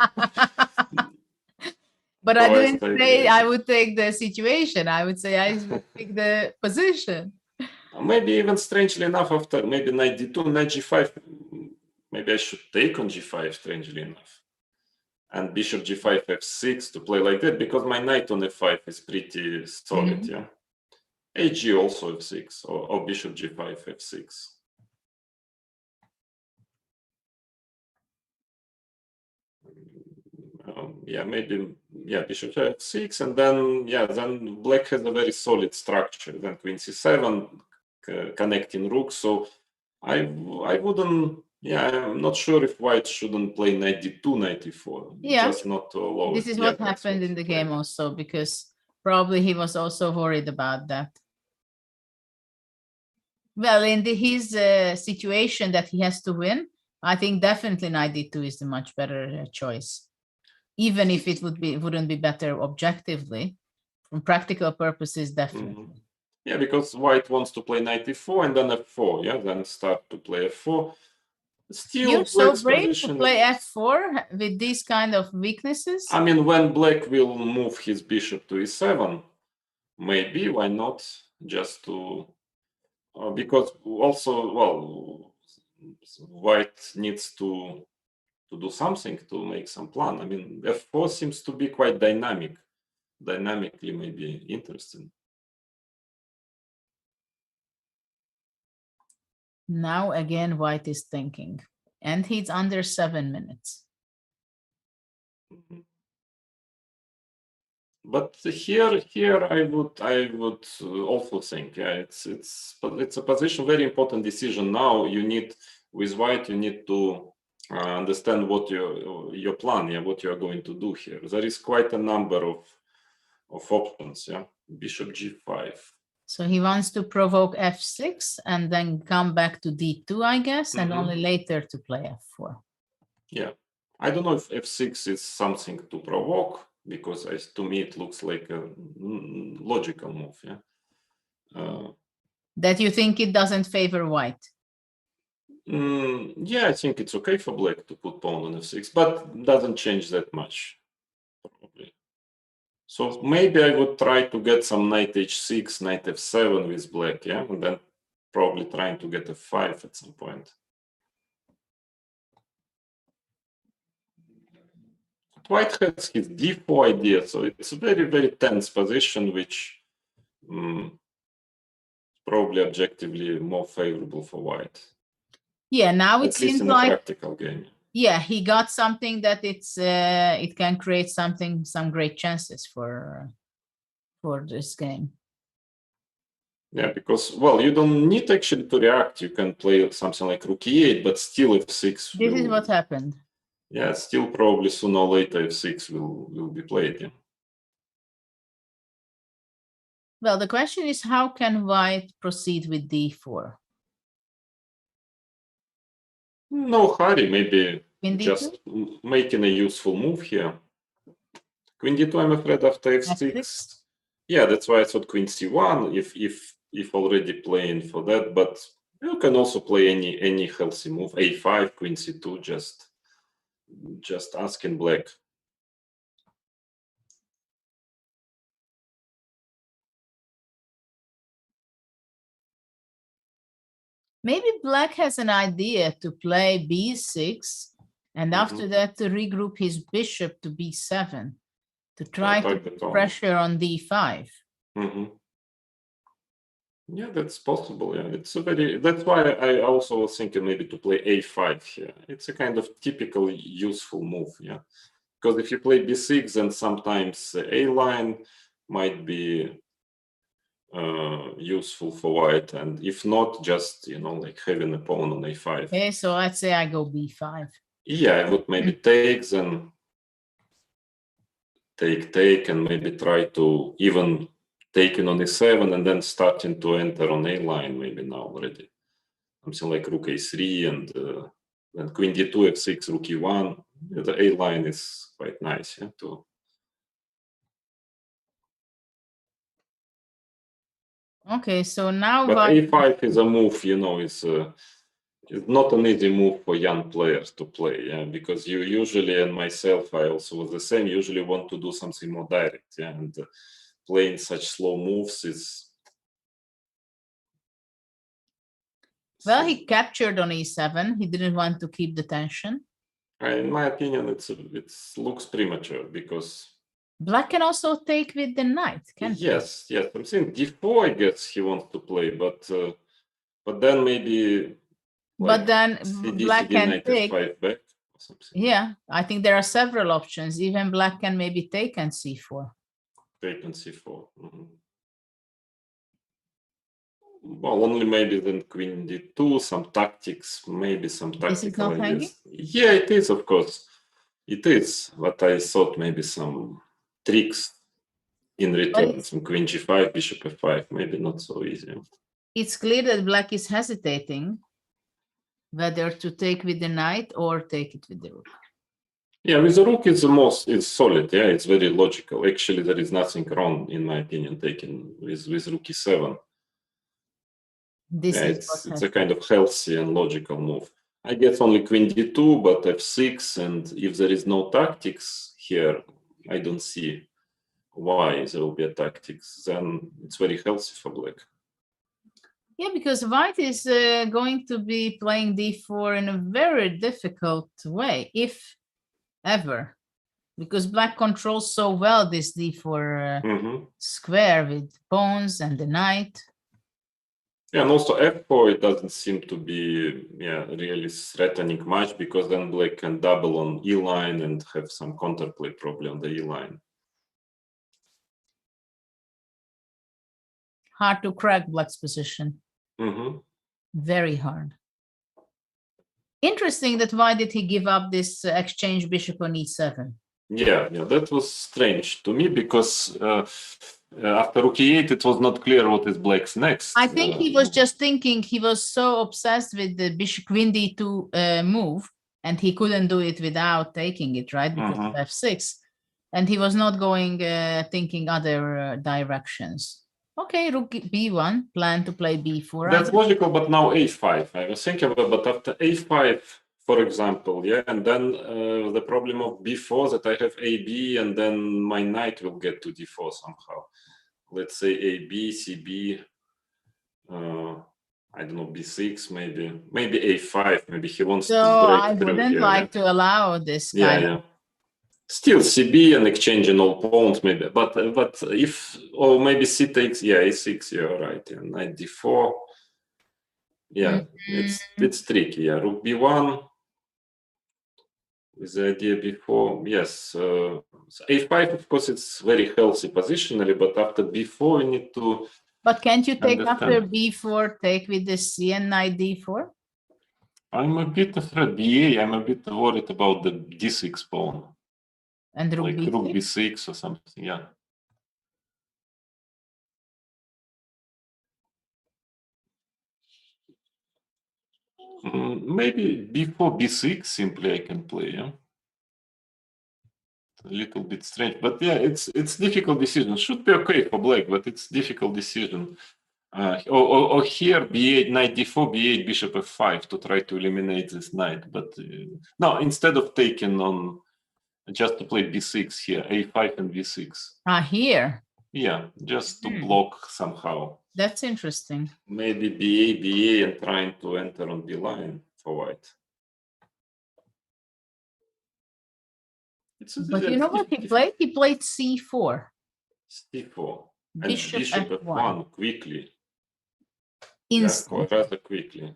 Speaker 10: But I didn't say I would take the situation. I would say I would pick the position.
Speaker 11: Maybe even strangely enough, after maybe knight d2, knight g5, maybe I should take on g5, strangely enough. And bishop g5, f6 to play like that, because my knight on f5 is pretty solid, yeah. hg also f6, or bishop g5, f6. Yeah, maybe, yeah, bishop f6, and then, yeah, then black has a very solid structure. Then queen c7, connecting rook. So I wouldn't, yeah, I'm not sure if white shouldn't play knight d2, knight d4.
Speaker 10: Yeah,
Speaker 11: just not to allow
Speaker 10: this is what happened in the game also, because probably he was also worried about that. Well, in his situation that he has to win, I think definitely knight d2 is the much better choice. Even if it wouldn't be better objectively, from practical purposes, definitely.
Speaker 11: Yeah, because white wants to play knight e4 and then f4, yeah, then start to play f4. Still,
Speaker 10: you're so brave to play f4 with these kind of weaknesses.
Speaker 11: I mean, when black will move his bishop to e7, maybe, why not? Just to, because also, well, white needs to do something to make some plan. I mean, f4 seems to be quite dynamically maybe interesting.
Speaker 10: Now again, white is thinking, and he's under 7 minutes.
Speaker 11: But here I would also think, yeah, it's a position, very important decision now. You need, with white, you need to understand what your plan, yeah, what you are going to do here. There is quite a number of options, yeah. Bishop g5.
Speaker 10: So he wants to provoke f6 and then come back to d2, I guess, and only later to play f4.
Speaker 11: Yeah, I don't know if f6 is something to provoke, because to me it looks like a logical move, yeah.
Speaker 10: That you think it doesn't favor white?
Speaker 11: Yeah, I think it's okay for black to put pawn on f6, but doesn't change that much, probably. So maybe I would try to get some knight h6, knight f7 with black, yeah, and then probably trying to get f5 at some point. White has his d4 idea, so it's a very, very tense position, which probably objectively more favorable for white.
Speaker 10: Yeah, now it seems like
Speaker 11: practical game.
Speaker 10: Yeah, he got something that it can create some great chances for this game.
Speaker 11: Yeah, because, well, you don't need actually to react. You can play something like rook e8, but still f6.
Speaker 10: This is what happened.
Speaker 11: Yeah, still probably sooner or later f6 will be played. Yeah.
Speaker 10: Well, the question is, how can white proceed with d4?
Speaker 11: No hurry, maybe
Speaker 10: Queen
Speaker 11: just
Speaker 10: d2?
Speaker 11: making a useful move here. Queen d2, I'm afraid, after f6. Yeah, that's why I thought queen c1, if already playing for that, but you can also play any healthy move. a5, queen c2, just asking black.
Speaker 10: Maybe black has an idea to play b6, and after that to regroup his bishop to b7 to try to put pressure on d5.
Speaker 11: Yeah, that's possible. Yeah, it's a very. That's why I also was thinking maybe to play a5 here. It's a kind of typical useful move. Yeah, because if you play b6, then sometimes a line might be useful for white, and if not, just like having a pawn on a5.
Speaker 10: Okay, so let's say I go b5.
Speaker 11: Yeah, I would maybe take, then take, and maybe try to even taking on e7 and then starting to enter on a line maybe now already. Something like rook a3 and then queen d2, f6, rook e1. The a line is quite nice, yeah, too.
Speaker 10: Okay, so now
Speaker 11: but a5 is a move, it's not an easy move for young players to play, yeah, because you usually, and myself, I also was the same, usually want to do something more direct, yeah, and playing such slow moves is.
Speaker 10: Well, he captured on e7. He didn't want to keep the tension.
Speaker 11: In my opinion, it looks premature because.
Speaker 10: Black can also take with the knight, can't he?
Speaker 11: Yes. I'm saying d4, I guess he wants to play, but then maybe.
Speaker 10: But then black can take.
Speaker 11: F5 back or something.
Speaker 10: Yeah, I think there are several options. Even black can maybe take and c4.
Speaker 11: Take and c4. Well, only maybe then queen d2, some tactics, maybe some tactical.
Speaker 10: This is not hanging?
Speaker 11: Yeah, it is, of course. It is, but I thought maybe some tricks in return, some queen g5, bishop f5, maybe not so easy.
Speaker 10: It's clear that black is hesitating whether to take with the knight or take it with the rook.
Speaker 11: Yeah, with the rook it's solid, yeah, it's very logical. Actually, there is nothing wrong, in my opinion, taking with rook e7. It's a kind of healthy and logical move. I guess only queen d2, but f6, and if there is no tactics here, I don't see why there will be a tactics. Then it's very healthy for black.
Speaker 10: Yeah, because white is going to be playing d4 in a very difficult way, if ever, because black controls so well this d4 square with pawns and the knight.
Speaker 11: Yeah, and also f4, it doesn't seem to be really threatening much, because then black can double on e line and have some counterplay probably on the e line.
Speaker 10: hard to crack black's position. Very hard. Interesting that why did he give up this exchange bishop on e7?
Speaker 11: Yeah, that was strange to me because after rook e8, it was not clear what is black's next.
Speaker 10: I think he was just thinking, he was so obsessed with the bishop queen d2 move, and he couldn't do it without taking it, right? Because of f6. And he was not going, thinking other directions. Okay, rook b1, plan to play b4.
Speaker 11: That's logical, but now a5. I was thinking about, but after a5, for example, yeah, and then the problem of b4 that I have ab, and then my knight will get to d4 somehow. Let's say ab, cb, I don't know, b6, maybe a5. Maybe he wants to break
Speaker 10: I
Speaker 11: through
Speaker 10: wouldn't
Speaker 11: here,
Speaker 10: like to allow this kind of.
Speaker 11: Still CB and exchanging all pawns maybe, but if, or maybe C takes, A6, you're right, knight D4, it's tricky, rook B1 with the idea before, yes, so A5, of course, it's very healthy positionally, but after B4 we need to.
Speaker 10: But can't you take after B4, take with the C and knight D4?
Speaker 11: I'm a bit afraid BA, I'm a bit worried about the D6 pawn.
Speaker 10: And rook
Speaker 11: like
Speaker 10: b6?
Speaker 11: rook b6 or something, maybe before b6 simply I can play, a little bit strange, but it's difficult decision. Should be okay for black, but it's difficult decision. Or here b8, knight d4, b8, bishop f5 to try to eliminate this knight, but no, instead of taking on just to play b6 here, a5 and b6.
Speaker 10: Here?
Speaker 11: Yeah, just to block somehow.
Speaker 10: That's interesting.
Speaker 11: Maybe BA, and trying to enter on B line for white.
Speaker 10: But you know what he played? He played C4.
Speaker 11: C4.
Speaker 10: Bishop
Speaker 11: and bishop F1 quickly. Rather quickly.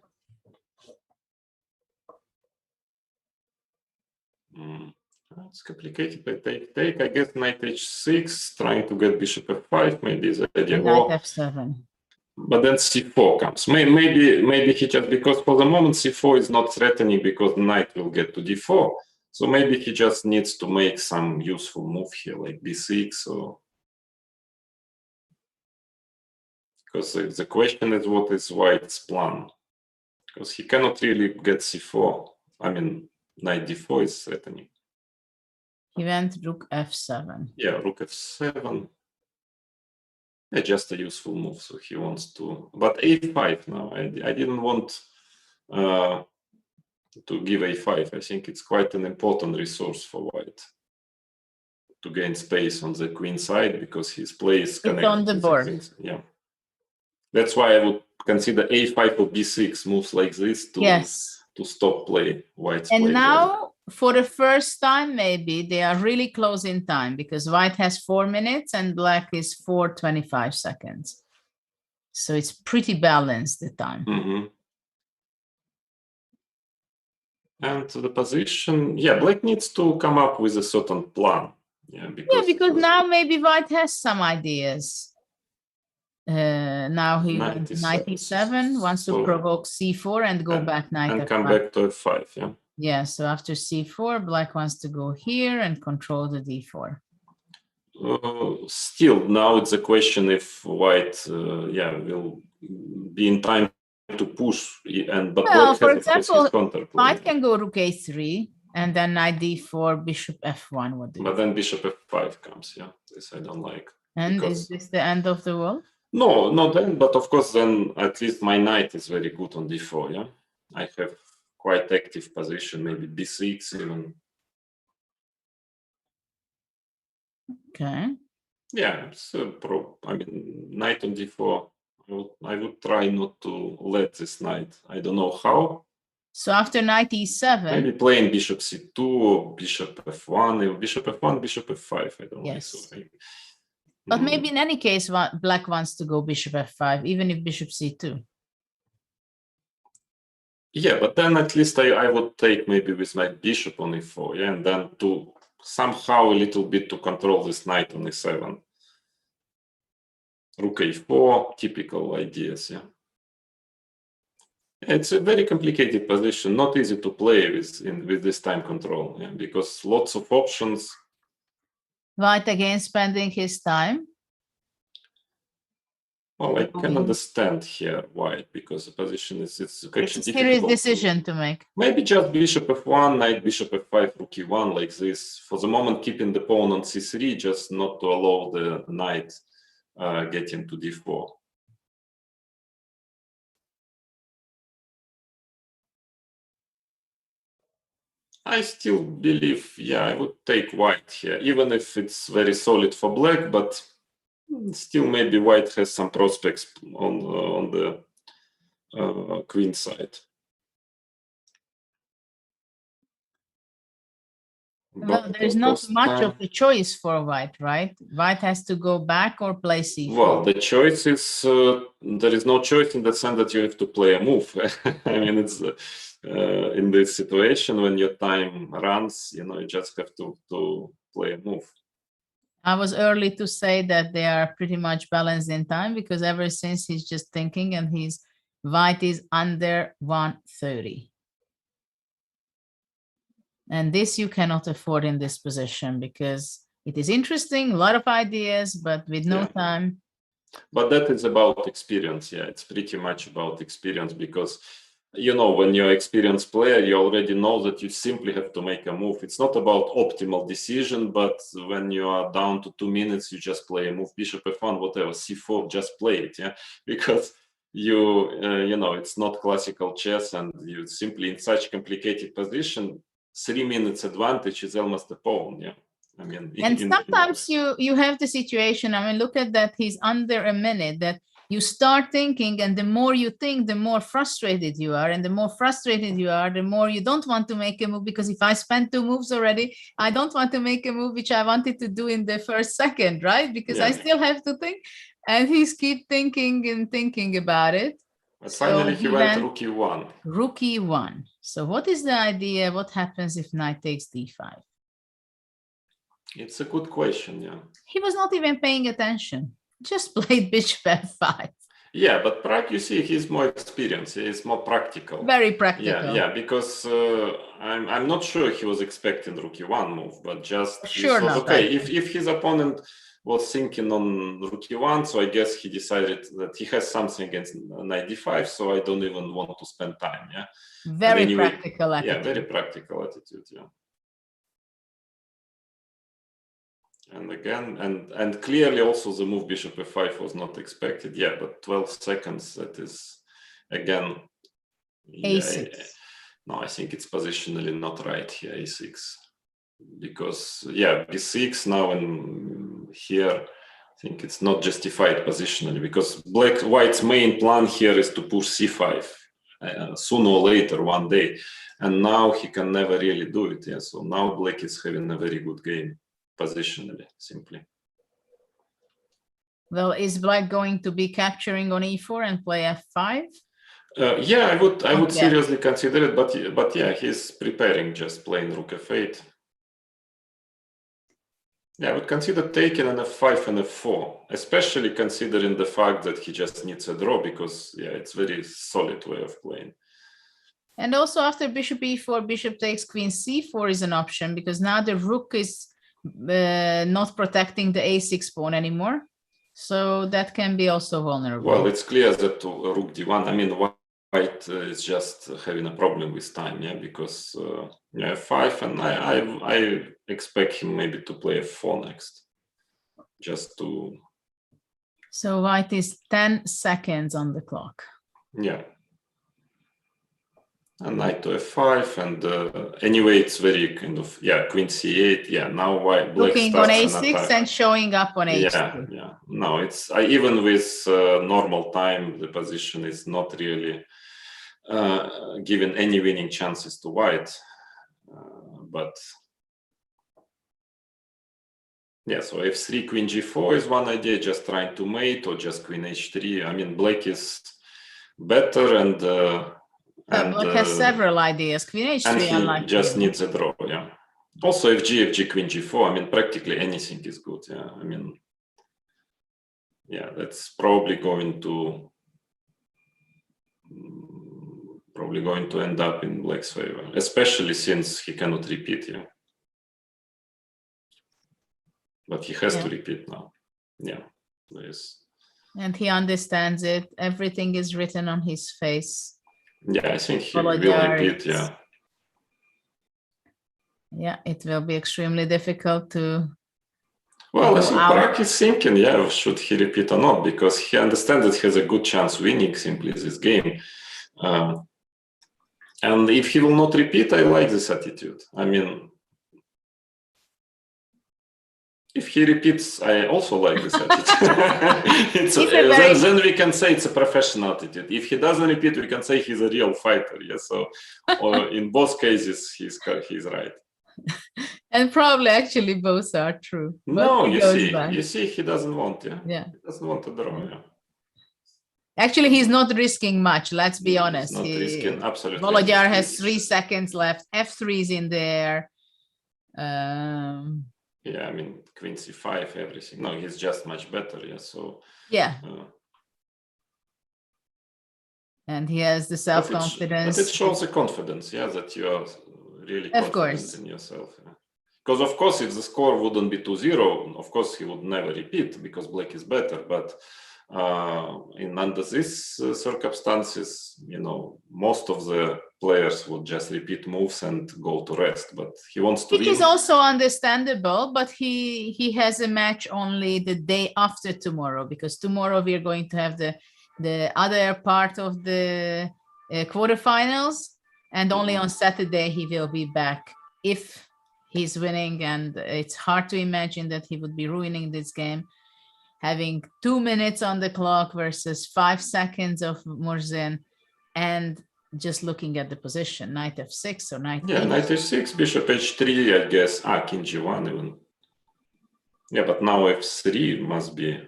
Speaker 11: It's complicated. I take. I guess knight h6, trying to get bishop f5. Maybe the idea.
Speaker 10: Knight f7.
Speaker 11: But then c4 comes. Maybe he just, because for the moment c4 is not threatening because knight will get to d4. So maybe he just needs to make some useful move here, like b6 or. Because the question is, what is white's plan? Because he cannot really get c4. I mean, knight d4 is threatening.
Speaker 10: He went rook f7.
Speaker 11: Yeah, rook f7. Yeah, just a useful move. So he wants to. But a5 now. I didn't want to give a5. I think it's quite an important resource for white to gain space on the queen side because his play is connected.
Speaker 10: It's on the board.
Speaker 11: Yeah. That's why I would consider a5 or b6 moves like this to stop play, white's play.
Speaker 10: And now, for the first time, maybe they are really close in time because white has 4 minutes and black is 4:25 seconds. So it's pretty balanced the time.
Speaker 11: And to the position, black needs to come up with a certain plan. Because
Speaker 10: now maybe white has some ideas. Now he went 97, wants to provoke c4 and go back knight
Speaker 11: and
Speaker 10: f5.
Speaker 11: come back to f5,
Speaker 10: Yeah, so after c4, black wants to go here and control the d4.
Speaker 11: Still, now it's a question if white, will be in time to push. But
Speaker 10: well,
Speaker 11: black
Speaker 10: for
Speaker 11: has,
Speaker 10: example, white can go rook a3 and then knight d4, bishop f1.
Speaker 11: But then bishop f5 comes. This I don't like.
Speaker 10: And is this the end of the world?
Speaker 11: No, not then. But of course, then at least my knight is very good on d4. I have quite active position, maybe b6 even.
Speaker 10: Okay.
Speaker 11: Yeah, so I mean, knight on d4. I would try not to let this knight. I don't know how.
Speaker 10: So after knight e7,
Speaker 11: maybe playing bishop c2 or bishop f1, bishop f1, bishop f5. I don't know. So
Speaker 10: but maybe in any case, black wants to go bishop f5, even if bishop c2.
Speaker 11: Yeah, but then at least I would take maybe with my bishop on e4, and then to somehow a little bit to control this knight on e7. rook a4, typical ideas. Yeah, it's a very complicated position, not easy to play with this time control. Yeah, because lots of options.
Speaker 10: White again spending his time.
Speaker 11: Well, I can understand here why, because the position it's actually
Speaker 10: It's a serious
Speaker 11: difficult
Speaker 10: decision to make.
Speaker 11: Maybe just bishop f1, knight bishop f5, rook e1 like this. For the moment, keeping the pawn on c3, just not to allow the knight getting to d4. I still believe, yeah, I would take white here, even if it's very solid for black, but still maybe white has some prospects on the queen side.
Speaker 10: Well, there's not much of a choice for white, right? White has to go back or play c4.
Speaker 11: Well, the choice is, there is no choice in the sense that you have to play a move. I mean, it's in this situation when your time runs, you know, you just have to play a move.
Speaker 10: I was early to say that they are pretty much balanced in time, because ever since he's just thinking, and white is under 130. And this you cannot afford in this position, because it is interesting, a lot of ideas, but with no time.
Speaker 11: But that is about experience. Yeah, it's pretty much about experience, because, you know, when you're an experienced player, you already know that you simply have to make a move. It's not about optimal decision, but when you are down to 2 minutes, you just play a move, bishop f1, whatever, c4, just play it. Yeah, because you know, it's not classical chess, and you simply in such complicated position, 3 minutes advantage is almost a pawn. Yeah, I mean,
Speaker 10: and sometimes you have the situation, I mean, look at that, he's under a minute, that you start thinking, and the more you think, the more frustrated you are, and the more frustrated you are, the more you don't want to make a move, because if I spent 2 moves already, I don't want to make a move which I wanted to do in the first second, right? Because I still have to think, and he's keep thinking and thinking about it.
Speaker 11: But finally, he went rook e1.
Speaker 10: Rook e1. So what is the idea? What happens if knight takes d5?
Speaker 11: It's a good question, yeah.
Speaker 10: He was not even paying attention. Just played bishop f5.
Speaker 11: Yeah, but you see, he's more experienced. He's more practical.
Speaker 10: Very practical.
Speaker 11: Yeah, because I'm not sure he was expecting rook e1 move, but just
Speaker 10: sure
Speaker 11: thought, okay, if his opponent was thinking on rook e1, so I guess he decided that he has something against knight d5, so I don't even want to spend time. Yeah,
Speaker 10: very practical attitude.
Speaker 11: Yeah, very practical attitude. Yeah. And again, and clearly also the move bishop f5 was not expected. Yeah, but 12 seconds, that is, again,
Speaker 10: a6.
Speaker 11: No, I think it's positionally not right here, a6. Because, yeah, b6 now and here, I think it's not justified positionally, because white's main plan here is to push c5 sooner or later, one day. And now he can never really do it. Yeah, so now black is having a very good game. Positionally, simply.
Speaker 10: Well, is black going to be capturing on e4 and play f5?
Speaker 11: Yeah, I would seriously consider it, but yeah, he's preparing, just playing rook f8. Yeah, I would consider taking an f5 and f4, especially considering the fact that he just needs a draw, because yeah, it's very solid way of playing.
Speaker 10: And also after bishop e4, bishop takes queen c4 is an option, because now the rook is not protecting the a6 pawn anymore, so that can be also vulnerable.
Speaker 11: Well, it's clear that rook d1, I mean, white is just having a problem with time, yeah, because yeah, f5, and I expect him maybe to play f4 next, just to.
Speaker 10: So white is 10 seconds on the clock.
Speaker 11: Yeah. And knight to f5, and anyway, it's very kind of, yeah, queen c8. Yeah, now white black
Speaker 10: looking on a6 and showing up on h2.
Speaker 11: Yeah. No, it's even with normal time, the position is not really giving any winning chances to white. But yeah, so f3, queen g4 is one idea, just trying to mate, or just queen h3. I mean, black is better, and
Speaker 10: black has several ideas. Queen h3,
Speaker 11: and he just needs a draw. Yeah. Also, fg, queen g4. I mean, practically anything is good. Yeah. I mean, yeah, that's probably going to end up in Black's favor, especially since he cannot repeat. Yeah, but he has to repeat now. Yeah, yes.
Speaker 10: And he understands it. Everything is written on his face.
Speaker 11: Yeah, I think he will
Speaker 10: Polgar
Speaker 11: repeat.
Speaker 10: is-
Speaker 11: Yeah.
Speaker 10: Yeah, it will be extremely difficult to.
Speaker 11: Well, I
Speaker 10: go
Speaker 11: think
Speaker 10: out.
Speaker 11: Parag is thinking, yeah, should he repeat or not? Because he understands that he has a good chance winning simply this game. And if he will not repeat, I like this attitude. I mean, if he repeats, I also like this attitude. Then we can say it's a professional attitude. If he doesn't repeat, we can say he's a real fighter. Yeah, so in both cases, he's right.
Speaker 10: And probably actually both are true.
Speaker 11: No, you see, he doesn't want. Yeah, he doesn't want to draw. Yeah.
Speaker 10: Actually, he's not risking much. Let's be honest.
Speaker 11: Not risking, absolutely.
Speaker 10: Polgar has 3 seconds left. F3 is in there.
Speaker 11: Yeah, I mean, Queen C5, everything. No, he's just much better. Yeah, so.
Speaker 10: Yeah. And he has the self-confidence.
Speaker 11: But it shows the confidence, yeah, that you are really confident in yourself. Yeah. Because, of course, if the score wouldn't be 2-0, of course, he would never repeat because Black is better. But under these circumstances, you know, most of the players would just repeat moves and go to rest. But he wants to win.
Speaker 10: It is also understandable, but he has a match only the day after tomorrow, because tomorrow we are going to have the other part of the quarterfinals, and only on Saturday he will be back if he's winning. And it's hard to imagine that he would be ruining this game, having 2 minutes on the clock versus 5 seconds of Murzin, and just looking at the position, knight f6 or knight
Speaker 11: Yeah, knight f6, bishop h3, I guess. King g1 even. Yeah, but now f3 must be.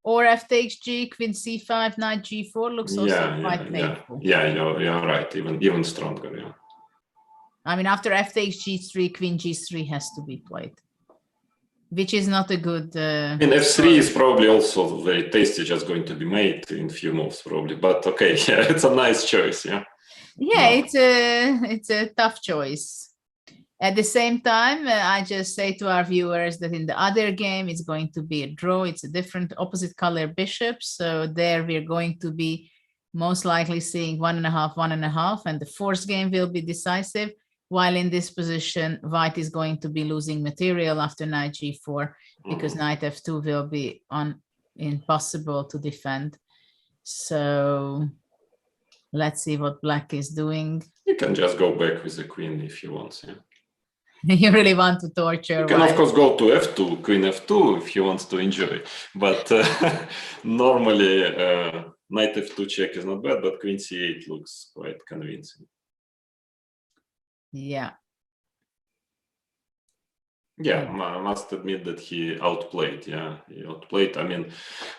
Speaker 10: Or f takes g, queen c5, knight g4 looks also quite painful.
Speaker 11: Yeah, you're right, even stronger, yeah.
Speaker 10: I mean, after f takes g3, queen g3 has to be played, which is not a good...
Speaker 11: I mean, f3 is probably also very tasty, just going to be made in few moves probably, but okay, yeah, it's a nice choice, yeah.
Speaker 10: Yeah, it's a tough choice. At the same time, I just say to our viewers that in the other game, it's going to be a draw. It's a different opposite color bishop. So there we're going to be most likely seeing 1.5, 1.5, and the fourth game will be decisive. While in this position, white is going to be losing material after knight g4, because knight f2 will be impossible to defend. So let's see what black is doing.
Speaker 11: You can just go back with the queen if you want, yeah.
Speaker 10: You really want to torture.
Speaker 11: You can, of course, go to f2, queen f2 if you want to enjoy. But normally, knight f2 check is not bad, but queen c8 looks quite convincing.
Speaker 10: Yeah.
Speaker 11: Yeah, I must admit that he outplayed. Yeah, he outplayed. I mean,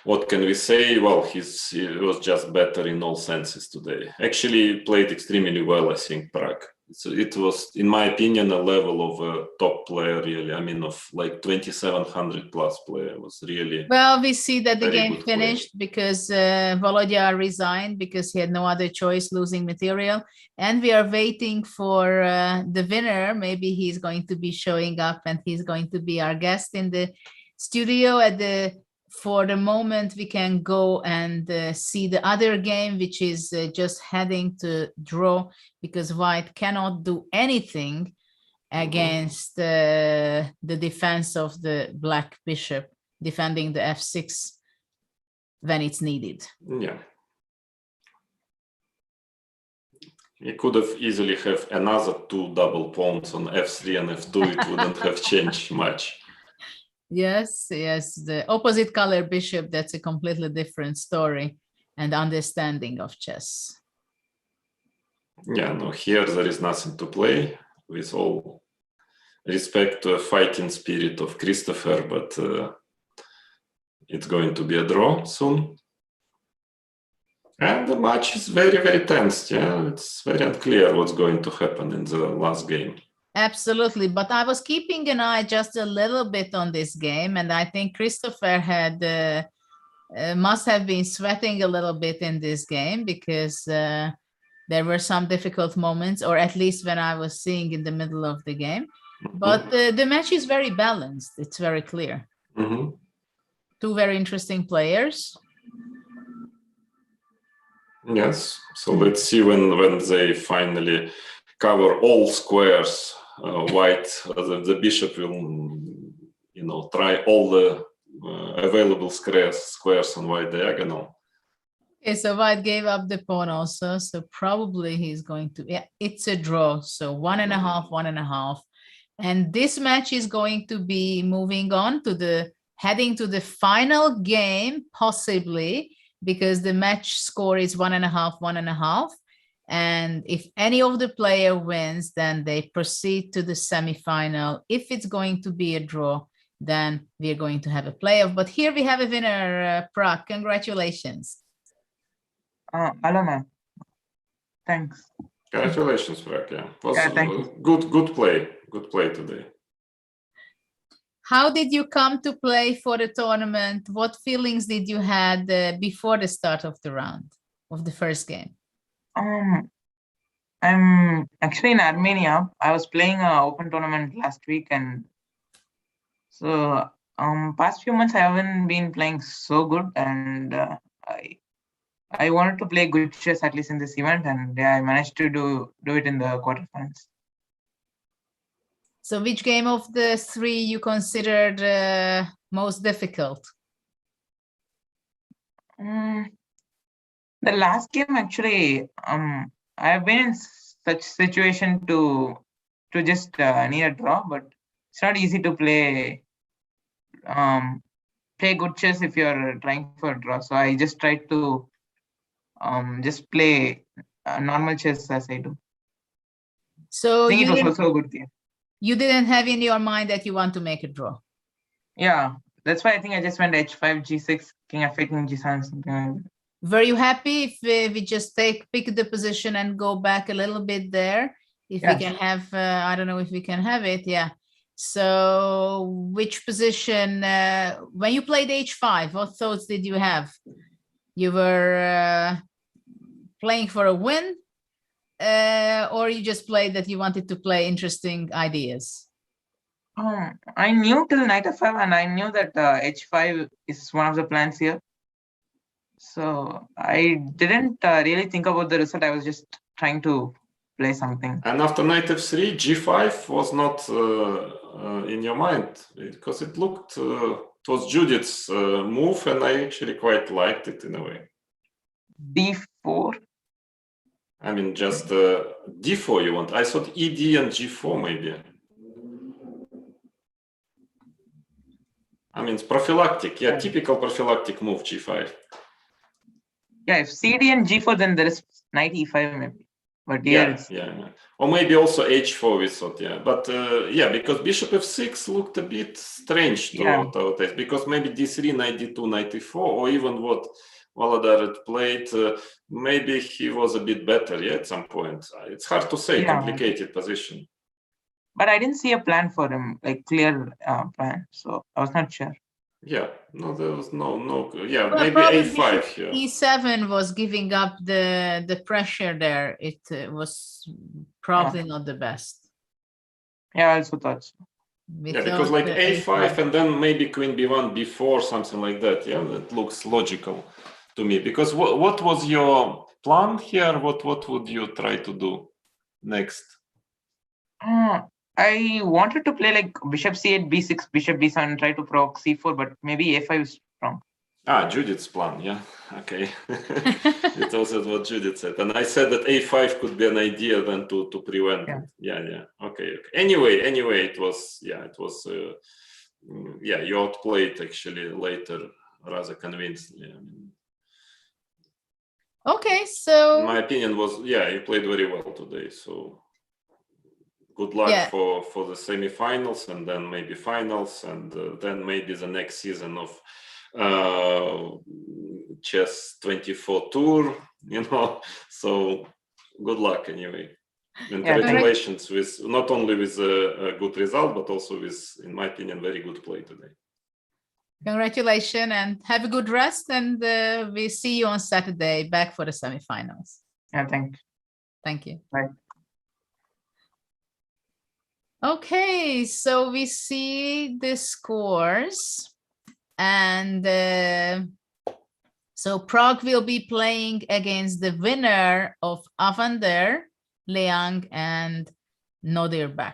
Speaker 11: what can we say? Well, he was just better in all senses today. Actually, played extremely well, I think, Parag. It was, in my opinion, a level of a top player, really. I mean, of like 2,700 plus player was really.
Speaker 10: Well, we see that the game finished because Volodya resigned because he had no other choice, losing material. And we are waiting for the winner. Maybe he's going to be showing up and he's going to be our guest in the studio. For the moment, we can go and see the other game, which is just heading to draw, because white cannot do anything against the defense of the black bishop, defending the f6 when it's needed.
Speaker 11: Yeah. He could have easily have another 2 double pawns on f3 and f2. It wouldn't have changed much.
Speaker 10: Yes, the opposite color bishop, that's a completely different story and understanding of chess.
Speaker 11: Yeah, no, here there is nothing to play, with all respect to a fighting spirit of Christopher, but it's going to be a draw soon. And the match is very, very tense. Yeah, it's very unclear what's going to happen in the last game.
Speaker 10: Absolutely, but I was keeping an eye just a little bit on this game, and I think Christopher had must have been sweating a little bit in this game because there were some difficult moments, or at least when I was seeing in the middle of the game. But the match is very balanced. It's very clear. Two very interesting players.
Speaker 11: Yes. So let's see when they finally cover all squares. White, the bishop will, try all the available squares on white diagonal.
Speaker 10: Okay, so white gave up the pawn also. So probably he's going to, yeah, it's a draw. So 1.5, 1.5. And this match is going to be moving on to heading to the final game, possibly, because the match score is 1.5, 1.5. And if any of the player wins, then they proceed to the semifinal. If it's going to be a draw, then we're going to have a playoff. But here we have a winner, Prag. Congratulations.
Speaker 8: Hello, ma'am. Thanks.
Speaker 11: Congratulations, Prag. Yeah, thank you. Good play. Good play today.
Speaker 10: How did you come to play for the tournament? What feelings did you had before the start of the round, of the first game?
Speaker 8: I'm actually in Armenia. I was playing an open tournament last week, and so past few months I haven't been playing so good, and I wanted to play good chess at least in this event, and yeah, I managed to do it in the quarterfinals.
Speaker 10: So which game of the three you considered most difficult?
Speaker 8: The last game, actually, I've been in such situation to just need a draw, but it's not easy to play good chess if you're trying for a draw. So I just tried to just play normal chess as I do.
Speaker 10: So
Speaker 8: I think it was also a good game.
Speaker 10: You didn't have in your mind that you want to make a draw?
Speaker 8: Yeah, that's why I think I just went h5, g6, king f8, king g7, something like that.
Speaker 10: Were you happy if we just pick the position and go back a little bit there? If we can have, I don't know if we can have it, yeah. So which position, when you played h5, what thoughts did you have? You were playing for a win, or you just played that you wanted to play interesting ideas?
Speaker 8: I knew till knight f5, and I knew that h5 is one of the plans here. So I didn't really think about the result. I was just trying to play something.
Speaker 11: And after knight f3, g5 was not in your mind, because it looked, it was Judith's move, and I actually quite liked it in a way.
Speaker 8: d4?
Speaker 11: I mean, just d4 you want. I thought ed and g4 maybe. I mean, it's prophylactic. Yeah, typical prophylactic move, g5.
Speaker 8: Yeah, if cd and g4, then there is knight e5 maybe. But here
Speaker 11: yeah. Or maybe also h4 we thought, yeah. But yeah, because bishop f6 looked a bit strange to our taste, because maybe d3, knight d2, knight e4, or even what Volodar had played, maybe he was a bit better, at some point. It's hard to say, complicated position.
Speaker 8: But I didn't see a plan for him, like clear plan, so I was not sure.
Speaker 11: Yeah, no, there was no. Yeah,
Speaker 10: well,
Speaker 11: maybe a5 here.
Speaker 10: E7 was giving up the pressure there. It was probably not the best.
Speaker 8: Yeah, I also thought so.
Speaker 11: Yeah, because like a5 and then maybe queen b1, b4, something like that. Yeah, that looks logical to me. Because what was your plan here? What would you try to do next?
Speaker 8: I wanted to play like bishop c8, b6, bishop b7, try to provoke c4, but maybe a5 is strong.
Speaker 11: Judith's plan, yeah. Okay. It also what Judith said. And I said that a5 could be an idea then to prevent it. Yeah. Okay. Anyway, it was, you outplayed actually later rather convincingly.
Speaker 10: Okay, so...
Speaker 11: My opinion was, you played very well today, so... Good luck for the semifinals, and then maybe finals, and then maybe the next season of Chess 24 Tour, So good luck anyway. And congratulations with not only with a good result, but also with, in my opinion, very good play today.
Speaker 10: Congratulations and have a good rest. And we see you on Saturday back for the semifinals.
Speaker 8: Yeah, thank you.
Speaker 10: Thank you.
Speaker 8: Bye.
Speaker 10: Okay, so we see the scores. And so Prague will be playing against the winner of Avander, Leang, and Nodirbak.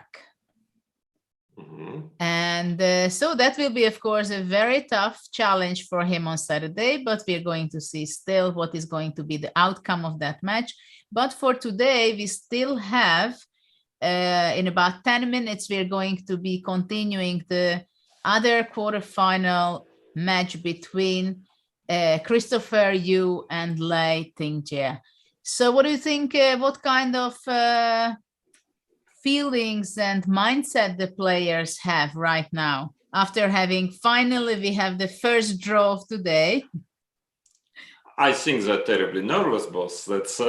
Speaker 10: And so that will be, of course, a very tough challenge for him on Saturday, but we're going to see still what is going to be the outcome of that match. But for today, we still have, in about 10 minutes, we're going to be continuing the other quarterfinal match between Christopher Yu and Lei Tingjie. So what do you think, what kind of feelings and mindset the players have right now after having finally we have the first draw of today?
Speaker 11: I think they're terribly nervous, boss. That's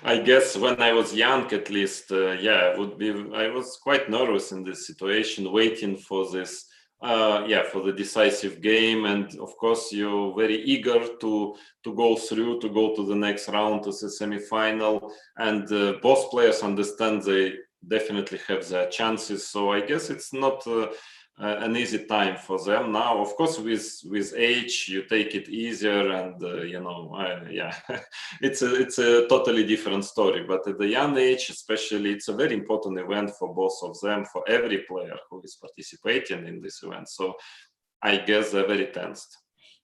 Speaker 11: I guess when I was young, at least, I was quite nervous in this situation, waiting for this for the decisive game. And of course you're very eager to go through, to go to the next round, to the semi-final, and both players understand they definitely have their chances. So I guess it's not an easy time for them now. Of course, with age, you take it easier, and it's a totally different story. But at the young age, especially, it's a very important event for both of them, for every player who is participating in this event. So I guess they're very tensed.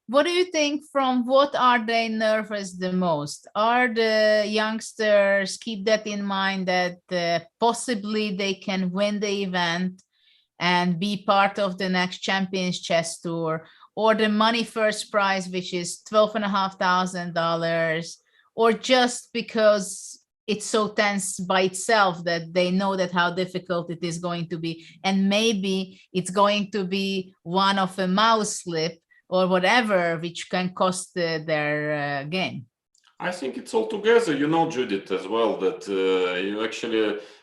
Speaker 10: What do you think, from what are they nervous the most? Are the youngsters, keep that in mind, that possibly they can win the event and be part of the next Champions Chess Tour, or the money first prize, which is $12,500, or just because it's so tense by itself that they know that how difficult it is going to be, and maybe it's going to be one of a mouse slip or whatever, which can cost their game?
Speaker 11: I think it's all together, Judith, as well, that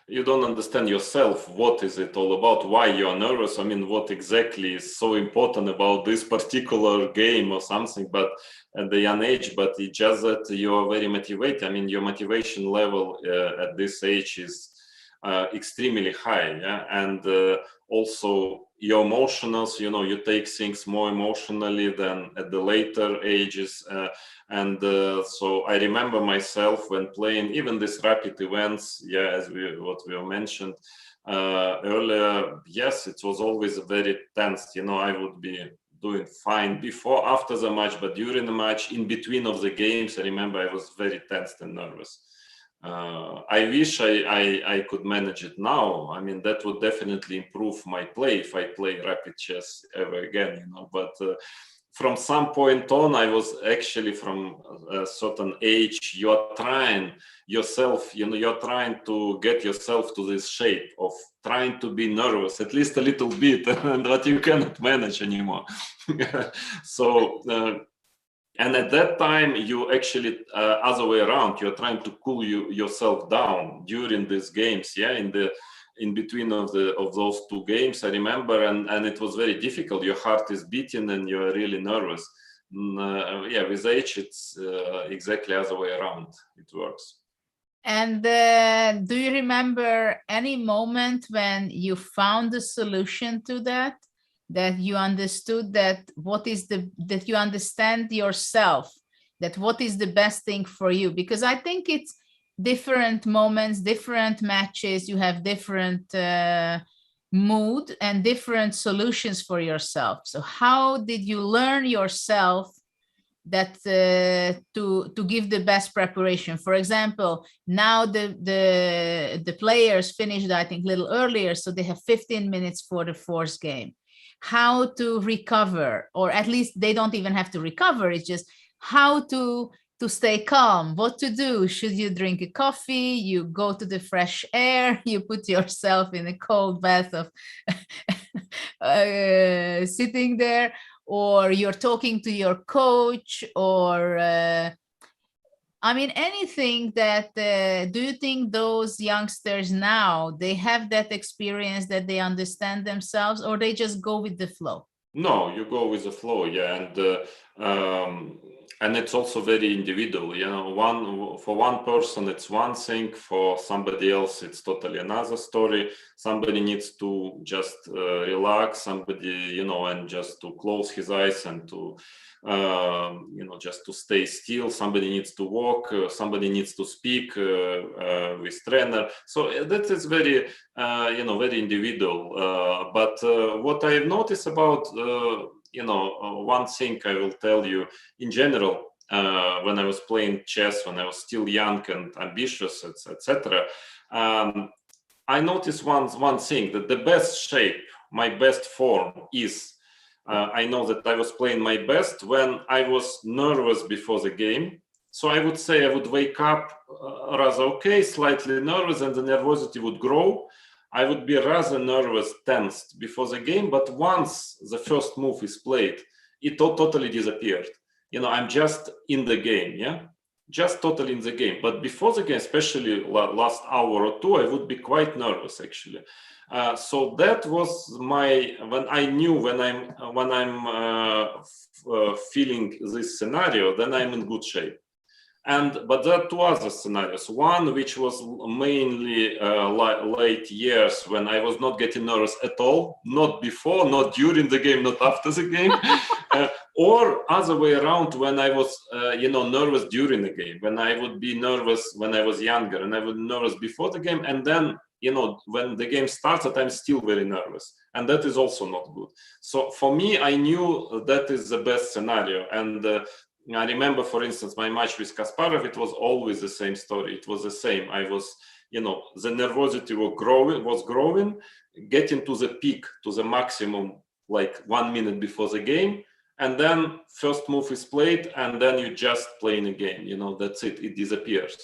Speaker 11: you don't understand yourself. What is it all about? Why you're nervous? I mean, what exactly is so important about this particular game or something, but at the young age, but it's just that you're very motivated. I mean, your motivation level at this age is extremely high, yeah? And also your emotionals, you take things more emotionally than at the later ages. So I remember myself when playing even these rapid events, as what we mentioned earlier, yes, it was always very tense. I would be doing fine before, after the match, but during the match, in between of the games, I remember I was very tense and nervous. I wish I could manage it now. I mean, that would definitely improve my play if I play rapid chess ever again, but from some point on, I was actually, from a certain age, you're trying yourself, you're trying to get yourself to this shape of trying to be nervous, at least a little bit, and that you cannot manage anymore. So, and at that time, you actually, other way around, you're trying to cool yourself down during these games, in between of those two games, I remember, and it was very difficult. Your heart is beating and you're really nervous. With age, it's exactly other way around. It works.
Speaker 10: And do you remember any moment when you found a solution to that you understood that that you understand yourself, that what is the best thing for you? Because I think it's different moments, different matches, you have different mood and different solutions for yourself. So how did you learn yourself that to give the best preparation? For example, now the players finished, I think, a little earlier, so they have 15 minutes for the fourth game. How to recover, or at least they don't even have to recover, it's just how to stay calm, what to do. Should you drink a coffee? You go to the fresh air, you put yourself in a cold bath of sitting there, or you're talking to your coach, or I mean, anything that, do you think those youngsters now, they have that experience that they understand themselves, or they just go with the flow?
Speaker 11: No, you go with the flow, yeah, and it's also very individual. You know, for one person it's one thing, for somebody else it's totally another story. Somebody needs to just relax, somebody, you know, and just to close his eyes and to you know, just to stay still. Somebody needs to walk, somebody needs to speak with trainer. So that is very you know, very individual. But what I've noticed about you know, one thing I will tell you in general, when I was playing chess, when I was still young and ambitious, etc. I noticed one thing, that the best shape, my best form is, I know that I was playing my best when I was nervous before the game. So I would say I would wake up rather okay, slightly nervous, and the nervosity would grow. I would be rather nervous, tensed before the game, but once the first move is played, it totally disappeared. You know, I'm just in the game, yeah? Just totally in the game. But before the game, especially last hour or two, I would be quite nervous, actually. So that was when I knew when I'm feeling this scenario, then I'm in good shape. But there are two other scenarios. One, which was mainly late years when I was not getting nervous at all, not before, not during the game, not after the game, or other way around, when I was, you know, nervous during the game, when I would be nervous when I was younger, and I was nervous before the game, and then, you know, when the game starts, I'm still very nervous, and that is also not good. So for me, I knew that is the best scenario, and I remember, for instance, my match with Kasparov, it was always the same story. It was the same. I was, you know, the nervosity was growing, getting to the peak, to the maximum, like 1 minute before the game. And then first move is played, and then you just playing a game, you know, that's it, it disappears.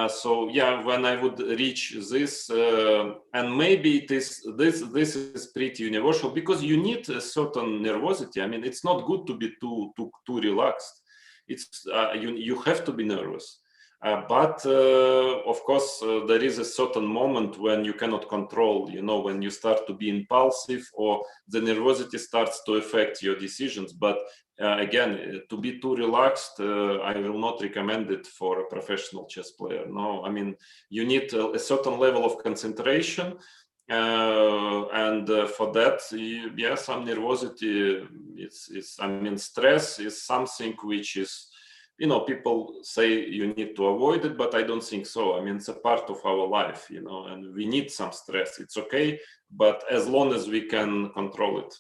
Speaker 11: So yeah, when I would reach this, and maybe it is this is pretty universal, because you need a certain nervosity. I mean, it's not good to be too relaxed. It's you have to be nervous, but of course there is a certain moment when you cannot control. You know, when you start to be impulsive, or the nervosity starts to affect your decisions. But again, to be too relaxed, I will not recommend it for a professional chess player. No, I mean, you need a certain level of concentration, and for that, yeah, some nervosity. I mean, stress is something which is, you know, people say you need to avoid it, but I don't think so. I mean, it's a part of our life, you know, and we need some stress. It's okay, but as long as we can control it.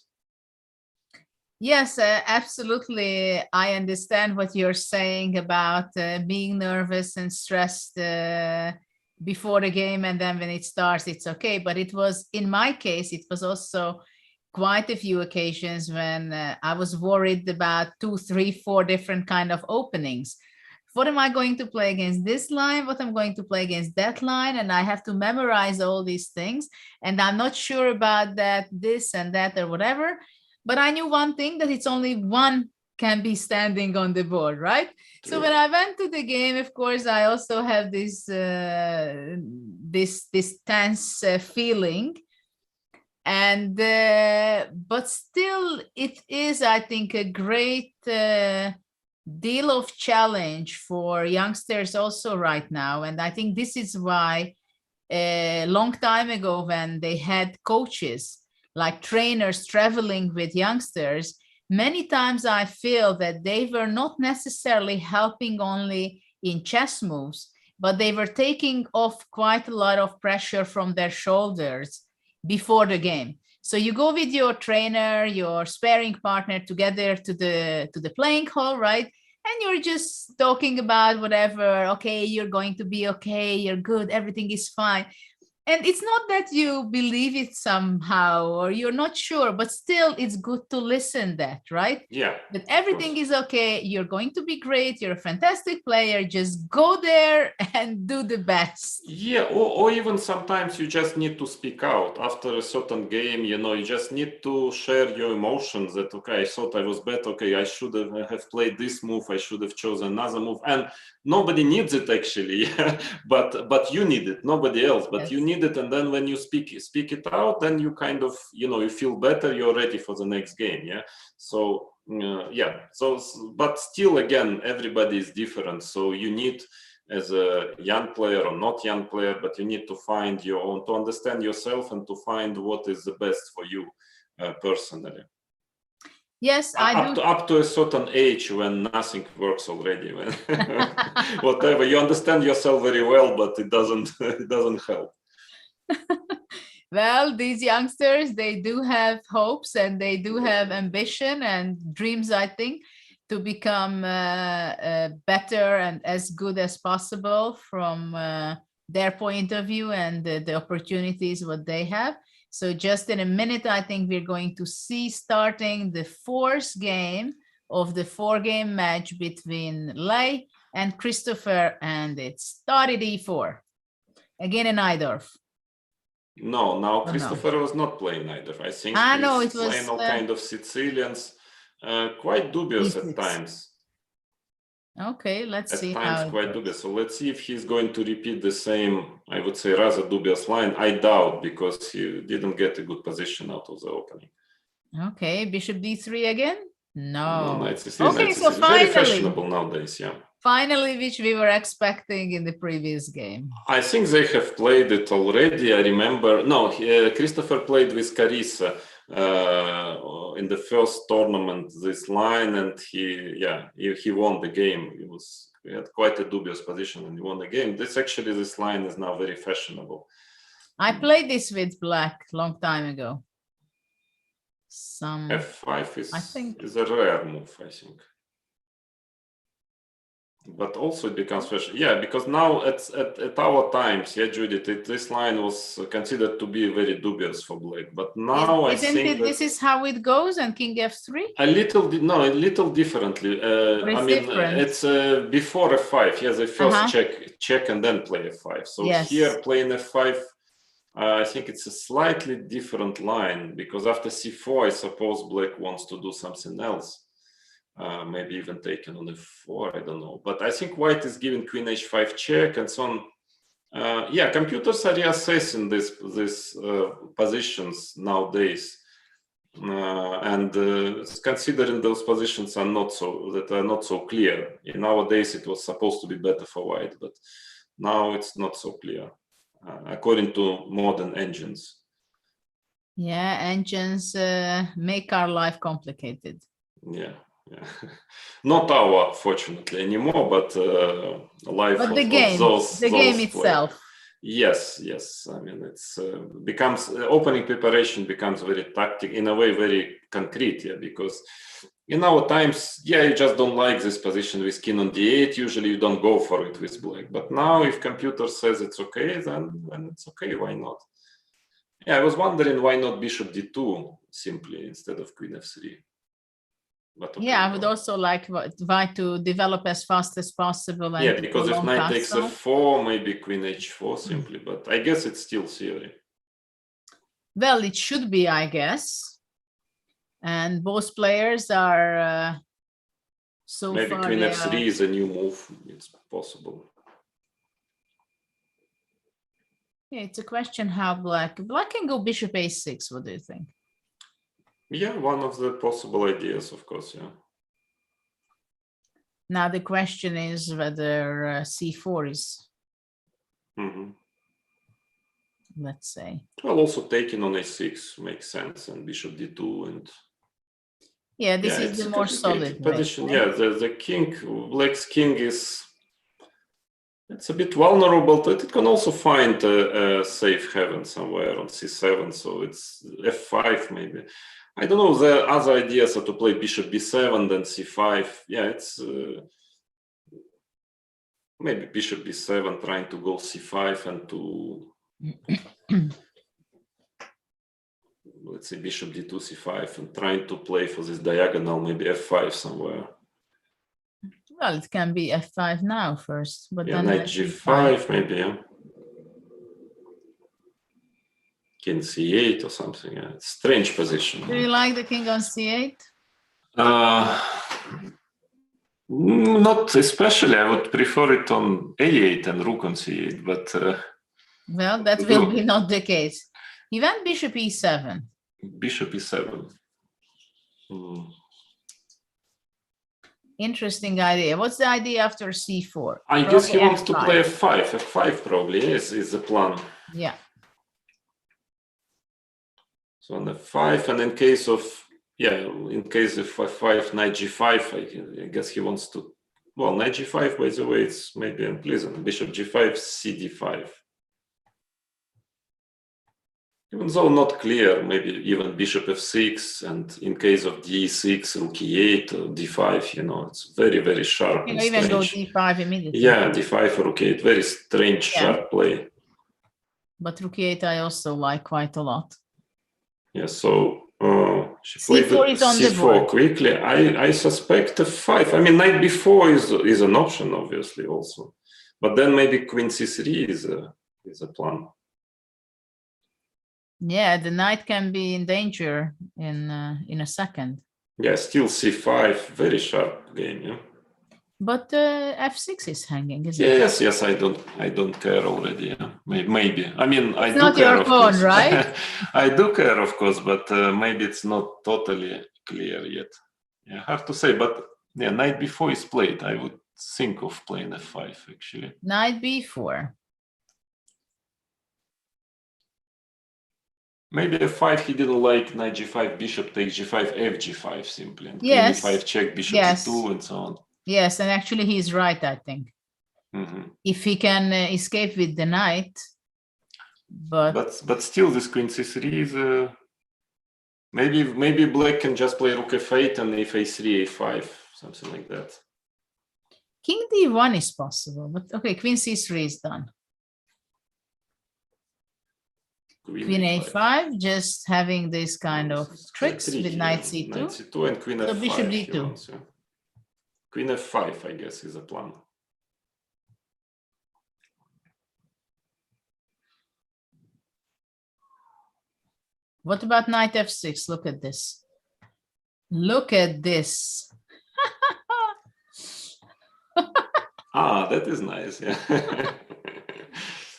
Speaker 10: Yes, absolutely. I understand what you're saying about being nervous and stressed before the game, and then when it starts, it's okay. But it was, in my case, it was also quite a few occasions when I was worried about 2, 3, 4 different kind of openings. What am I going to play against this line? What I'm going to play against that line? And I have to memorize all these things. And I'm not sure about that, this and that, or whatever. But I knew one thing, that it's only one can be standing on the board, right? True. So when I went to the game, of course, I also have this this tense feeling. And but still, it is, I think, a great deal of challenge for youngsters also right now. And I think this is why a long time ago, when they had coaches like trainers traveling with youngsters, many times I feel that they were not necessarily helping only in chess moves, but they were taking off quite a lot of pressure from their shoulders before the game. So you go with your trainer, your sparring partner together to the playing hall, right? And you're just talking about whatever. Okay, you're going to be okay, you're good, everything is fine. And it's not that you believe it somehow, or you're not sure, but still it's good to listen that, right?
Speaker 11: Yeah.
Speaker 10: That everything is okay, you're going to be great, you're a fantastic player, just go there and do the best.
Speaker 11: Yeah, or even sometimes you just need to speak out after a certain game, you know, you just need to share your emotions that, okay, I thought I was better, okay, I should have played this move, I should have chosen another move. And nobody needs it actually, but you need it, nobody else, but yes. You need need it, and then when you speak it out, then you kind of, you feel better, you're ready for the next game. Yeah. So but still, again, everybody is different. So you need, as a young player or not young player, but you need to find your own, to understand yourself and to find what is the best for you personally.
Speaker 10: Yes, I do.
Speaker 11: Up to a certain age when nothing works already, when whatever, you understand yourself very well, but it doesn't help.
Speaker 10: Well, these youngsters, they do have hopes and they do have ambition and dreams, I think, to become better and as good as possible from their point of view and the opportunities what they have. So just in a minute, I think we're going to see starting the fourth game of the 4-game match between Lei and Christopher, and it started e4. Again in Eidorf.
Speaker 11: No, now Christopher was not playing either. I think
Speaker 10: no,
Speaker 11: he's
Speaker 10: it was
Speaker 11: playing all kind of Sicilians, quite dubious at times.
Speaker 10: Okay, let's see.
Speaker 11: At times quite dubious. So let's see if he's going to repeat the same, I would say, rather dubious line. I doubt, because he didn't get a good position out of the opening.
Speaker 10: Okay, bishop d3 again? No.
Speaker 11: It's
Speaker 10: okay, so
Speaker 11: very
Speaker 10: finally.
Speaker 11: fashionable nowadays, yeah.
Speaker 10: Finally, which we were expecting in the previous game.
Speaker 11: I think they have played it already. I remember, Christopher played with Carissa in the first tournament, this line, and he won the game. He had quite a dubious position and he won the game. This line is now very fashionable.
Speaker 10: I played this with black long time ago.
Speaker 11: F5 is a rare move, I think. But also it becomes fashion. Yeah, because now at our times, Judith, this line was considered to be very dubious for black. But now
Speaker 10: this is how it goes, and king f3?
Speaker 11: A little differently. It's before f5. Yes, they first check and then play f5. So here playing f5, I think it's a slightly different line, because after c4, I suppose black wants to do something else. Maybe even taken on f4, I don't know. But I think white is giving queen h5 check and so on. Computers are reassessing these positions nowadays, and considering those positions are not so clear. Nowadays it was supposed to be better for white, but now it's not so clear, according to modern engines.
Speaker 10: Yeah, engines make our life complicated.
Speaker 11: Yeah. Not our, fortunately, anymore, but life of those
Speaker 10: game itself.
Speaker 11: Yes. I mean, it's becomes opening preparation becomes very tactic, in a way, very concrete. Yeah, because in our times, you just don't like this position with king on d8. Usually, you don't go for it with black. But now, if computer says it's okay, then it's okay. Why not? Yeah, I was wondering why not bishop d2 simply instead of queen f3. Okay,
Speaker 10: I would also like white to develop as fast as possible. And
Speaker 11: because if knight takes f4, maybe queen h4 simply, but I guess it's still theory.
Speaker 10: Well, it should be, I guess. And both players are so
Speaker 11: maybe
Speaker 10: far.
Speaker 11: Maybe queen f3 is a new move. It's possible.
Speaker 10: Yeah, it's a question how black can go bishop a6. What do you think?
Speaker 11: Yeah, one of the possible ideas, of course, yeah.
Speaker 10: Now the question is whether c4 is, let's say.
Speaker 11: Well, also taking on a6 makes sense, and bishop d2, and
Speaker 10: this is the more solid
Speaker 11: position.
Speaker 10: Way,
Speaker 11: right? Yeah, the king, black's king it's a bit vulnerable, but it can also find a safe haven somewhere on c7. So it's f5 maybe. I don't know, the other ideas are to play bishop b7, then c5. Yeah, it's maybe bishop b7, trying to go c5 and to, let's say, bishop d2, c5, and trying to play for this diagonal, maybe f5 somewhere.
Speaker 10: Well, it can be f5 now first, but then
Speaker 11: knight g5 maybe, yeah. King c8 or something. Yeah, it's a strange position.
Speaker 10: Do you like the king on c8?
Speaker 11: Not especially. I would prefer it on a8 and rook on c8, but
Speaker 10: Well, that will be not the case. He went bishop e7.
Speaker 11: Bishop e7.
Speaker 10: Interesting idea. What's the idea after c4?
Speaker 11: I guess he
Speaker 10: Probably
Speaker 11: wants to
Speaker 10: f5.
Speaker 11: play f5. F5 probably is the plan.
Speaker 10: Yeah.
Speaker 11: So on f5, and in case of in case of f5, knight g5, I guess he wants to. Well, knight g5, by the way, it's maybe unpleasant. Bishop g5, cd5. Even though not clear, maybe even bishop f6, and in case of d6, rook e8, or d5, you know, it's very, very sharp.
Speaker 10: You
Speaker 11: and
Speaker 10: know, even go
Speaker 11: strange.
Speaker 10: d5 immediately.
Speaker 11: Yeah, d5 or rook e8, very strange, sharp play.
Speaker 10: But rook e8 I also like quite a lot.
Speaker 11: Yeah, so she played
Speaker 10: c4 is on the
Speaker 11: c4
Speaker 10: board.
Speaker 11: quickly. I suspect f5. I mean, knight b4 is an option, obviously, also. But then maybe queen c3 is a plan.
Speaker 10: Yeah, the knight can be in danger in a second.
Speaker 11: Yeah, still c5, very sharp game. Yeah.
Speaker 10: But f6 is hanging, isn't it?
Speaker 11: Yes. I don't care already. Yeah. Maybe. I mean, I
Speaker 10: It's
Speaker 11: do
Speaker 10: not
Speaker 11: care,
Speaker 10: your
Speaker 11: of
Speaker 10: phone,
Speaker 11: course.
Speaker 10: right?
Speaker 11: I do care, of course, but maybe it's not totally clear yet. Yeah, hard to say. But yeah, knight b4 is played. I would think of playing f5 actually.
Speaker 10: Knight b4.
Speaker 11: Maybe f5 he didn't like knight g5, bishop takes g5, f g5 simply, and
Speaker 10: Yes.
Speaker 11: queen e5 check, bishop
Speaker 10: Yes.
Speaker 11: g2, and so on.
Speaker 10: Yes, and actually he's right, I think. If he can escape with the knight,
Speaker 11: but still this queen c3 is maybe black can just play rook f8 and if a3, a5, something like that.
Speaker 10: king d1 is possible, but okay, queen c3 is done. Queen a5, just having this kind of tricks with knight c2.
Speaker 11: Knight c2 and queen
Speaker 10: So
Speaker 11: f5.
Speaker 10: bishop
Speaker 11: he
Speaker 10: d2.
Speaker 11: wants, yeah. Queen f5, I guess, is a plan.
Speaker 10: What about knight f6? Look at this. Look at this.
Speaker 11: That is nice. Yeah.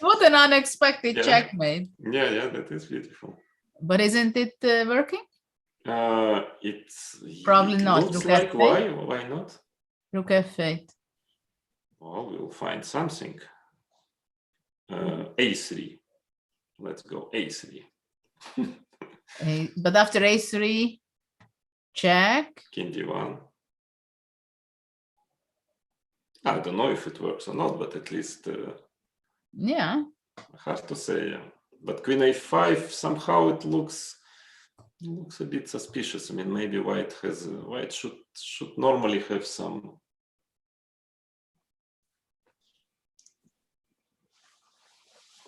Speaker 10: What an unexpected
Speaker 11: Yeah.
Speaker 10: checkmate.
Speaker 11: Yeah, that is beautiful.
Speaker 10: But isn't it working?
Speaker 11: It's
Speaker 10: Probably
Speaker 11: it
Speaker 10: not.
Speaker 11: looks
Speaker 10: Rook
Speaker 11: like
Speaker 10: f8.
Speaker 11: why not?
Speaker 10: Rook f8.
Speaker 11: Well, we'll find something. A3. Let's go A3.
Speaker 10: But after a3, check.
Speaker 11: King d1. I don't know if it works or not, but at least
Speaker 10: Yeah.
Speaker 11: hard to say. Yeah. But queen a5 somehow it looks a bit suspicious. I mean, maybe white should normally have some.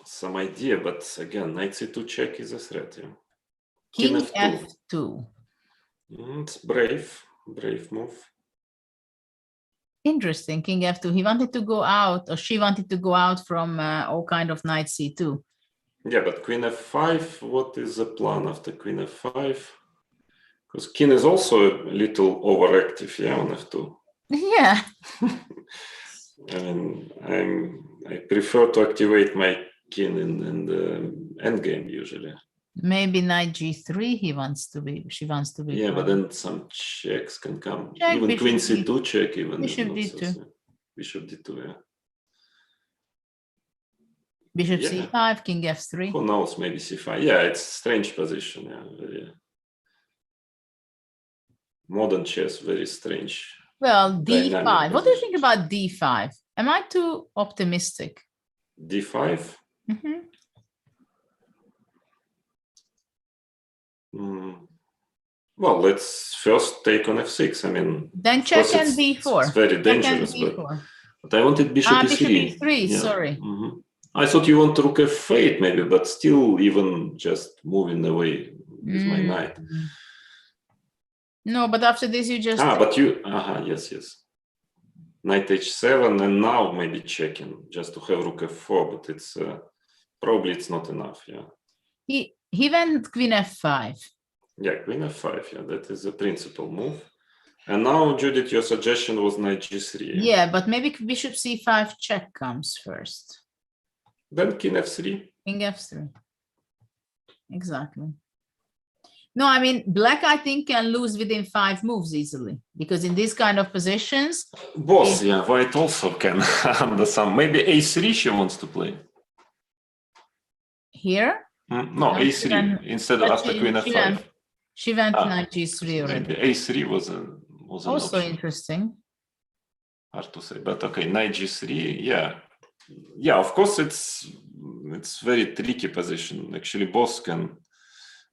Speaker 11: Some idea, but again, knight c2 check is a threat. Yeah.
Speaker 10: King f2.
Speaker 11: It's brave move.
Speaker 10: Interesting. King f2. He wanted to go out, or she wanted to go out from all kind of knight c2.
Speaker 11: Yeah, but queen f5. What is the plan after queen f5? Because king is also a little overactive. Yeah, on f2.
Speaker 10: Yeah.
Speaker 11: I mean, I prefer to activate my king in the endgame usually.
Speaker 10: Maybe knight g3 she wants to be.
Speaker 11: Yeah, but
Speaker 10: playing.
Speaker 11: then some checks can come.
Speaker 10: Check,
Speaker 11: even
Speaker 10: bishop
Speaker 11: queen
Speaker 10: d2.
Speaker 11: c2 check, even
Speaker 10: Bishop
Speaker 11: not so-
Speaker 10: d2.
Speaker 11: Bishop d2, yeah.
Speaker 10: Bishop
Speaker 11: Yeah.
Speaker 10: c5, king f3.
Speaker 11: Who knows, maybe c5. Yeah, it's strange position, yeah. Very modern chess, very strange.
Speaker 10: Well, d5.
Speaker 11: Dynamic
Speaker 10: What do you think about d5? Am I too optimistic?
Speaker 11: d5. Well, let's first take on f6. I mean,
Speaker 10: Then
Speaker 11: of course
Speaker 10: check and
Speaker 11: it's
Speaker 10: b4.
Speaker 11: very
Speaker 10: Check and
Speaker 11: dangerous,
Speaker 10: b4.
Speaker 11: but I wanted bishop e3.
Speaker 10: Bishop e3,
Speaker 11: Yeah.
Speaker 10: sorry.
Speaker 11: I thought you want rook f8 maybe, but still even just moving away with my knight.
Speaker 10: No, but after this you just...
Speaker 11: But you, yes. Knight h7, and now maybe checking just to have rook f4, but it's probably it's not enough, yeah.
Speaker 10: He went queen f5.
Speaker 11: Yeah, queen f5, yeah, that is a principal move. And now, Judith, your suggestion was knight g3.
Speaker 10: Yeah, but maybe bishop c5 check comes first.
Speaker 11: Then king f3.
Speaker 10: King f3. Exactly. No, I mean, black, I think, can lose within 5 moves easily, because in these kind of positions...
Speaker 11: Both, yeah, white also can under some... Maybe a3 she wants to play.
Speaker 10: Here?
Speaker 11: No, a3 instead of after queen f5.
Speaker 10: She went knight g3 already.
Speaker 11: Maybe a3 was an
Speaker 10: also
Speaker 11: option.
Speaker 10: Interesting.
Speaker 11: Hard to say, but okay, knight g3, yeah. Yeah, of course, it's very tricky position. Actually, both can...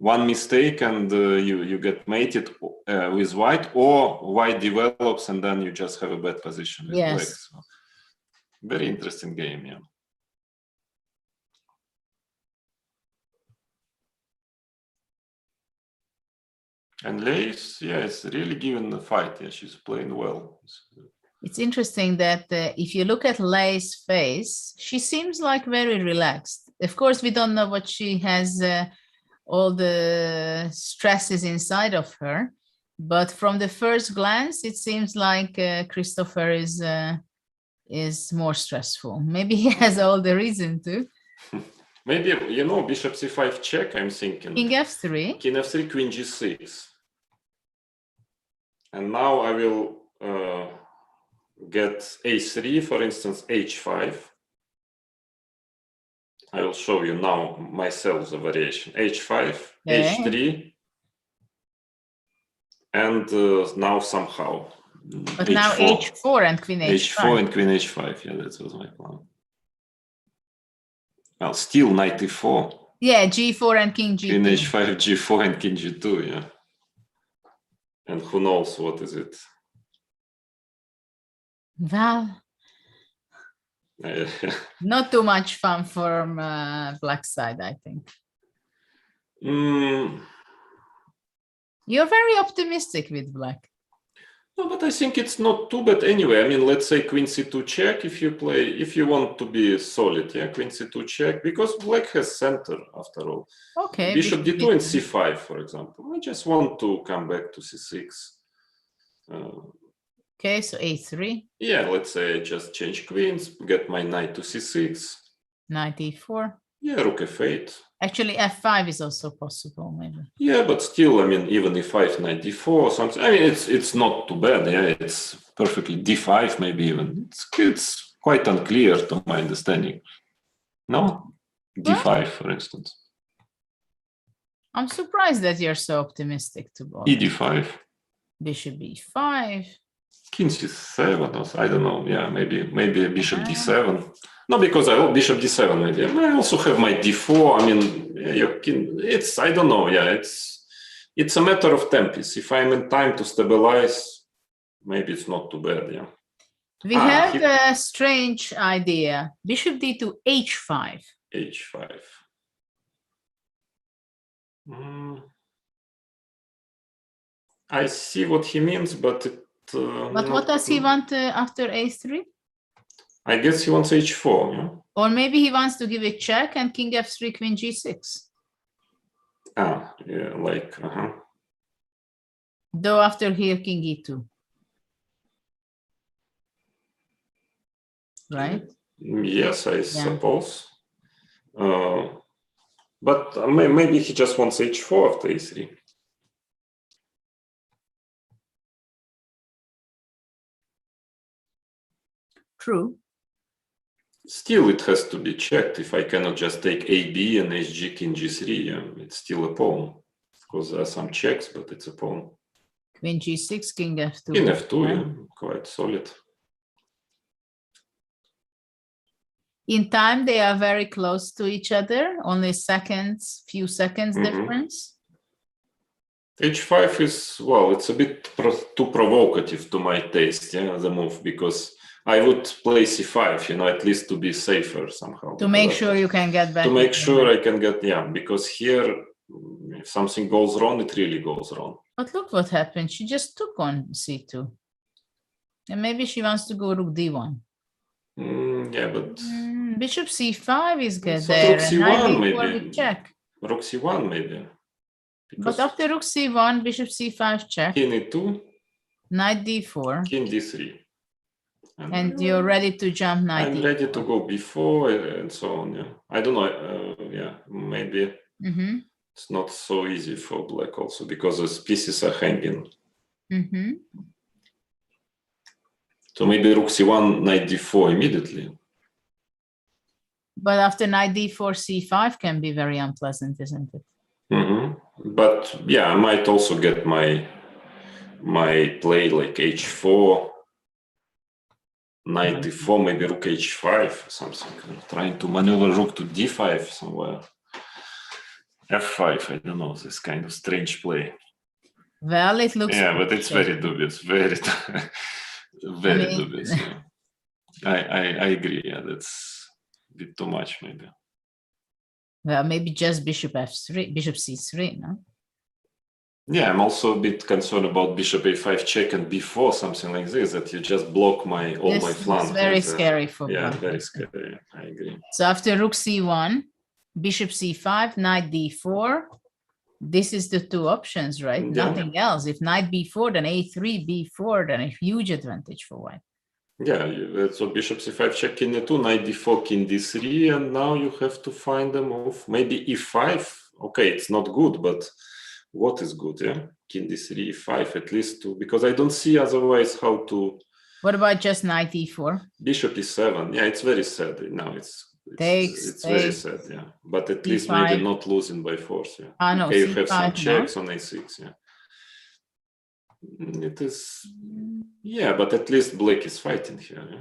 Speaker 11: One mistake and you get mated with white, or white develops and then you just have a bad position with black. So, very interesting game, yeah. And Leis, yeah, it's really given a fight. Yeah, she's playing well.
Speaker 10: It's interesting that if you look at Lei's face, she seems like very relaxed. Of course, we don't know what she has... all the stresses inside of her, but from the first glance, it seems like Christopher is more stressful. Maybe he has all the reason to.
Speaker 11: Maybe, you know, bishop c5 check, I'm thinking.
Speaker 10: King f3.
Speaker 11: King f3, queen g6. And now I will get a3, for instance, h5. I will show you now myself the variation. H5, H3, and now somehow.
Speaker 10: But
Speaker 11: H4.
Speaker 10: now H4 and Queen H5.
Speaker 11: H4 and Queen H5, yeah, that was my plan. Well, still knight e4.
Speaker 10: Yeah, G4 and King G2.
Speaker 11: Queen H5, G4 and King G2, yeah. And who knows what is it?
Speaker 10: Well... Not too much fun from black side, I think. You're very optimistic with black.
Speaker 11: No, but I think it's not too bad anyway. I mean, let's say queen c2 check if you play, if you want to be solid, yeah, queen c2 check, because black has center after all.
Speaker 10: Okay.
Speaker 11: Bishop d2 and c5, for example. I just want to come back to c6.
Speaker 10: Okay, so a3.
Speaker 11: Yeah, let's say I just change queens, get my knight to c6.
Speaker 10: Knight e4.
Speaker 11: Yeah, rook f8.
Speaker 10: Actually, f5 is also possible, maybe.
Speaker 11: Yeah, but still, I mean, even e5, knight d4, something. I mean, it's not too bad. Yeah, it's perfectly d5, maybe even. It's quite unclear to my understanding. No, d5, for instance.
Speaker 10: I'm surprised that you're so optimistic to both.
Speaker 11: e5.
Speaker 10: Bishop e5.
Speaker 11: King c7, I don't know. Yeah, maybe a bishop d7. No, because bishop d7 maybe. I also have my d4. I mean, it's I don't know. Yeah, it's a matter of tempus. If I'm in time to stabilize, maybe it's not too bad. Yeah.
Speaker 10: We have a strange idea. Bishop d2 h5.
Speaker 11: h5. I see what he means, but
Speaker 10: but what does he want after a3?
Speaker 11: I guess he wants h4, yeah?
Speaker 10: Or maybe he wants to give a check and king f3, queen g6.
Speaker 11: Ah, yeah, like,
Speaker 10: Though after here, king e2. Right?
Speaker 11: Yes, I suppose. But maybe he just wants h4 after a3.
Speaker 10: True.
Speaker 11: Still, it has to be checked. If I cannot just take AB and HG king G3, it's still a pawn. Of course, there are some checks, but it's a pawn.
Speaker 10: Queen G6, king F2.
Speaker 11: King F2, yeah, quite solid.
Speaker 10: In time, they are very close to each other. Only few seconds difference.
Speaker 11: H5 is, well, it's a bit too provocative to my taste, yeah, the move, because I would play c5, at least to be safer somehow.
Speaker 10: To make sure you can get back.
Speaker 11: To make sure I can get, because here, if something goes wrong, it really goes wrong.
Speaker 10: But look what happened. She just took on c2. And maybe she wants to go rook d1.
Speaker 11: Yeah, but...
Speaker 10: Bishop c5 is good
Speaker 11: so
Speaker 10: there.
Speaker 11: Rook c1
Speaker 10: maybe. Check.
Speaker 11: Rook c1 maybe.
Speaker 10: But after rook c1, bishop c5 check.
Speaker 11: King e2.
Speaker 10: Knight d4.
Speaker 11: King d3.
Speaker 10: And you're ready to jump knight
Speaker 11: I'm
Speaker 10: d4.
Speaker 11: ready to go b4 and so on. Yeah, I don't know. Yeah, maybe it's not so easy for black also because the pieces are hanging. So maybe rook c1, knight d4 immediately.
Speaker 10: But after knight d4, c5 can be very unpleasant, isn't it?
Speaker 11: But yeah, I might also get my play like h4, knight d4, maybe rook h5 or something. I'm trying to maneuver rook to d5 somewhere. f5, I don't know, this kind of strange play.
Speaker 10: Well, it looks...
Speaker 11: Yeah, but it's very dubious, very, very dubious. Yeah. I agree, yeah, that's a bit too much maybe.
Speaker 10: Well, maybe just bishop f3, bishop c3, no?
Speaker 11: Yeah, I'm also a bit concerned about bishop a5 check and b4, something like this, that you just block all my flank.
Speaker 10: It's very scary for
Speaker 11: yeah,
Speaker 10: black.
Speaker 11: very scary. I agree.
Speaker 10: So after rook c1, bishop c5, knight d4, this is the two options, right?
Speaker 11: Yeah.
Speaker 10: Nothing else. If knight b4, then a3, b4, then a huge advantage for white.
Speaker 11: Yeah, so bishop c5 check king e2, knight d4, king d3, and now you have to find a move. Maybe e5. Okay, it's not good, but what is good? Yeah, king d3, e5 at least to, because I don't see otherwise how to.
Speaker 10: What about just knight e4?
Speaker 11: Bishop e7. Yeah, it's very sad. Now it's very sad. Yeah, but at least maybe not losing by force. Yeah.
Speaker 10: No,
Speaker 11: okay, you have some checks
Speaker 10: no?
Speaker 11: on a6. Yeah. It is, yeah, but at least black is fighting here. Yeah?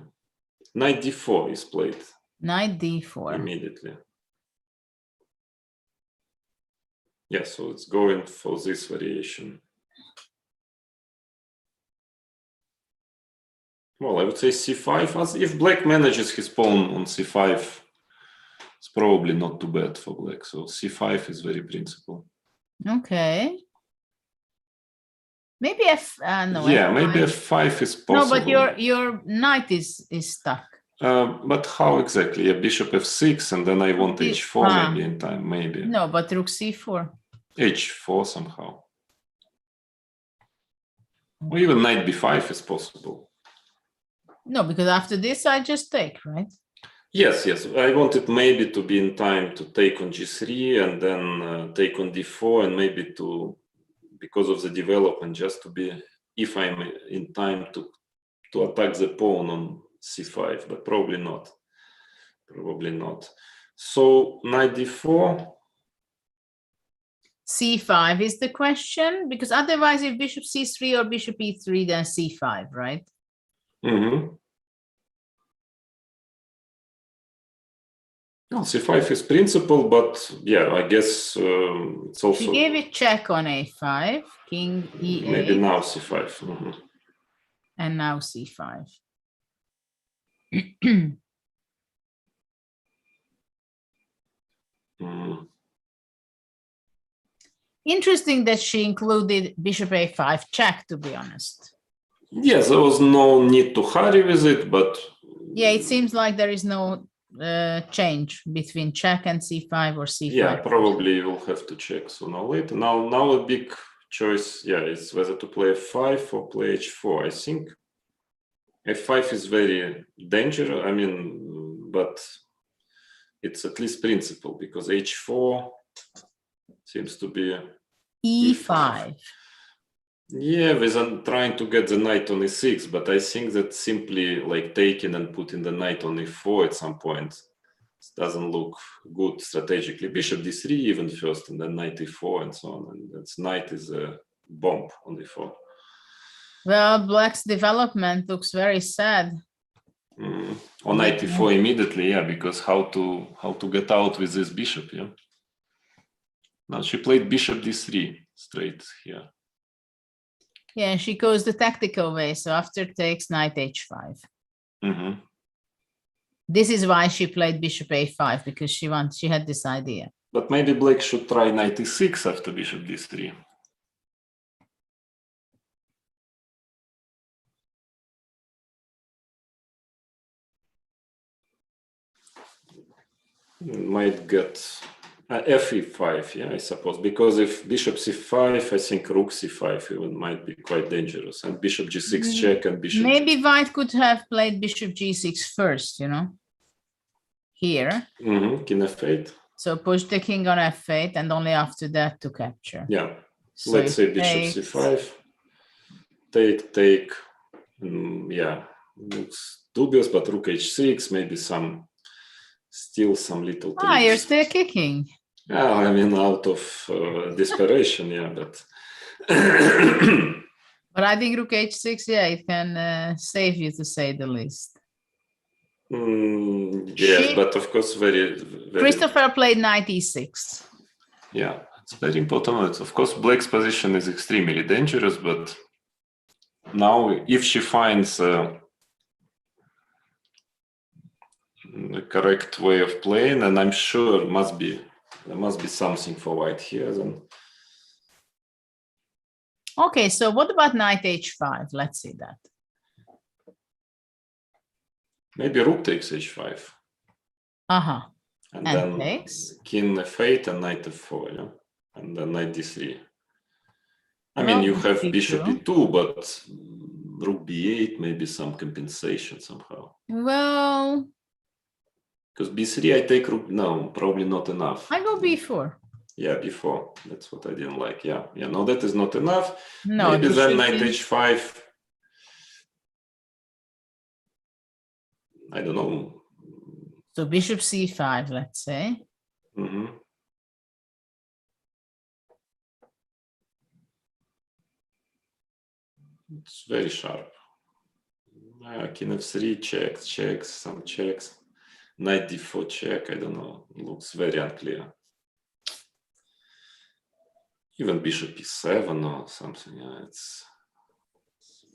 Speaker 11: Knight d4 is played.
Speaker 10: Knight d4.
Speaker 11: Immediately. Yeah, so it's going for this variation. Well, I would say c5. As if black manages his pawn on c5, it's probably not too bad for black. So c5 is very principal.
Speaker 10: Okay. Maybe no.
Speaker 11: Yeah,
Speaker 10: F5.
Speaker 11: maybe f5 is possible.
Speaker 10: No, but your knight is stuck.
Speaker 11: But how exactly? Yeah, bishop f6, and then I want h4 maybe in time, maybe.
Speaker 10: No, but rook c4.
Speaker 11: h4 somehow. Or even knight b5 is possible.
Speaker 10: No, because after this I just take, right?
Speaker 11: Yes, yes. I wanted maybe to be in time to take on g3 and then take on d4, and maybe to, because of the development, just to be, if I'm in time to attack the pawn on c5, but probably not. Probably not. So knight d4.
Speaker 10: c5 is the question, because otherwise if bishop c3 or bishop e3, then c5, right?
Speaker 11: Well, c5 is principal, but yeah, I guess it's also...
Speaker 10: She gave it check on a5, king e8.
Speaker 11: Maybe now c5.
Speaker 10: And now c5. Interesting that she included bishop a5 check, to be honest.
Speaker 11: Yes, there was no need to hurry with it, but...
Speaker 10: Yeah, it seems like there is no change between check and c5 or c5.
Speaker 11: Yeah, probably you will have to check sooner or later. Now a big choice, yeah, is whether to play f5 or play h4. I think f5 is very dangerous, I mean, but it's at least principle, because h4 seems to be
Speaker 10: e5.
Speaker 11: Yeah, with trying to get the knight on e6, but I think that simply like taking and putting the knight on e4 at some point doesn't look good strategically. Bishop d3 even first, and then knight e4 and so on. And that's knight is a bomb on e4.
Speaker 10: Well, black's development looks very sad.
Speaker 11: On knight e4 immediately, yeah, because how to get out with this bishop, yeah. Now she played bishop d3 straight here.
Speaker 10: Yeah, she goes the tactical way. So after takes knight h5. This is why she played bishop a5, because she had this idea.
Speaker 11: But maybe black should try knight e6 after bishop d3. Might get F5, yeah, I suppose, because if bishop c5, I think rook c5 even might be quite dangerous, and bishop g6 check and bishop.
Speaker 10: Maybe white could have played bishop g6 first, you know, here.
Speaker 11: King f8.
Speaker 10: So push the king on f8 and only after that to capture.
Speaker 11: Yeah,
Speaker 10: so
Speaker 11: let's say bishop c5, take, yeah, looks dubious, but rook h6, maybe still some little tricks.
Speaker 10: You're still kicking.
Speaker 11: Yeah, I mean, out of desperation, yeah, but.
Speaker 10: But I think rook h6, yeah, it can save you, to say the least.
Speaker 11: Yes, but of course, very.
Speaker 10: Christopher played knight e6.
Speaker 11: Yeah, it's very important. Of course, black's position is extremely dangerous, but now if she finds the correct way of playing, and I'm sure there must be something for white here, then.
Speaker 10: Okay, so what about knight h5? Let's see that.
Speaker 11: Maybe rook takes h5.
Speaker 10: And
Speaker 11: then
Speaker 10: takes.
Speaker 11: King f8 and knight f4, yeah? And then knight d3. I mean, you have bishop e2, but rook b8, maybe some compensation somehow.
Speaker 10: Well.
Speaker 11: Because b3, I take rook, no, probably not enough.
Speaker 10: I go b4.
Speaker 11: Yeah, b4. That's what I didn't like. Yeah, no, that is not enough.
Speaker 10: No,
Speaker 11: maybe then knight h5. I don't know.
Speaker 10: So bishop c5, let's say.
Speaker 11: It's very sharp. King f3, checks, some checks. Knight d4 check, I don't know. Looks very unclear. Even bishop e7 or something. Yeah, it's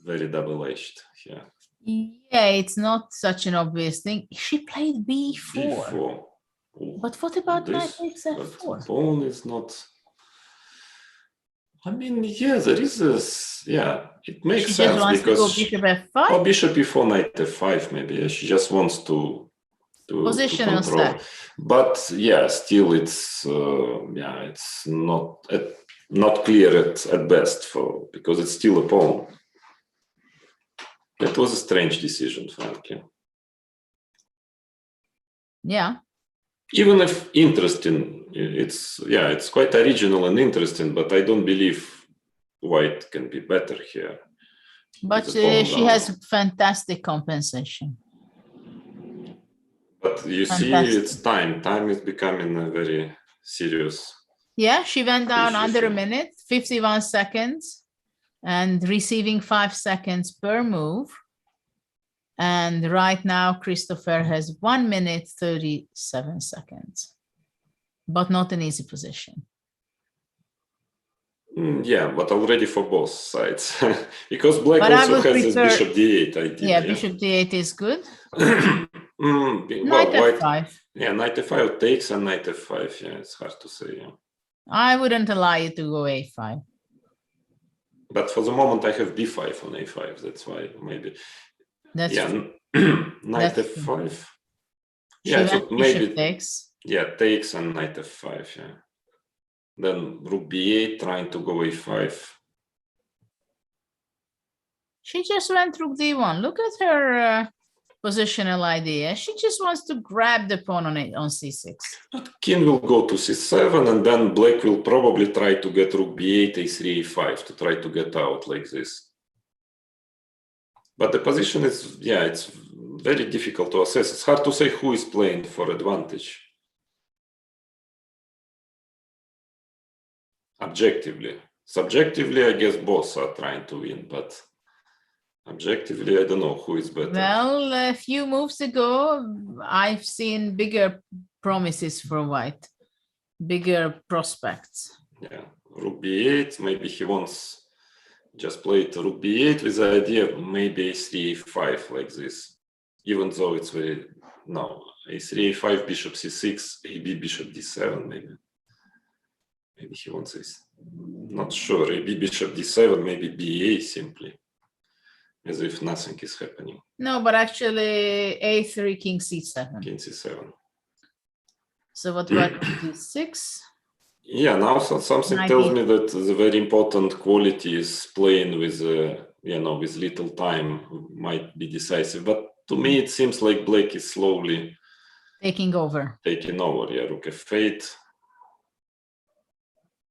Speaker 11: very double-edged here.
Speaker 10: Yeah, it's not such an obvious thing. She played b4.
Speaker 11: Ooh,
Speaker 10: but what about knight takes f4?
Speaker 11: Pawn is not. I mean, yeah, there is this. Yeah, it makes sense
Speaker 10: just wants
Speaker 11: because
Speaker 10: to go bishop f5.
Speaker 11: Or bishop e4, knight f5. Maybe yeah, she just wants to
Speaker 10: positional
Speaker 11: control. But yeah, still, it's it's not clear at best because it's still a pawn. That was a strange decision, frankly.
Speaker 10: Yeah.
Speaker 11: Even if interesting, it's quite original and interesting, but I don't believe white can be better here.
Speaker 10: But she has fantastic compensation.
Speaker 11: But you see, it's time. Time is becoming a very serious.
Speaker 10: Yeah, she went down under a minute, 51 seconds, and receiving 5 seconds per move. And right now, Christopher has 1 minute, 37 seconds, but not an easy position.
Speaker 11: Yeah, but already for both sides, because black also has his bishop d8 idea.
Speaker 10: Yeah, bishop d8 is good.
Speaker 11: Knight
Speaker 10: f5.
Speaker 11: Yeah, knight f5 takes and knight f5. Yeah, it's hard to say. Yeah.
Speaker 10: I wouldn't allow you to go a5.
Speaker 11: But for the moment, I have b5 on a5. That's why maybe.
Speaker 10: That's
Speaker 11: true. Knight f5.
Speaker 10: True.
Speaker 11: Yeah, so maybe
Speaker 10: takes.
Speaker 11: Yeah, takes and knight f5. Yeah. Then rook b8, trying to go a5.
Speaker 10: She just went rook d1. Look at her positional idea. She just wants to grab the pawn on c6.
Speaker 11: But king will go to c7, and then black will probably try to get rook b8, a3, a5 to try to get out like this. But the position is, it's very difficult to assess. It's hard to say who is playing for advantage. Objectively. Subjectively, I guess both are trying to win, but objectively, I don't know who is better.
Speaker 10: Well, a few moves ago, I've seen bigger promises for white, bigger prospects.
Speaker 11: Yeah, rook b8, maybe he wants just play it rook b8 with the idea of maybe a3, a5 like this, even though it's very, no, a3, a5, bishop c6, ab, bishop d7 maybe. Maybe he wants this. Not sure. AB bishop d7, maybe ba simply, as if nothing is happening.
Speaker 10: No, but actually a3, king c7.
Speaker 11: King c7.
Speaker 10: So what about d6?
Speaker 11: Yeah, now something tells me that the very important quality is playing with, with little time might be decisive. But to me, it seems like black is slowly
Speaker 10: taking over.
Speaker 11: Yeah, rook f8.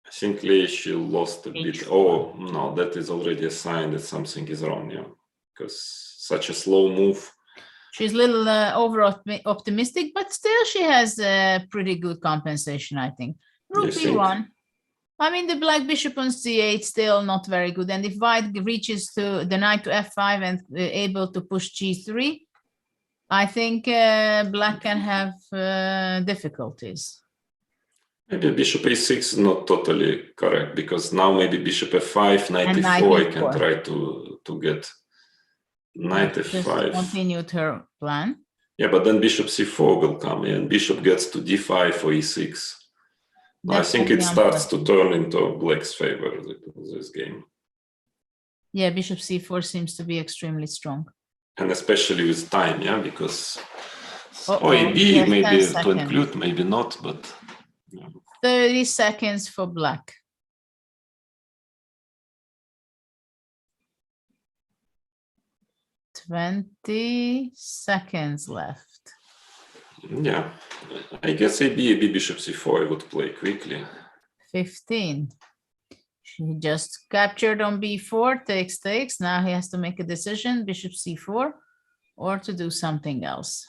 Speaker 11: I think she lost a bit. Oh, no, that is already a sign that something is wrong, yeah. Because such a slow move.
Speaker 10: She's a little over-optimistic, but still she has a pretty good compensation, I think. Rook b1. I mean, the black bishop on c8 still not very good. And if white reaches to the knight to f5 and able to push g3, I think black can have difficulties.
Speaker 11: Maybe bishop a6 is not totally correct, because now maybe bishop f5, knight e4, I can try to get knight f5.
Speaker 10: Continued her plan.
Speaker 11: Yeah, but then bishop c4 will come in. Bishop gets to d5 or e6. I think it starts to turn into black's favor, this game.
Speaker 10: Yeah, bishop c4 seems to be extremely strong.
Speaker 11: And especially with time, yeah, because OAB maybe to include, maybe not, but... Yeah.
Speaker 10: 30 seconds for black. $20 seconds left.
Speaker 11: Yeah, I guess AB bishop c4 I would play quickly.
Speaker 10: 15. She just captured on b4, takes. Now he has to make a decision, bishop c4, or to do something else.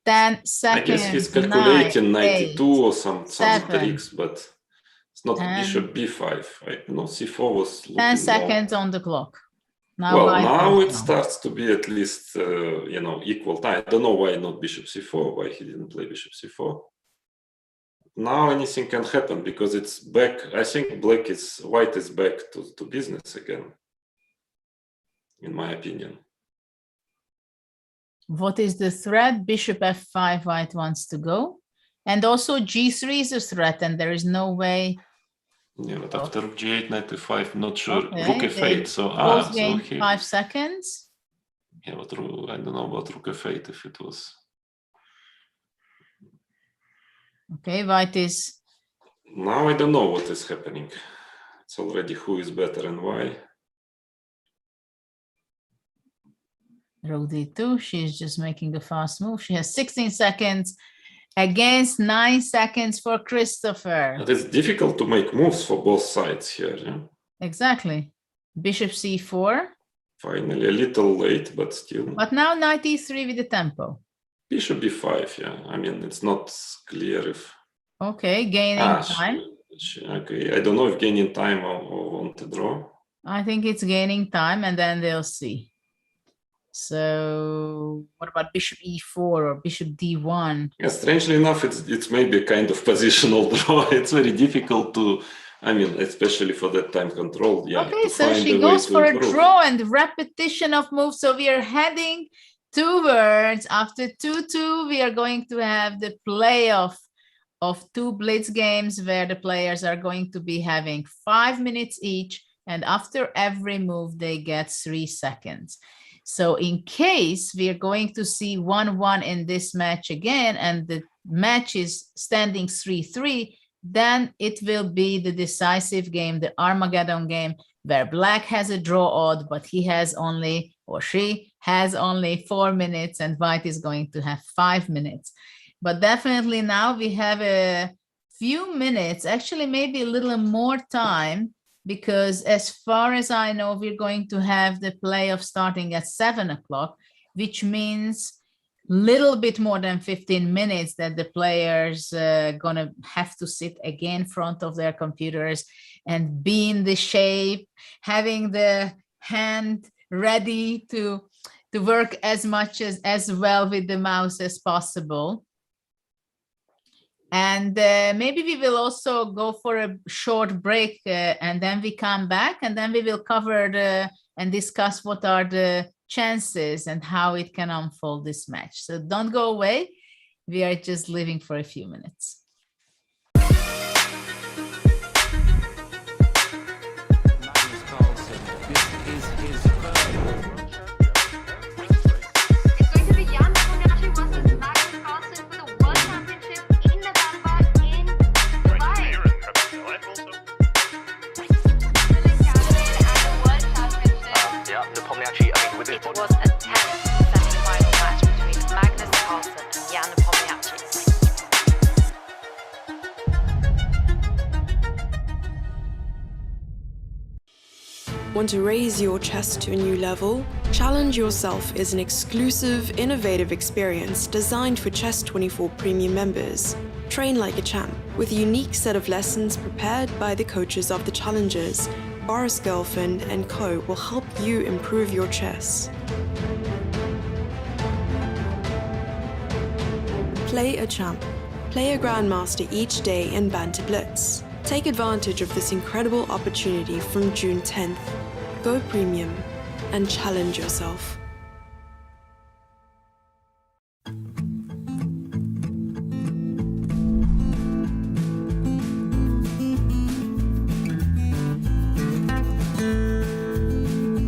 Speaker 10: 10 seconds.
Speaker 11: I guess he's calculating 92 or some tricks, but it's not bishop b5. c4 was
Speaker 10: 10 seconds on the clock.
Speaker 11: Now it starts to be at least, equal time. I don't know why not bishop c4, why he didn't play bishop c4. Now anything can happen because it's back. I think white is back to business again, in my opinion.
Speaker 10: What is the threat? Bishop f5, white wants to go. And also g3 is a threat, and there is no way.
Speaker 11: Yeah, but after rook g8, knight f5, not sure.
Speaker 10: Okay,
Speaker 11: rook f8, so
Speaker 10: both gain 5 seconds.
Speaker 11: Yeah, but I don't know about rook f8 if it was.
Speaker 10: Okay, white is.
Speaker 11: Now I don't know what is happening. It's already who is better and why.
Speaker 10: Rook d2, she's just making a fast move. She has 16 seconds against 9 seconds for Christopher.
Speaker 11: It is difficult to make moves for both sides here. Yeah?
Speaker 10: Exactly. Bishop c4.
Speaker 11: Finally, a little late, but still.
Speaker 10: But now knight e3 with the tempo.
Speaker 11: Bishop b5, yeah. I mean, it's not clear if...
Speaker 10: Okay, gaining time.
Speaker 11: Okay, I don't know if gaining time or want to draw.
Speaker 10: I think it's gaining time, and then they'll see. So what about bishop e4 or bishop d1?
Speaker 11: Yeah, strangely enough, it's maybe a kind of positional draw. It's very difficult to, I mean, especially for that time control. Yeah.
Speaker 10: Okay, so she goes for a draw and repetition of moves. So we are heading towards, after 2-2, we are going to have the playoff of 2 blitz games where the players are going to be having 5 minutes each, and after every move they get 3 seconds. So in case we are going to see 1-1 in this match again, and the match is standing 3-3, then it will be the decisive game, the Armageddon game, where black has a draw odd, but he has only, or she has only 4 minutes, and white is going to have 5 minutes. But definitely now we have a few minutes, actually maybe a little more time, because as far as I know, we're going to have the playoff starting at 7 o'clock, which means little bit more than 15 minutes that the players gonna have to sit again in front of their computers and be in the shape, having the hand ready to work as much as well with the mouse as possible. And maybe we will also go for a short break and then we come back, and then we will cover and discuss what are the chances and how it can unfold this match. So don't go away. We are just leaving for a few minutes.
Speaker 2: Want to raise your chess to a new level? Challenge Yourself is an exclusive, innovative experience designed for Chess24 Premium members. Train like a champ with a unique set of lessons prepared by the coaches of the challengers. Boris Girlfriend and Co. will help you improve your chess. Play a champ. Play a grandmaster each day in Banter Blitz. Take advantage of this incredible opportunity from June 10th. Go premium and challenge yourself.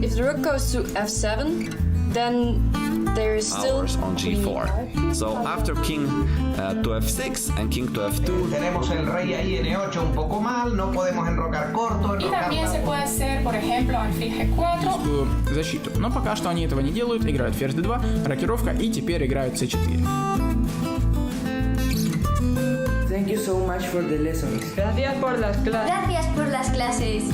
Speaker 3: If the rook goes to f7, then there is still
Speaker 4: Hours on g4. So after king to f6 and king to f2.
Speaker 5: Tenemos el rey ahí n8 un poco mal, no podemos enrocar corto.
Speaker 6: Y también se puede hacer, por ejemplo, alfil g4.
Speaker 7: Защиту. Но пока что они этого не делают, играют ферзь d2, рокировка и теперь играют c4.
Speaker 16: Thank you so much for the lessons.
Speaker 3: Gracias por las clases.
Speaker 1: Gracias por las clases.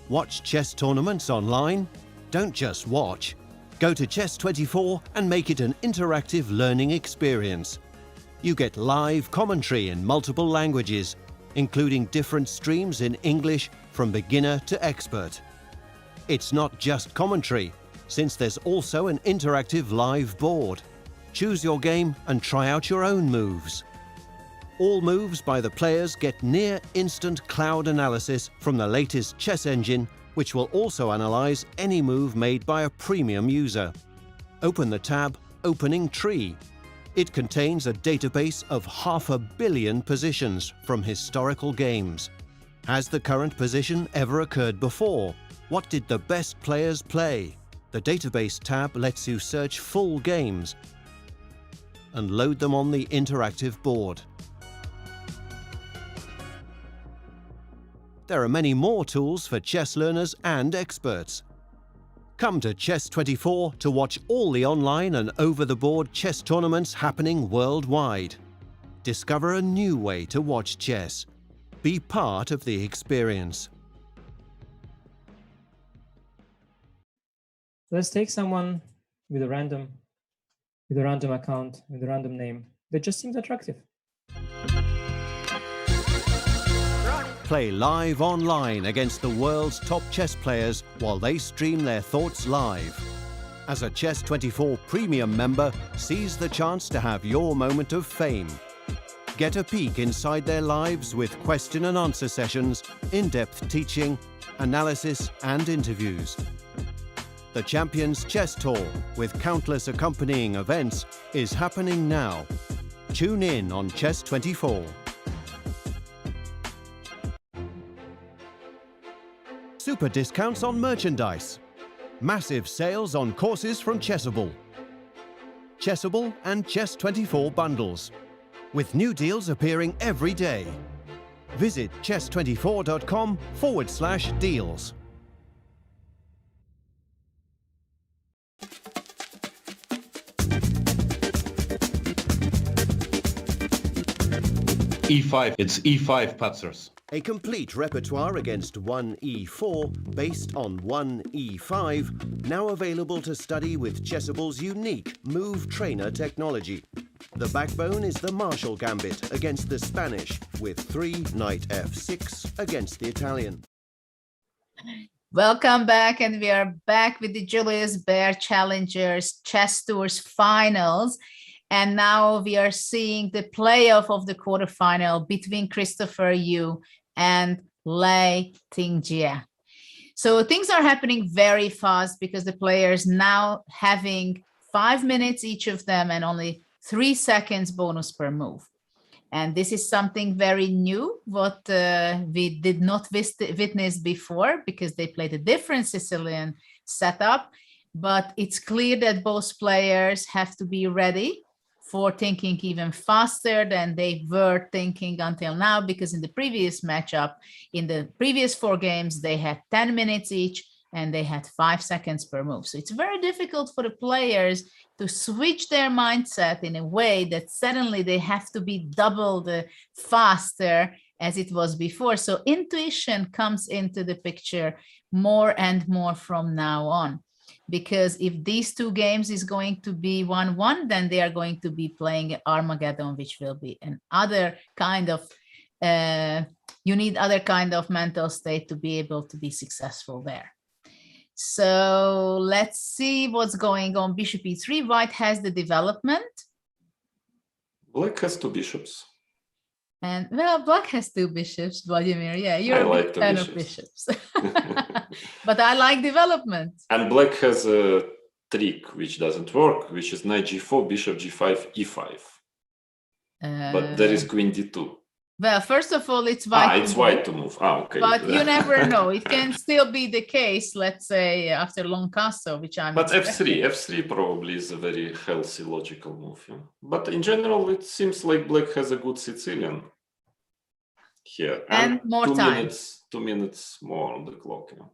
Speaker 9: Watch chess tournaments online? Don't just watch. Go to Chess24 and make it an interactive learning experience. You get live commentary in multiple languages, including different streams in English from beginner to expert. It's not just commentary, since there's also an interactive live board. Choose your game and try out your own moves. All moves by the players get near-instant cloud analysis from the latest chess engine, which will also analyze any move made by a premium user. Open the tab Opening Tree. It contains a database of 500 million positions from historical games. Has the current position ever occurred before? What did the best players play? The database tab lets you search full games and load them on the interactive board. There are many more tools for chess learners and experts. Come to Chess24 to watch all the online and over-the-board chess tournaments happening worldwide. Discover a new way to watch chess. Be part of the experience.
Speaker 12: Let's take someone with a random account, with a random name that just seems attractive.
Speaker 9: Play live online against the world's top chess players while they stream their thoughts live. As a Chess24 Premium member, seize the chance to have your moment of fame. Get a peek inside their lives with question and answer sessions, in-depth teaching, analysis and interviews. The Champions Chess Tour, with countless accompanying events, is happening now. Tune in on Chess24. Super discounts on merchandise. Massive sales on courses from Chessable. Chessable and Chess24 bundles, with new deals appearing every day. Visit chess24.com/deals.
Speaker 13: E5. It's E5 Patzers.
Speaker 9: A complete repertoire against 1e4 based on 1e5, now available to study with Chessable's unique Move Trainer technology. The backbone is the Marshall Gambit against the Spanish, with 3 knight f6 against the Italian.
Speaker 10: Welcome back, and we are back with the Julius Baer Challengers Chess Tours Finals. And now we are seeing the playoff of the quarterfinal between Christopher Yu and Lei Tingjie. So things are happening very fast because the players now having 5 minutes each of them and only 3 seconds bonus per move. And this is something very new, what we did not witness before, because they played a different Sicilian setup. But it's clear that both players have to be ready for thinking even faster than they were thinking until now, because in the previous matchup, in the previous 4 games, they had 10 minutes each, and they had 5 seconds per move. So it's very difficult for the players to switch their mindset in a way that suddenly they have to be double the faster as it was before. So intuition comes into the picture more and more from now on, because if these two games is going to be 1-1, then they are going to be playing Armageddon, which will be another kind of, you need other kind of mental state to be able to be successful there. So let's see what's going on. Bishop e3, white has the development.
Speaker 11: Black has 2 bishops.
Speaker 10: And well, black has 2 bishops, Vladimir. Yeah, you're a big fan of bishops. But I like development.
Speaker 11: And black has a trick which doesn't work, which is knight g4, bishop g5, e5. But there is queen d2.
Speaker 10: Well, first of all, it's white.
Speaker 11: It's white to move. Okay.
Speaker 10: But you never know. It can still be the case, let's say, after long castle, which I'm
Speaker 11: But
Speaker 10: expecting.
Speaker 11: f3 probably is a very healthy, logical move. Yeah? But in general, it seems like black has a good Sicilian here.
Speaker 10: And more time.
Speaker 11: 2 minutes more on the clock. Yeah.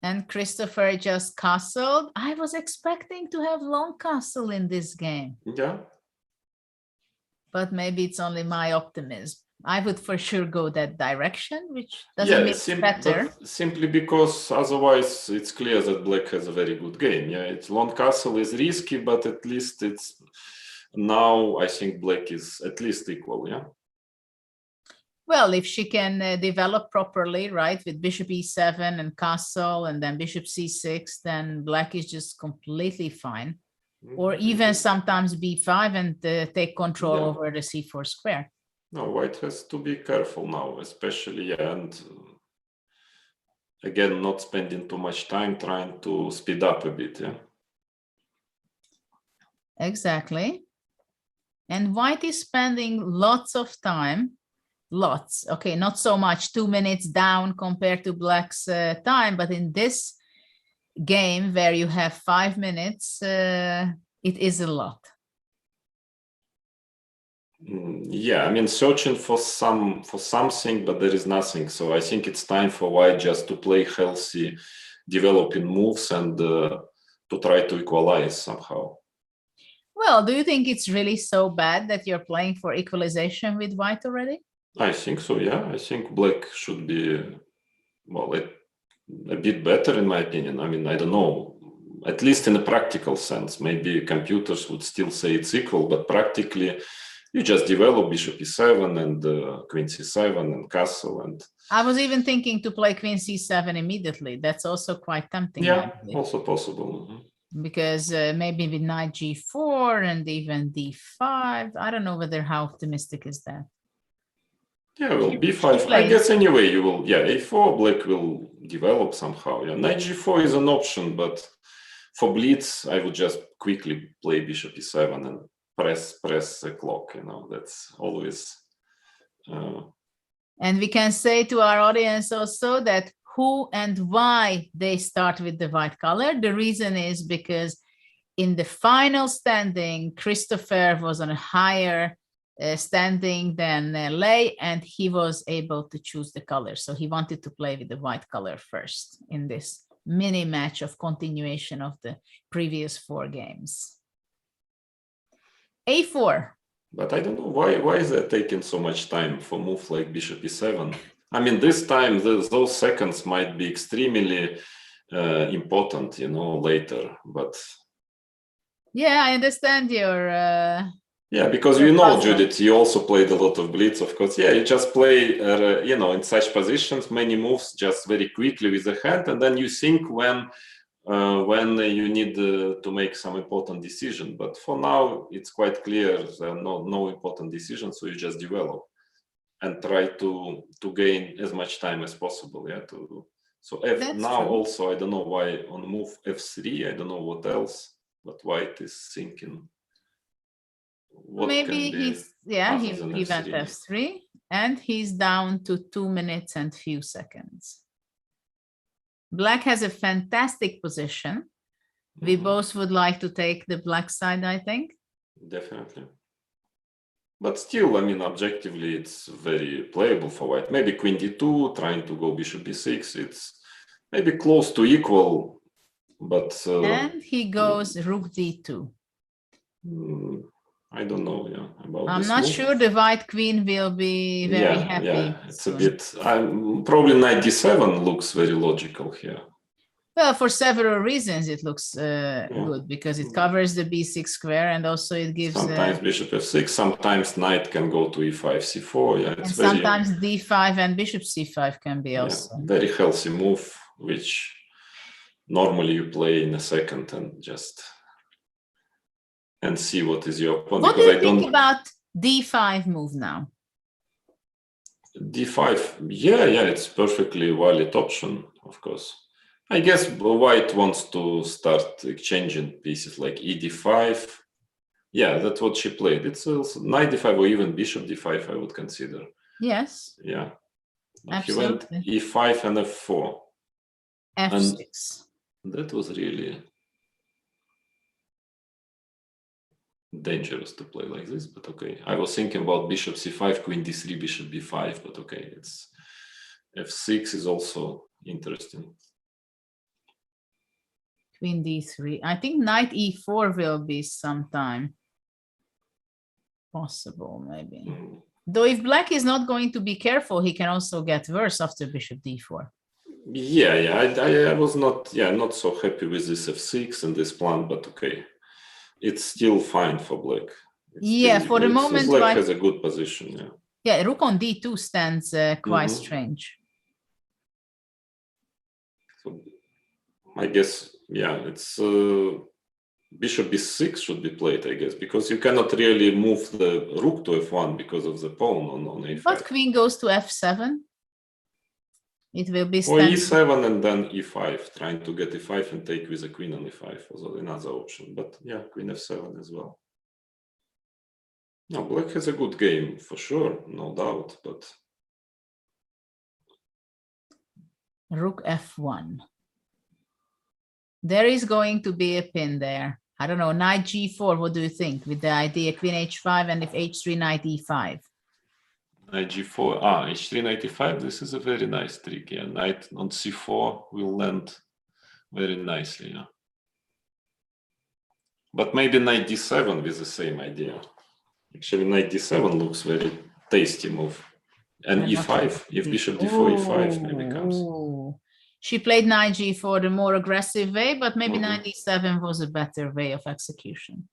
Speaker 10: And Christopher just castled. I was expecting to have long castle in this game.
Speaker 11: Yeah.
Speaker 10: But maybe it's only my optimism. I would for sure go that direction, which doesn't make it better.
Speaker 11: Simply because otherwise it's clear that black has a very good game. Yeah, it's long castle is risky, but at least it's now I think black is at least equal. Yeah.
Speaker 10: Well, if she can develop properly, right, with bishop e7 and castle and then bishop c6, then black is just completely fine. Or even sometimes b5 and take control over the c4 square.
Speaker 11: No, white has to be careful now, especially, and again, not spending too much time trying to speed up a bit. Yeah.
Speaker 10: Exactly. And white is spending lots of time. Lots. Okay, not so much 2 minutes down compared to black's time, but in this game where you have 5 minutes, it is a lot.
Speaker 11: Yeah, I mean, searching for something, but there is nothing. So I think it's time for white just to play healthy, developing moves and to try to equalize somehow.
Speaker 10: Well, do you think it's really so bad that you're playing for equalization with white already?
Speaker 11: I think so, yeah. I think black should be, well, a bit better in my opinion. I mean, I don't know, at least in a practical sense. Maybe computers would still say it's equal, but practically you just develop bishop e7 and queen c7 and castle. And
Speaker 10: I was even thinking to play queen c7 immediately. That's also quite tempting.
Speaker 11: Yeah, also possible. Mm-hmm.
Speaker 10: Because maybe with knight g4 and even d5. I don't know whether how optimistic is that.
Speaker 11: Yeah, well, b5, I guess anyway you will, yeah, a4, black will develop somehow. Yeah, knight g4 is an option, but for blitz, I would just quickly play bishop e7 and press the clock, you know, that's always...
Speaker 10: And we can say to our audience also that who and why they start with the white color. The reason is because in the final standing, Christopher was on a higher standing than Lei, and he was able to choose the color. So he wanted to play with the white color first in this mini match of continuation of the previous 4 games. a4.
Speaker 11: But I don't know why is that taking so much time for move like bishop e7? I mean, this time those seconds might be extremely important, you know, later. But
Speaker 10: yeah, I understand your.
Speaker 11: Yeah, because you know, Judith, you also played a lot of blitz, of course. Yeah, you just play, you know, in such positions, many moves just very quickly with the hand, and then you think when you need to make some important decision. But for now, it's quite clear there are no important decisions, so you just develop and try to gain as much time as possible. Yeah. So now true. Also, I don't know why on move f3. I don't know what else, but white is thinking.
Speaker 10: Maybe he's he went f3 and he's down to 2 minutes and few seconds. Black has a fantastic position. We both would like to take the black side, I think.
Speaker 11: Definitely. But still, I mean, objectively, it's very playable for white. Maybe queen d2, trying to go bishop b6. It's maybe close to equal, but...
Speaker 10: and he goes rook d2.
Speaker 11: I don't know, about
Speaker 10: I'm
Speaker 11: this
Speaker 10: not
Speaker 11: move.
Speaker 10: sure the white queen will be very happy.
Speaker 11: Yeah, it's a bit... probably knight d7 looks very logical here.
Speaker 10: Well, for several reasons it looks good, because it covers the b6 square, and also it gives...
Speaker 11: Sometimes bishop f6, sometimes knight can go to e5, c4. Yeah, it's
Speaker 10: and sometimes d5 and bishop c5 can be also.
Speaker 11: Very healthy move, which normally you play in a second and see what is your opponent.
Speaker 10: What do you think about d5 move now?
Speaker 11: d5, yeah, it's perfectly valid option, of course. I guess white wants to start exchanging pieces like e d5. Yeah, that's what she played. It's also knight d5 or even bishop d5, I would consider.
Speaker 10: Yes.
Speaker 11: Yeah.
Speaker 10: Absolutely.
Speaker 11: He went e5 and f4.
Speaker 10: f6.
Speaker 11: And that was really dangerous to play like this, but okay. I was thinking about bishop c5, queen d3, bishop b5, but okay, it's f6 is also interesting.
Speaker 10: Queen d3. I think knight e4 will be sometime possible, maybe. Though if black is not going to be careful, he can also get worse after bishop d4.
Speaker 11: Yeah, I was not so happy with this f6 and this plan, but okay. It's still fine for black.
Speaker 10: For the moment,
Speaker 11: black has a good position,
Speaker 10: Yeah, rook on d2 stands quite strange.
Speaker 11: So I guess, it's bishop b6 should be played, I guess, because you cannot really move the rook to f1 because of the pawn on a5.
Speaker 10: But queen goes to f7. It will be
Speaker 11: or e7 and then e5, trying to get e5 and take with a queen on e5 was another option. But yeah, queen f7 as well. Now, black has a good game for sure, no doubt, but...
Speaker 10: Rook f1. There is going to be a pin there. I don't know, knight g4, what do you think? With the idea queen h5 and if h3, knight e5.
Speaker 11: Knight g4, h3, knight e5, this is a very nice trick, Knight on c4 will land very nicely, But maybe knight d7 with the same idea. Actually, knight d7 looks very tasty move. And e5, if bishop d4, e5 maybe comes.
Speaker 10: She played knight g4 the more aggressive way, but maybe knight d7 was a better way of execution.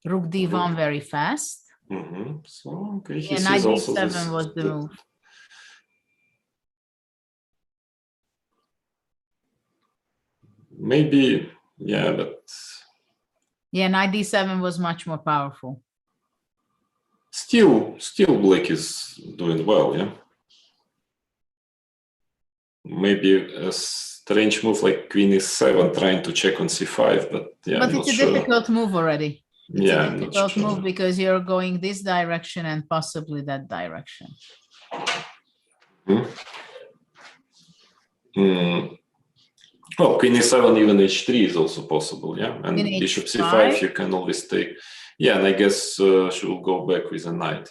Speaker 10: Rook d1 very fast.
Speaker 11: So, okay,
Speaker 10: knight d7 was the move.
Speaker 11: Maybe, but...
Speaker 10: knight d7 was much more powerful.
Speaker 11: Still black is doing well, Maybe a strange move like queen e7 trying to check on c5, but
Speaker 10: But it's a difficult move already. It's a difficult
Speaker 11: sure.
Speaker 10: move because you're going this direction and possibly that direction.
Speaker 11: Well, queen e7, even h3 is also possible, And
Speaker 10: in
Speaker 11: bishop
Speaker 10: h5?
Speaker 11: c5 you can always take. And I guess she will go back with a knight,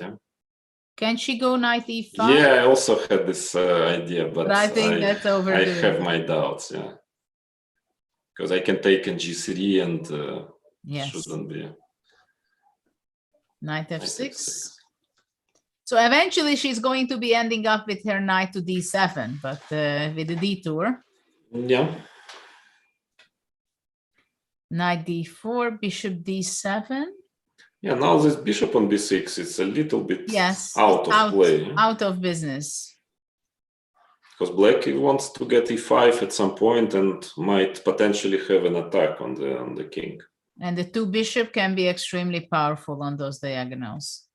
Speaker 10: Can she go knight e5?
Speaker 11: I also had this idea, but
Speaker 10: I think that's overdue.
Speaker 11: I have my doubts, because I can take in g3 and shouldn't be.
Speaker 10: Knight f6. So eventually she's going to be ending up with her knight to d7, but with a detour. Knight d4, bishop d7.
Speaker 11: Now this bishop on b6 is a little bit out of play.
Speaker 10: Out of business.
Speaker 11: Because black wants to get e5 at some point and might potentially have an attack on the king.
Speaker 10: And the two bishop can be extremely powerful on those diagonals.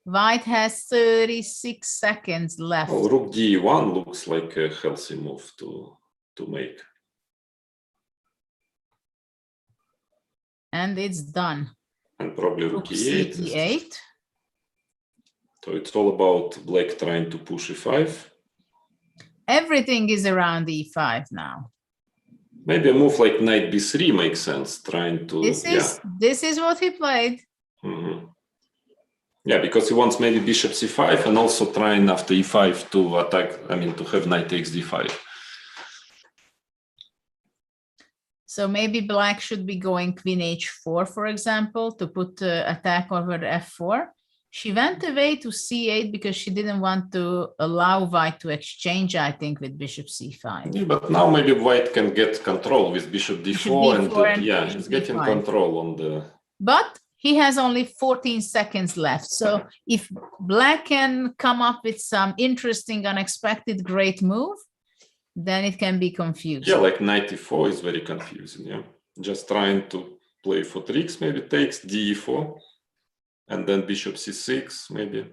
Speaker 10: White has 36 seconds left.
Speaker 11: Well, rook d1 looks like a healthy move to make.
Speaker 10: And it's done.
Speaker 11: And probably rook e8.
Speaker 10: e8.
Speaker 11: So it's all about black trying to push e5.
Speaker 10: Everything is around e5 now.
Speaker 11: Maybe a move like knight b3 makes sense, trying to...
Speaker 10: This is what he played.
Speaker 11: Yeah, because he wants maybe bishop c5 and also trying after e5 to attack, I mean, to have knight takes d5.
Speaker 10: So maybe black should be going queen h4, for example, to put attack over f4. She went away to c8 because she didn't want to allow white to exchange, I think, with bishop c5.
Speaker 11: Yeah, but now maybe white can get control with bishop d4, and yeah,
Speaker 10: bishop
Speaker 11: he's getting
Speaker 10: d5.
Speaker 11: control on the...
Speaker 10: But he has only 14 seconds left. So if black can come up with some interesting, unexpected, great move, then it can be confusing.
Speaker 11: Yeah, like knight e4 is very confusing, yeah. Just trying to play for tricks, maybe takes d4, and then bishop c6, maybe.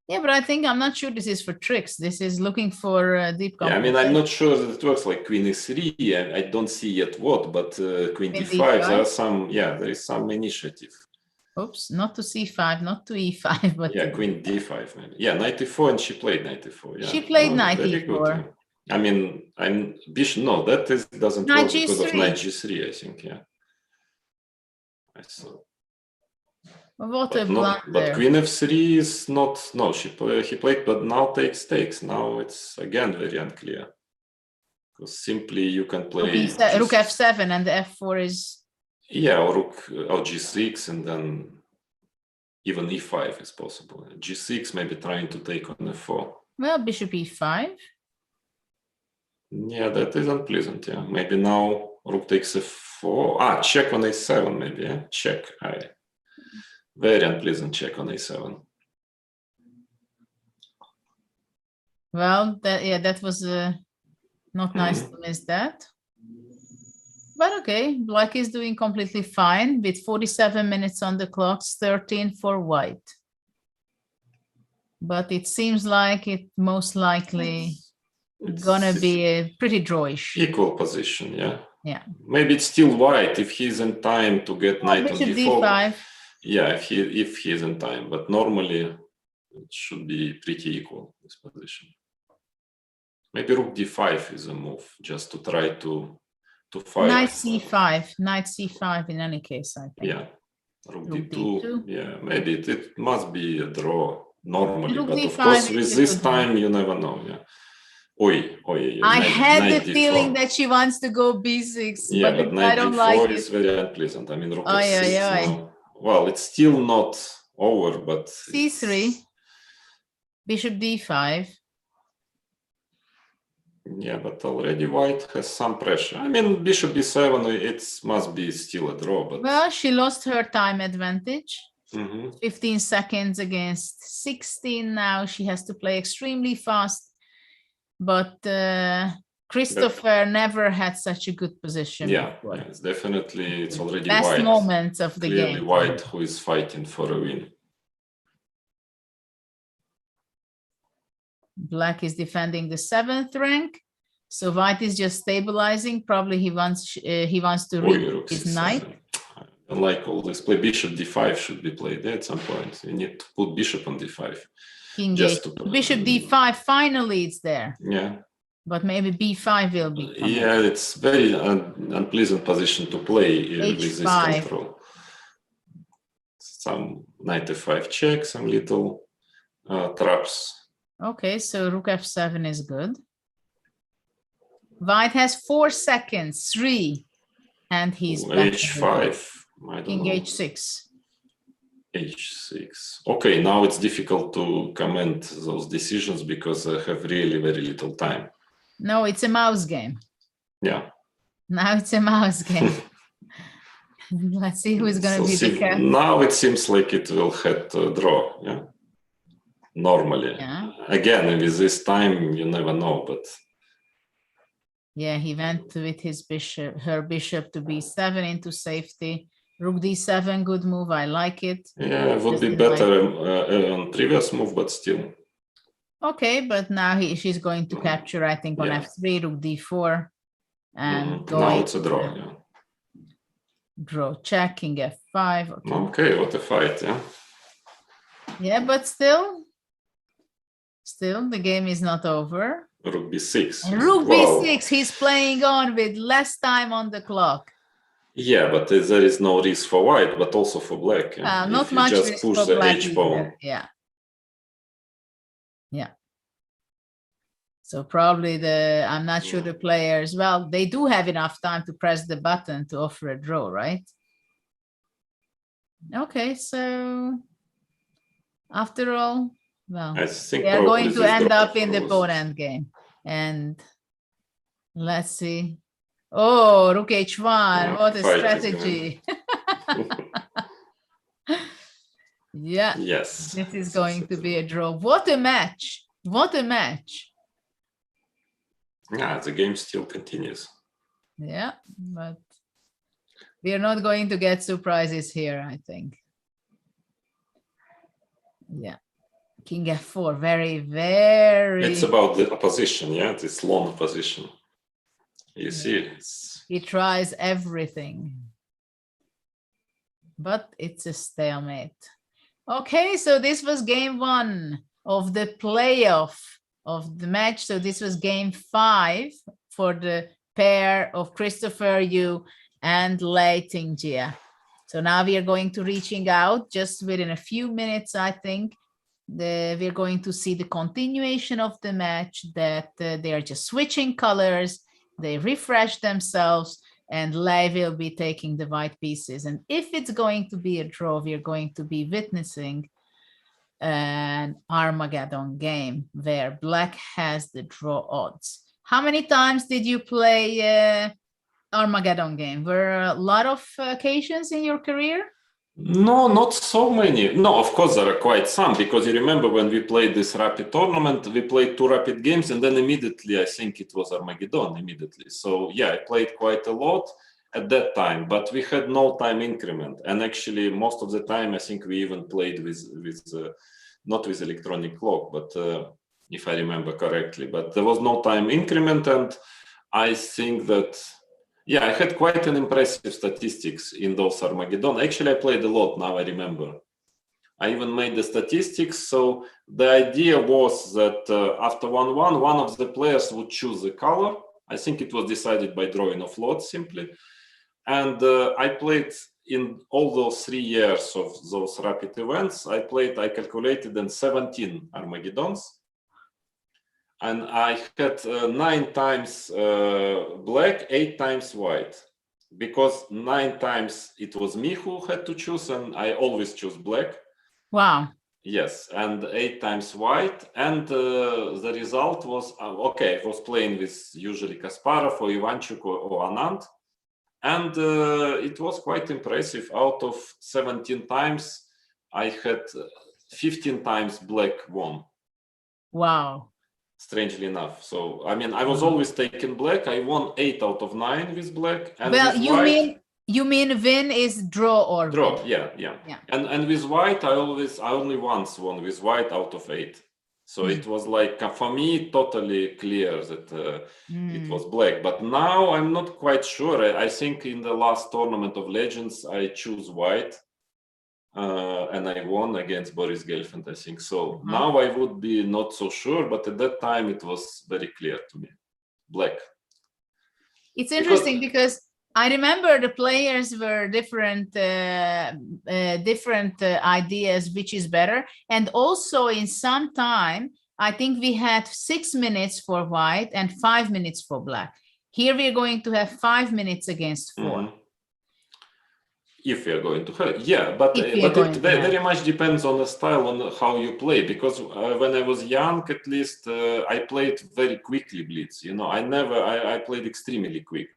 Speaker 10: Yeah, but I'm not sure this is for tricks. This is looking for deep
Speaker 11: Yeah, I mean, I'm not sure that it works like queen e3. I don't see yet what, but queen d5, there are some, yeah, there is some initiative.
Speaker 10: Oops, not to c5, not to e5, but
Speaker 11: yeah, queen d5 maybe. Yeah, knight e4, and she played knight e4. Yeah.
Speaker 10: She played knight
Speaker 11: very
Speaker 10: e4.
Speaker 11: Good, yeah. I mean, bishop. No, that doesn't
Speaker 10: knight
Speaker 11: work because
Speaker 10: g3.
Speaker 11: of knight g3. I think. Yeah. I saw.
Speaker 10: What
Speaker 11: but
Speaker 10: a blunder!
Speaker 11: But queen f3 is not. No, he played, but now takes. Now it's again very unclear. Because simply you can play
Speaker 10: rook f7 and the f4 is.
Speaker 11: Yeah, or rook or g6 and then even e5 is possible. G6 maybe trying to take on f4.
Speaker 10: Well, bishop e5.
Speaker 11: Yeah, that is unpleasant. Yeah, maybe now rook takes f4. Check on a7 maybe. Yeah, check. Very unpleasant check on a7.
Speaker 10: Well, that was not nice to miss that. But okay, black is doing completely fine with 47 minutes on the clock, 13 for white. But it seems like it most likely gonna be a pretty drawish.
Speaker 11: Equal position, yeah.
Speaker 10: Yeah.
Speaker 11: Maybe it's still white if he's in time to get knight on d4.
Speaker 10: d5.
Speaker 11: Yeah, if he's in time, but normally it should be pretty equal, this position. Maybe rook d5 is a move, just to try to fight.
Speaker 10: Knight c5 in any case, I think.
Speaker 11: Yeah, rook d2. Yeah, maybe it must be a draw normally,
Speaker 10: rook
Speaker 11: but
Speaker 10: d5
Speaker 11: of course with this time you never know. Yeah.
Speaker 10: I had the feeling that she wants to go b6,
Speaker 11: yeah,
Speaker 10: but
Speaker 11: knight
Speaker 10: I don't
Speaker 11: d4
Speaker 10: like
Speaker 11: is
Speaker 10: it.
Speaker 11: very unpleasant. I mean, rook f6 now. Well, it's still not over, but
Speaker 10: c3, bishop d5.
Speaker 11: Yeah, but already white has some pressure. I mean, bishop b7, it must be still a draw. But
Speaker 10: well, she lost her time advantage.
Speaker 11: 15
Speaker 10: seconds against 16 now. She has to play extremely fast. But Christopher never had such a good position.
Speaker 11: Yeah, it's definitely, it's already
Speaker 10: best
Speaker 11: white.
Speaker 10: Moments of the
Speaker 11: Clearly
Speaker 10: game.
Speaker 11: white who is fighting for a win.
Speaker 10: Black is defending the 7th rank, so white is just stabilizing. Probably he wants to read his knight.
Speaker 11: I don't like all this. Play bishop d5 should be played at some point. You need to put bishop on d5.
Speaker 10: King bishop d5 finally it's there.
Speaker 11: Yeah.
Speaker 10: But maybe b5 will be coming.
Speaker 11: Yeah, it's very unpleasant position to play with this control. Some knight f5 check, some little traps.
Speaker 10: Okay, so rook f7 is good. White has 4 seconds, 3, and he's back.
Speaker 11: h5.
Speaker 10: King h6.
Speaker 11: h6. Okay, now it's difficult to comment those decisions because I have really very little time.
Speaker 10: No, it's a mouse game.
Speaker 11: Yeah.
Speaker 10: Now it's a mouse game. Let's see who's going to be the cat.
Speaker 11: Now it seems like it will head to a draw. Yeah. Normally.
Speaker 10: Yeah.
Speaker 11: Again, with this time, you never know, but.
Speaker 10: Yeah, he went with his bishop, her bishop to b7 into safety. Rook d7, good move. I like it.
Speaker 11: Yeah, it would be better on previous move, but still.
Speaker 10: Okay, but now she's going to capture, I think, on f3, rook d4. And
Speaker 11: now it's a draw, yeah.
Speaker 10: Draw, check, king f5.
Speaker 11: Okay, what a fight, yeah.
Speaker 10: Yeah, but still the game is not over.
Speaker 11: Rook b6.
Speaker 10: And rook b6, he's playing on with less time on the clock.
Speaker 11: Yeah, but there is no risk for white, but also for black.
Speaker 10: Not
Speaker 11: if you
Speaker 10: much
Speaker 11: just
Speaker 10: risk
Speaker 11: push
Speaker 10: for
Speaker 11: the
Speaker 10: black
Speaker 11: H pawn.
Speaker 10: either. Yeah. Yeah. So probably I'm not sure the players, well, they do have enough time to press the button to offer a draw, right? Okay, so after all, well,
Speaker 11: I think
Speaker 10: they are going to
Speaker 11: this
Speaker 10: end
Speaker 11: draw
Speaker 10: up in the
Speaker 11: was-
Speaker 10: pawn endgame. And let's see. Oh, Rook H1, what a
Speaker 11: fighting,
Speaker 10: strategy. Yeah.
Speaker 11: Yes.
Speaker 10: This is going to be a draw. What a match. What a match.
Speaker 11: Yeah, the game still continues.
Speaker 10: Yeah, but we are not going to get surprises here, I think. Yeah. King F4, very, very.
Speaker 11: It's about the opposition, yeah, this long opposition. You see,
Speaker 10: he tries everything, but it's a stalemate. Okay, so this was game 1 of the playoff of the match. So this was game 5 for the pair of Christopher Yu and Lei Tingjie. So now we are going to reaching out just within a few minutes, I think. We're going to see the continuation of the match, that they are just switching colors, they refresh themselves, and Lei will be taking the white pieces. And if it's going to be a draw, we're going to be witnessing an Armageddon game where black has the draw odds. How many times did you play Armageddon game? Were a lot of occasions in your career?
Speaker 11: No, not so many. No, of course, there are quite some, because you remember when we played this rapid tournament, we played 2 rapid games, and then immediately, I think it was Armageddon immediately. So yeah, I played quite a lot at that time, but we had no time increment. And actually, most of the time, I think we even played with not with electronic clock, but if I remember correctly, but there was no time increment. And I think that, yeah, I had quite an impressive statistics in those Armageddon. Actually, I played a lot, now I remember. I even made the statistics. So the idea was that after 1-1, one of the players would choose the color. I think it was decided by drawing of lots simply. And I played in all those 3 years of those rapid events, I calculated in 17 Armageddons. And I had 9 times black, 8 times white, because 9 times it was me who had to choose, and I always choose black.
Speaker 10: Wow.
Speaker 11: Yes, and 8 times white. And the result was, okay, I was playing with usually Kasparov or Ivanchuk or Anand. And it was quite impressive. Out of 17 times, I had 15 times black won.
Speaker 10: Wow.
Speaker 11: Strangely enough. So, I mean, I was always taking black. I won 8 out of 9 with black. And
Speaker 10: well,
Speaker 11: with
Speaker 10: you mean win is draw or
Speaker 11: draw?
Speaker 10: Win.
Speaker 11: Yeah. And with white, I only once won with white out of 8. So it was like, for me, totally clear that it was black. But now I'm not quite sure. I think in the last tournament of Legends, I choose white. And I won against Boris Gelfand, I think. So now I would be not so sure, but at that time it was very clear to me. Black.
Speaker 10: It's interesting because I remember the players were different ideas, which is better. And also in some time, I think we had 6 minutes for white and 5 minutes for black. Here we are going to have 5 minutes against 4.
Speaker 11: If we are going to have, yeah, but it very much depends on the style, on how you play. Because when I was young, at least I played very quickly blitz. You know, I played extremely quick,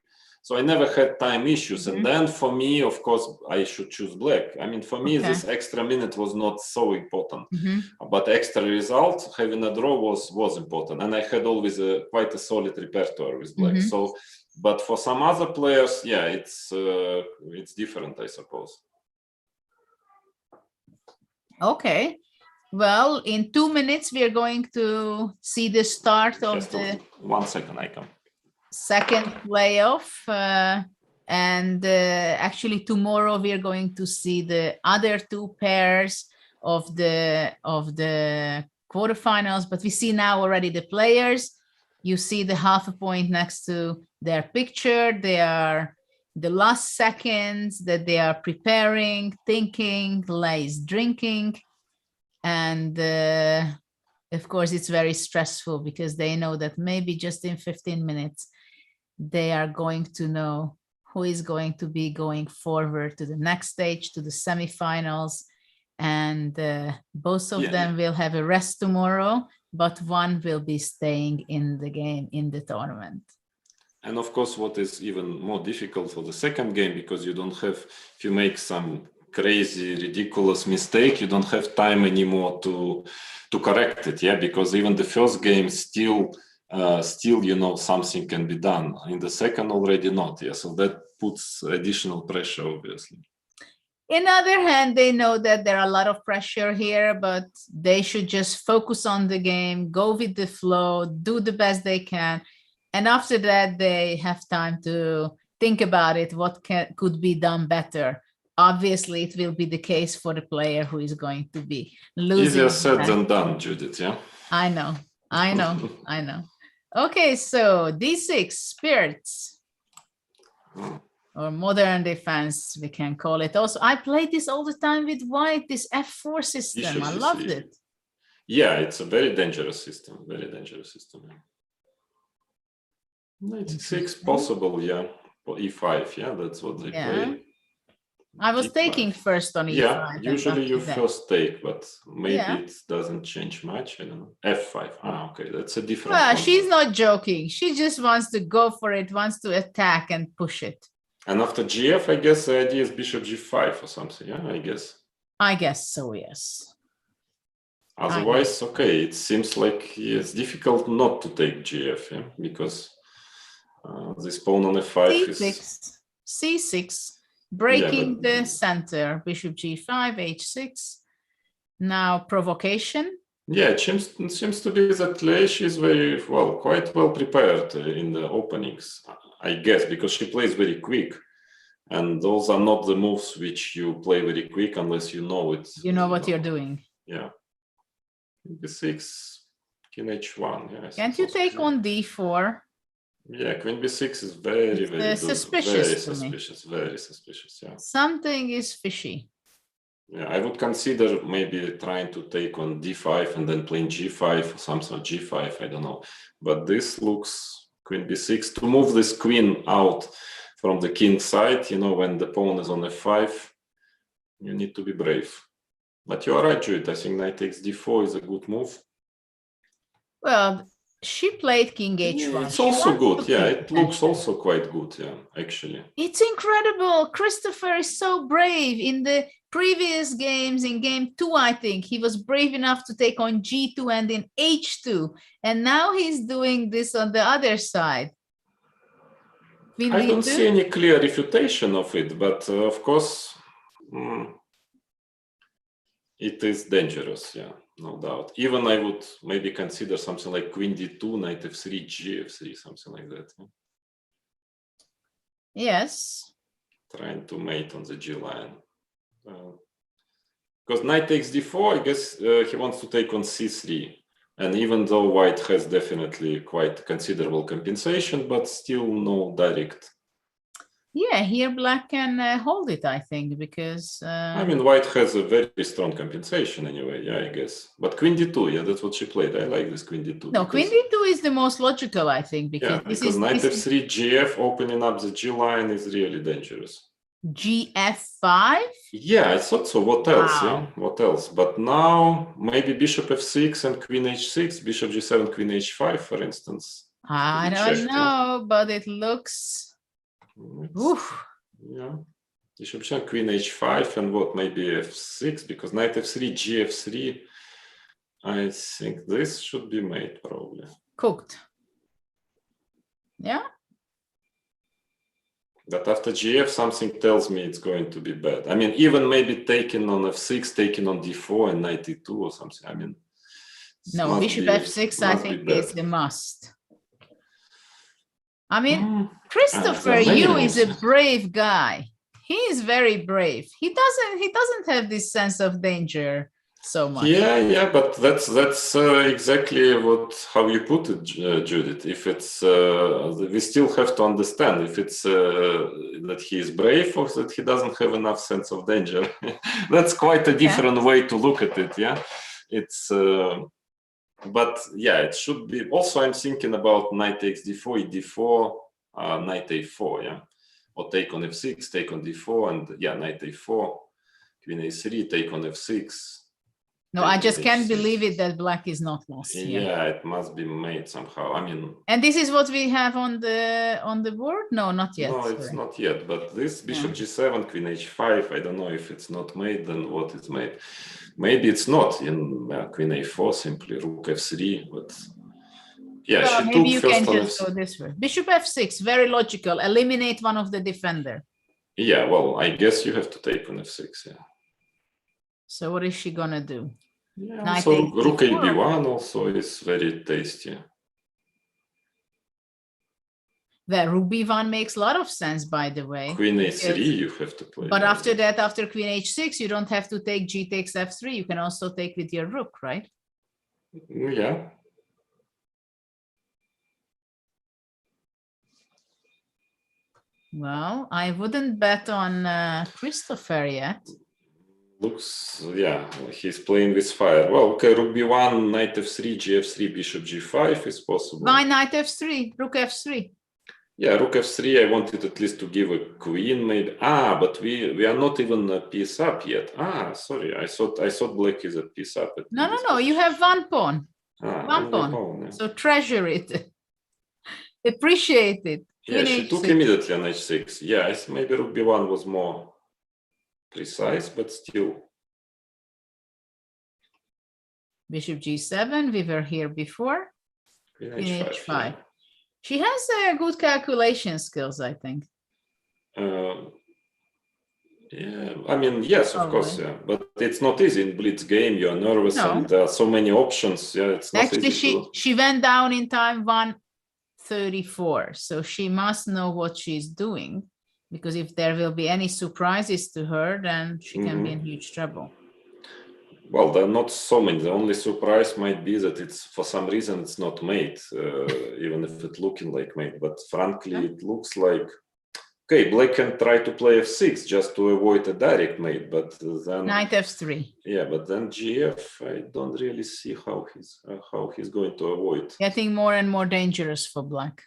Speaker 11: so I never had time issues. And then for me, of course, I should choose black. I mean, for me, this extra minute was not so important, but extra result, having a draw was important. And I had always quite a solid repertoire with black. So. But for some other players, yeah, it's different, I suppose.
Speaker 10: Okay. Well, in 2 minutes, we are going to see the start of the
Speaker 11: 1 second, I come.
Speaker 10: Second playoff. And actually tomorrow we are going to see the other 2 pairs of the quarterfinals, but we see now already the players. You see the half a point next to their picture. They are the last seconds that they are preparing, thinking, Lei is drinking. And of course, it's very stressful because they know that maybe just in 15 minutes, they are going to know who is going to be going forward to the next stage, to the semifinals. And both of them will have a rest tomorrow, but one will be staying in the game, in the tournament.
Speaker 11: And of course, what is even more difficult for the second game, because you don't have, if you make some crazy, ridiculous mistake, you don't have time anymore to correct it, yeah, because even the first game still, you know, something can be done. In the second, already not, yeah, so that puts additional pressure, obviously.
Speaker 10: In other hand, they know that there are a lot of pressure here, but they should just focus on the game, go with the flow, do the best they can. And after that, they have time to think about it, what could be done better. Obviously, it will be the case for the player who is going to be losing.
Speaker 11: Easier said than done, Judith, yeah?
Speaker 10: I know. Okay, so D6, spirits. Or modern defense, we can call it. Also, I played this all the time with white, this F4 system. I loved it.
Speaker 11: Yeah, it's a very dangerous system, very dangerous system. Yeah. Knight 6 possible, yeah. For E5, yeah, that's what they play.
Speaker 10: I was taking first on E5.
Speaker 11: Yeah, usually you first take, but maybe it doesn't change much. I don't know. F5. Okay, that's a different.
Speaker 10: Well, she's not joking. She just wants to go for it, wants to attack and push it.
Speaker 11: And after GF, I guess the idea is bishop G5 or something. Yeah, I guess.
Speaker 10: I guess so. Yes.
Speaker 11: Otherwise, okay. It seems like it's difficult not to take GF, yeah, because this pawn on F5 is
Speaker 10: C6. Breaking the center, bishop G5, H6. Now provocation.
Speaker 11: Yeah, it seems to be that Leish is very well, quite well prepared in the openings, I guess, because she plays very quick, and those are not the moves which you play very quick unless you know it.
Speaker 10: You know what you're doing.
Speaker 11: Yeah. B6, King H1. Yeah.
Speaker 10: Can't you take on D4?
Speaker 11: Yeah, Queen B6 is very, very
Speaker 10: suspicious.
Speaker 11: Very suspicious. Yeah.
Speaker 10: Something is fishy.
Speaker 11: Yeah, I would consider maybe trying to take on D5 and then playing G5 or some sort of G5. I don't know, but this looks Queen B6 to move this queen out from the king side. You know, when the pawn is on F5, you need to be brave. But you are right, Judith. I think Knight takes D4 is a good move.
Speaker 10: Well, she played King H1.
Speaker 11: Yeah, it's also good. Yeah, it looks also quite good. Yeah, actually.
Speaker 10: It's incredible. Christopher is so brave. In the previous games, in game 2, I think, he was brave enough to take on G2 and in H2. And now he's doing this on the other side.
Speaker 11: I don't see any clear refutation of it, but of course, it is dangerous. Yeah. No doubt. Even I would maybe consider something like Queen D2, Knight F3, G3, something like that.
Speaker 10: Yes.
Speaker 11: Trying to mate on the G line. Because Knight takes D4, I guess he wants to take on C3. And even though White has definitely quite considerable compensation, but still no direct.
Speaker 10: Yeah, here Black can hold it, I think, because...
Speaker 11: I mean, White has a very strong compensation anyway, yeah, I guess. But Queen D2, yeah, that's what she played. I like this Queen D2.
Speaker 10: No, Queen D2 is the most logical, I think, because
Speaker 11: Knight F3, GF, opening up the G line is really dangerous.
Speaker 10: GF5?
Speaker 11: Yeah, I thought so. What else? Wow. Yeah, what else? But now, maybe Bishop F6 and Queen H6, Bishop G7, Queen H5, for instance.
Speaker 10: I don't know, but it looks... Oof.
Speaker 11: Yeah, Bishop G7, Queen H5, and what, maybe F6, because Knight F3, GF3. I think this should be made probably.
Speaker 10: Cooked. Yeah.
Speaker 11: But after GF, something tells me it's going to be bad. I mean, even maybe taking on F6, taking on D4 and Knight E2 or something. I mean,
Speaker 10: no, Bishop F6, I think, is a must. I mean, Christopher Yu is a brave guy. He is very brave. He doesn't have this sense of danger. so much.
Speaker 11: Yeah, but that's exactly how you put it, Judith. If it's we still have to understand if it's that he is brave or that he doesn't have enough sense of danger. That's quite a different way to look at it. Yeah, it's. But yeah, it should be. Also, I'm thinking about knight takes d4, e4, knight a4. Yeah, or take on f6, take on d4, and yeah, knight a4, queen a3, take on f6.
Speaker 10: No, I just can't believe it that black is not lost here.
Speaker 11: Yeah, it must be made somehow. I mean,
Speaker 10: and this is what we have on the board? No, not yet.
Speaker 11: No, it's not yet. But this bishop g7, queen h5. I don't know if it's not made. Then what is made? Maybe it's not in queen a4. Simply rook f3. But yeah,
Speaker 10: well,
Speaker 11: she
Speaker 10: maybe you
Speaker 11: took
Speaker 10: can
Speaker 11: first on
Speaker 10: just go this way. Bishop f6, very logical. Eliminate one of the defender.
Speaker 11: Yeah, well, I guess you have to take on f6. Yeah.
Speaker 10: So what is she gonna do?
Speaker 11: Yeah, so rook ab1 also is very tasty.
Speaker 10: The rook b1 makes a lot of sense, by the way.
Speaker 11: Queen a3 you have to play.
Speaker 10: But after that, after queen h6, you don't have to take g takes f3. You can also take with your rook, right?
Speaker 11: Yeah.
Speaker 10: Well, I wouldn't bet on Christopher yet.
Speaker 11: Looks, yeah, he's playing with fire. Well, okay, rook b1, knight f3, gf3, bishop g5 is possible.
Speaker 10: Why knight f3, rook f3?
Speaker 11: Yeah, rook f3, I wanted at least to give a queen, maybe. Ah, but we are not even a piece up yet. Ah, sorry, I thought black is a piece up.
Speaker 10: No, you have one pawn.
Speaker 11: One
Speaker 10: pawn. Yeah. So treasure it. Appreciate it.
Speaker 11: Yeah, she took immediately on h6. Yeah, maybe rook b1 was more precise, but still.
Speaker 10: Bishop g7, we were here before.
Speaker 11: Queen h5.
Speaker 10: Yeah. She has good calculation skills, I think.
Speaker 11: Yeah, I mean, yes, of course, yeah. But it's not easy in blitz game. You're nervous, and there are so many options. Yeah, it's not
Speaker 10: actually
Speaker 11: easy.
Speaker 10: She went down in time 1:34, so she must know what she's doing. Because if there will be any surprises to her, then she can be in huge trouble.
Speaker 11: Well, there are not so many. The only surprise might be that it's for some reason it's not made, even if it's looking like made. But frankly, it looks like okay. Black can try to play f6 just to avoid a direct mate, but then
Speaker 10: knight f3.
Speaker 11: Yeah, but then gf, I don't really see how he's going to avoid.
Speaker 10: Getting more and more dangerous for black.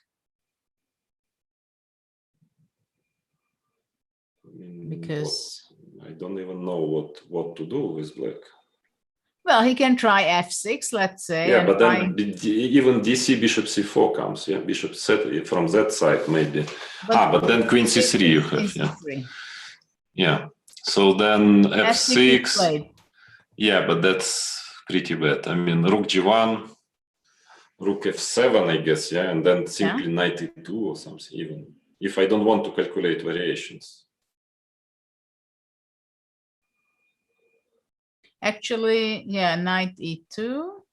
Speaker 10: Because
Speaker 11: I don't even know what to do with black.
Speaker 10: Well, he can try f6, let's say.
Speaker 11: Yeah, but then even dc bishop c4 comes. Yeah, bishop set from that side maybe. But then queen c3 you have. Yeah. Yeah. So then f6. Yeah, but that's pretty bad. I mean, rook g1, rook f7, I guess. Yeah, and then simply knight e2 or something. Even if I don't want to calculate variations.
Speaker 10: Actually, yeah, knight e2.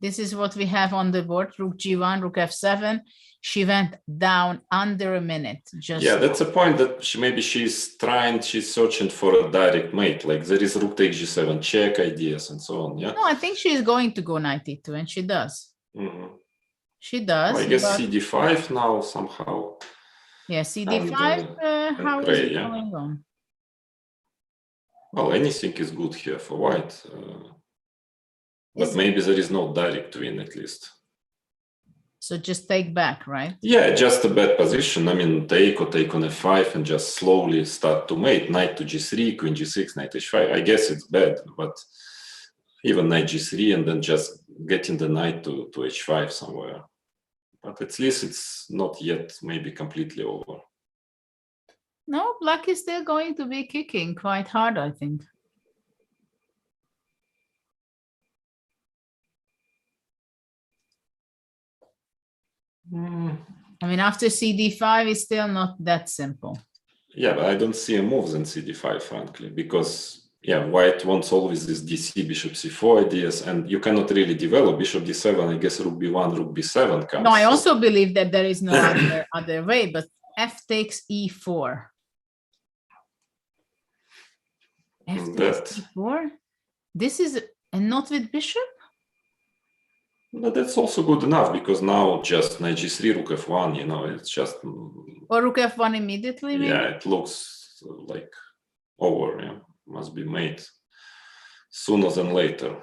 Speaker 10: This is what we have on the board, rook g1, rook f7. She went down under a minute.
Speaker 11: Yeah, that's a point that she's searching for a direct mate. Like there is rook takes g7 check ideas and so on, yeah?
Speaker 10: No, I think she's going to go knight e2, and she does. She does.
Speaker 11: Well, I guess cd5 now somehow.
Speaker 10: Yeah, cd5, how is it going on?
Speaker 11: Well, anything is good here for white. But maybe there is no direct win at least.
Speaker 10: So just take back, right?
Speaker 11: Yeah, just a bad position. I mean, take or take on f5 and just slowly start to mate. Knight to g3, queen g6, knight h5. I guess it's bad, but even knight g3 and then just getting the knight to h5 somewhere. But at least it's not yet maybe completely over.
Speaker 10: No, black is still going to be kicking quite hard, I think. I mean, after cd5, it's still not that simple.
Speaker 11: Yeah, but I don't see a moves in cd5, frankly, because, yeah, white wants always this dc, bishop c4 ideas, and you cannot really develop bishop d7. I guess rook b1, rook b7 comes.
Speaker 10: No, I also believe that there is no other way, but f takes e4. F
Speaker 11: That,
Speaker 10: takes d4. This is and not with bishop.
Speaker 11: but that's also good enough because now just knight g3, rook f1. You know, it's just
Speaker 10: Or rook f1 immediately. Maybe?
Speaker 11: yeah, it looks like over. Yeah, must be made sooner than later.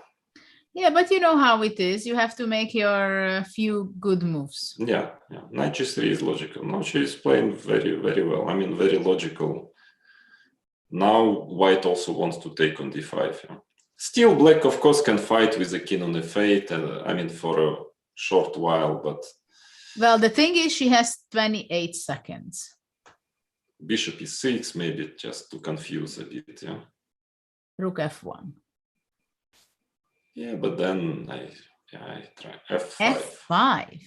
Speaker 10: Yeah, but you know how it is. You have to make your few good moves.
Speaker 11: Yeah, yeah. Knight g3 is logical. Now she is playing very, very well. I mean, very logical. Now white also wants to take on d5. Yeah. Still, black, of course, can fight with the king on f8, and I mean, for a short while, but...
Speaker 10: Well, the thing is, she has 28 seconds.
Speaker 11: Bishop e6, maybe just to confuse a bit, yeah.
Speaker 10: Rook f1.
Speaker 11: Yeah, but then I try f5.
Speaker 10: f5.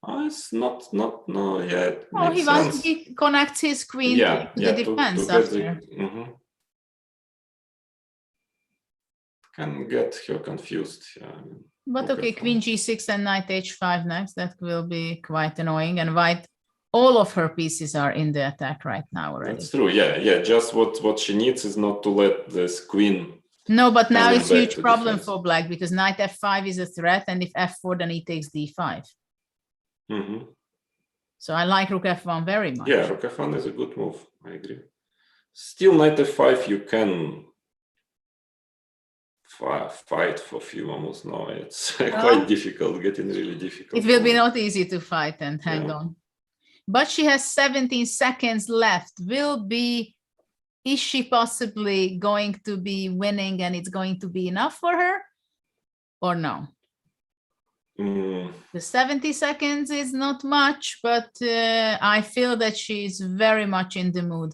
Speaker 11: Oh, it's not, no, yeah.
Speaker 10: Oh, he wants to connect his queen to the defense after.
Speaker 11: Can get her confused. Yeah.
Speaker 10: But okay, queen g6 and knight h5 next. That will be quite annoying. And white, all of her pieces are in the attack right now already.
Speaker 11: That's true. Yeah. Just what she needs is not to let this queen.
Speaker 10: No, but now it's a huge problem for black because knight f5 is a threat, and if f4, then he takes d5.
Speaker 11: Mm-hmm.
Speaker 10: So I like rook f1 very much.
Speaker 11: Yeah, rook f1 is a good move. I agree. Still, knight f5, you can fight for a few moments now. It's quite difficult, getting really difficult.
Speaker 10: It will be not easy to fight and hang on. But she has 17 seconds left. Is she possibly going to be winning and it's going to be enough for her or no? The 70 seconds is not much, but I feel that she's very much in the mood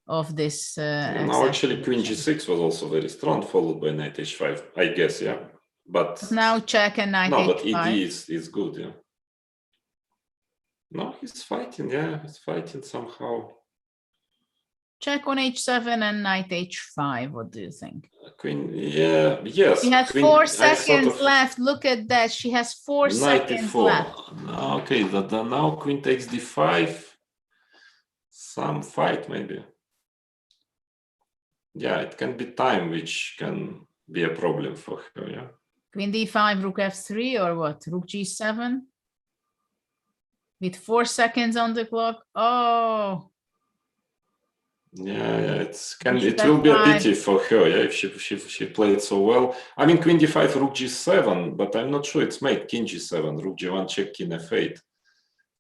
Speaker 10: of this.
Speaker 11: Now actually queen g6 was also very strong, followed by knight h5, I guess, yeah. But
Speaker 10: now check and knight h5.
Speaker 11: No, but ed is good, yeah. No, he's fighting, yeah, he's fighting somehow.
Speaker 10: Check on h7 and knight h5. What do you think?
Speaker 11: Queen, yeah, yes.
Speaker 10: She has 4 seconds left. Look at that. She has 4 seconds left.
Speaker 11: Okay, now queen takes d5. Some fight maybe. Yeah, it can be time, which can be a problem for her, yeah.
Speaker 10: Queen d5, rook f3, or what? Rook g7? With 4 seconds on the clock. Oh.
Speaker 11: Yeah, it will be a pity for her, yeah, if she played so well. I mean, queen d5, rook g7, but I'm not sure it's mate. King g7, rook g1, check, king f8.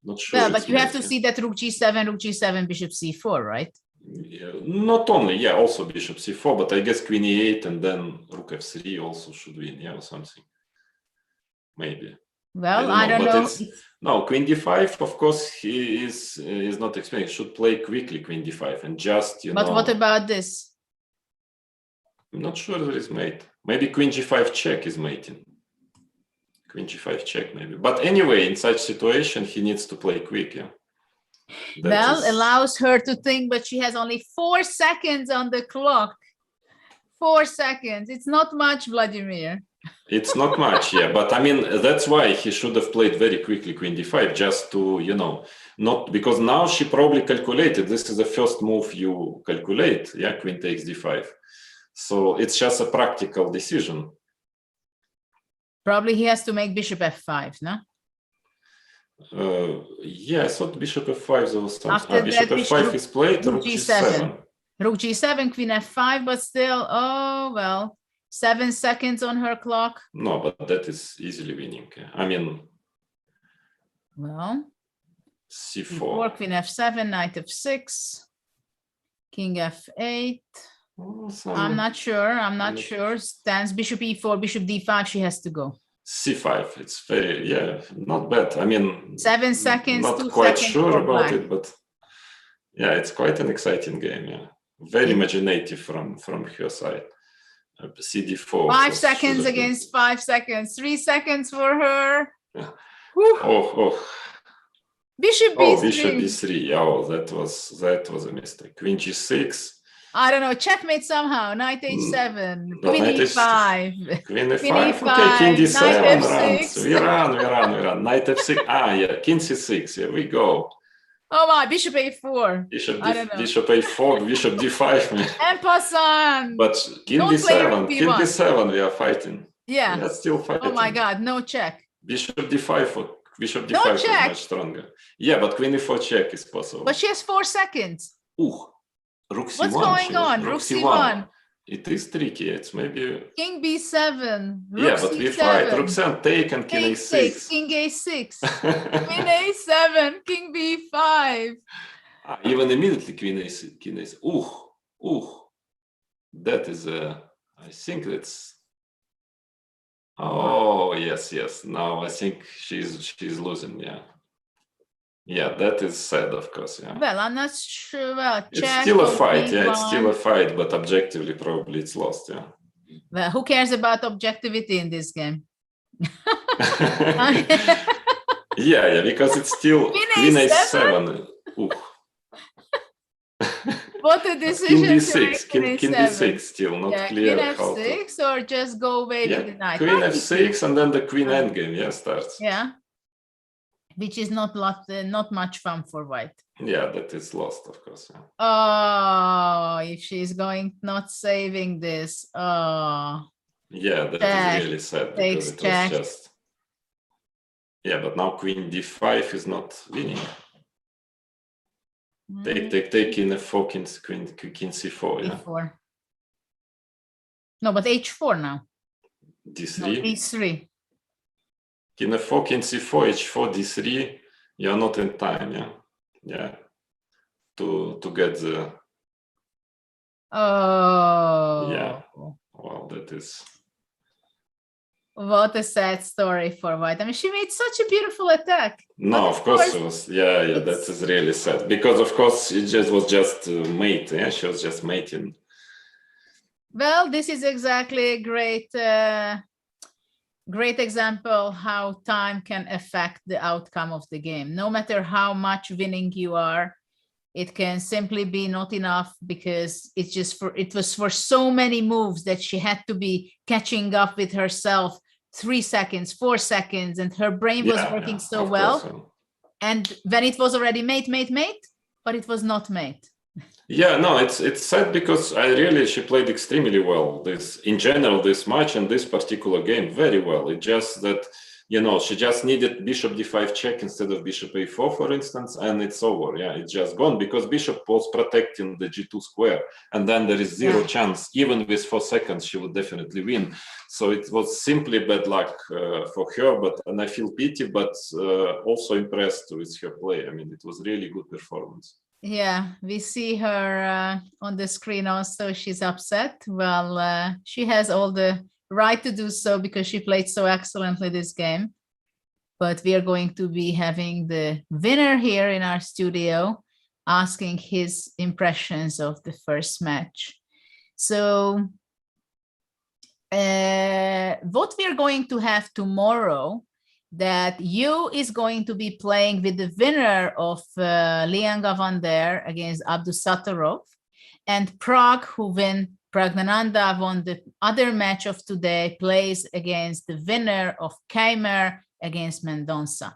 Speaker 11: Not sure.
Speaker 10: Yeah, but you have to see that rook g7, bishop c4, right?
Speaker 11: Yeah, not only, yeah, also bishop c4, but I guess queen e8 and then rook f3 also should win, yeah, or something. Maybe.
Speaker 10: Well, I don't know.
Speaker 11: No, queen d5, of course, he is not explaining. Should play quickly queen d5 and just, you know.
Speaker 10: But what about this?
Speaker 11: I'm not sure there is mate. Maybe queen g5 check is mating. Queen g5 check, maybe. But anyway, in such situation, he needs to play quick, yeah.
Speaker 10: Allows her to think, but she has only 4 seconds on the clock. 4 seconds. It's not much, Vladimir.
Speaker 11: It's not much, yeah. But I mean, that's why he should have played very quickly queen d5, just to, you know, not because now she probably calculated this is the first move you calculate, yeah, queen takes d5. So it's just a practical decision.
Speaker 10: Probably he has to make bishop f5, no?
Speaker 11: Yeah, I thought bishop f5 there was something. Bishop f5 is played, rook g7.
Speaker 10: Rook g7, queen f5, but still, oh, well, 7 seconds on her clock.
Speaker 11: No, but that is easily winning. I mean,
Speaker 10: well,
Speaker 11: c4,
Speaker 10: queen f7, knight f6, king f8. I'm not sure. Stands bishop e4, bishop d5. She has to go.
Speaker 11: c5. It's very, yeah, not bad. I mean,
Speaker 10: 7 seconds.
Speaker 11: Not quite sure about it, but yeah, it's quite an exciting game. Yeah, very imaginative from her side. cd4.
Speaker 10: 5 seconds against 5 seconds. 3 seconds for her.
Speaker 11: Yeah. Oh.
Speaker 10: Bishop b3.
Speaker 11: Oh, bishop b3. Oh, that was a mistake. Queen g6.
Speaker 10: I don't know. Checkmate somehow. Knight h7. Queen e5.
Speaker 11: Queen e5. Okay, king d7 runs. We run. Knight f6. Yeah. King c6. Here we go.
Speaker 10: Oh my, bishop a4.
Speaker 11: Bishop,
Speaker 10: I don't know.
Speaker 11: bishop a4, bishop d5, man.
Speaker 10: En passant.
Speaker 11: But king
Speaker 10: Don't play
Speaker 11: d7,
Speaker 10: rook
Speaker 11: king
Speaker 10: d1.
Speaker 11: d7, we are fighting.
Speaker 10: Yeah.
Speaker 11: We are still fighting.
Speaker 10: Oh my God, no check.
Speaker 11: Bishop d5, or bishop
Speaker 10: No
Speaker 11: d5 is
Speaker 10: check.
Speaker 11: much stronger. Yeah, but queen e4 check is possible.
Speaker 10: But she has 4 seconds.
Speaker 11: Ooh, rook c1.
Speaker 10: What's going on? Rook c1.
Speaker 11: It is tricky. It's maybe.
Speaker 10: King b7. Rook
Speaker 11: Yeah, but
Speaker 10: c7.
Speaker 11: we fight. Rook c7 take and king a6.
Speaker 10: King a6. Queen a7. King b5.
Speaker 11: Even immediately queen a6. King a6. Ooh. That is I think that's. Oh yes. Now I think she's losing. Yeah, that is sad, of course. Yeah.
Speaker 10: Well, I'm not sure. Well,
Speaker 11: It's
Speaker 10: check
Speaker 11: still a
Speaker 10: or
Speaker 11: fight. Yeah, it's
Speaker 10: b1.
Speaker 11: still a fight, but objectively, probably it's lost. Yeah.
Speaker 10: Well, who cares about objectivity in this game?
Speaker 11: Yeah, because it's still queen a7. Ooh.
Speaker 10: What a decision
Speaker 11: King
Speaker 10: to make
Speaker 11: d6, king d6 still not clear
Speaker 10: queen
Speaker 11: how to.
Speaker 10: f6 or just go away with the knight.
Speaker 11: Queen f6 and then the queen endgame, starts.
Speaker 10: Yeah, which is not much fun for white.
Speaker 11: Yeah, that is lost, of course. Yeah.
Speaker 10: Oh, if she's not saving this. Oh.
Speaker 11: Yeah, that is really sad because it was just. Yeah, but now queen d5 is not winning. Take king f4, queen c4, yeah.
Speaker 10: E4. No, but h4 now.
Speaker 11: d3.
Speaker 10: No, d3.
Speaker 11: King f4, king c4, h4, d3. You're not in time, yeah. To get the.
Speaker 10: Oh.
Speaker 11: Yeah. Well, that is.
Speaker 10: What a sad story for white. I mean, she made such a beautiful attack.
Speaker 11: No, of course it was. Yeah, that is really sad because, of course, it was just mate. Yeah, she was just mating.
Speaker 10: Well, this is exactly a great example how time can affect the outcome of the game. No matter how much winning you are, it can simply be not enough because it was for so many moves that she had to be catching up with herself. 3 seconds, 4 seconds, and her brain was working so well. So. And when it was already mate, but it was not mate.
Speaker 11: Yeah, no, it's sad because she played extremely well in general this match and this particular game very well. It just that she just needed bishop d5 check instead of bishop a4, for instance, and it's over. Yeah, it's just gone because bishop was protecting the g2 square, and then there is zero chance. Even with 4 seconds, she would definitely win. So it was simply bad luck for her. And I feel pity, but also impressed with her play. I mean, it was really good performance.
Speaker 10: Yeah, we see her on the screen also. She's upset. Well, she has all the right to do so because she played so excellently this game. But we are going to be having the winner here in our studio asking his impressions of the first match. So what we are going to have tomorrow, that Yu is going to be playing with the winner of Liang Avander against Abdusattorov, and Pragnananda won the other match of today, plays against the winner of Keimer against Mendonça.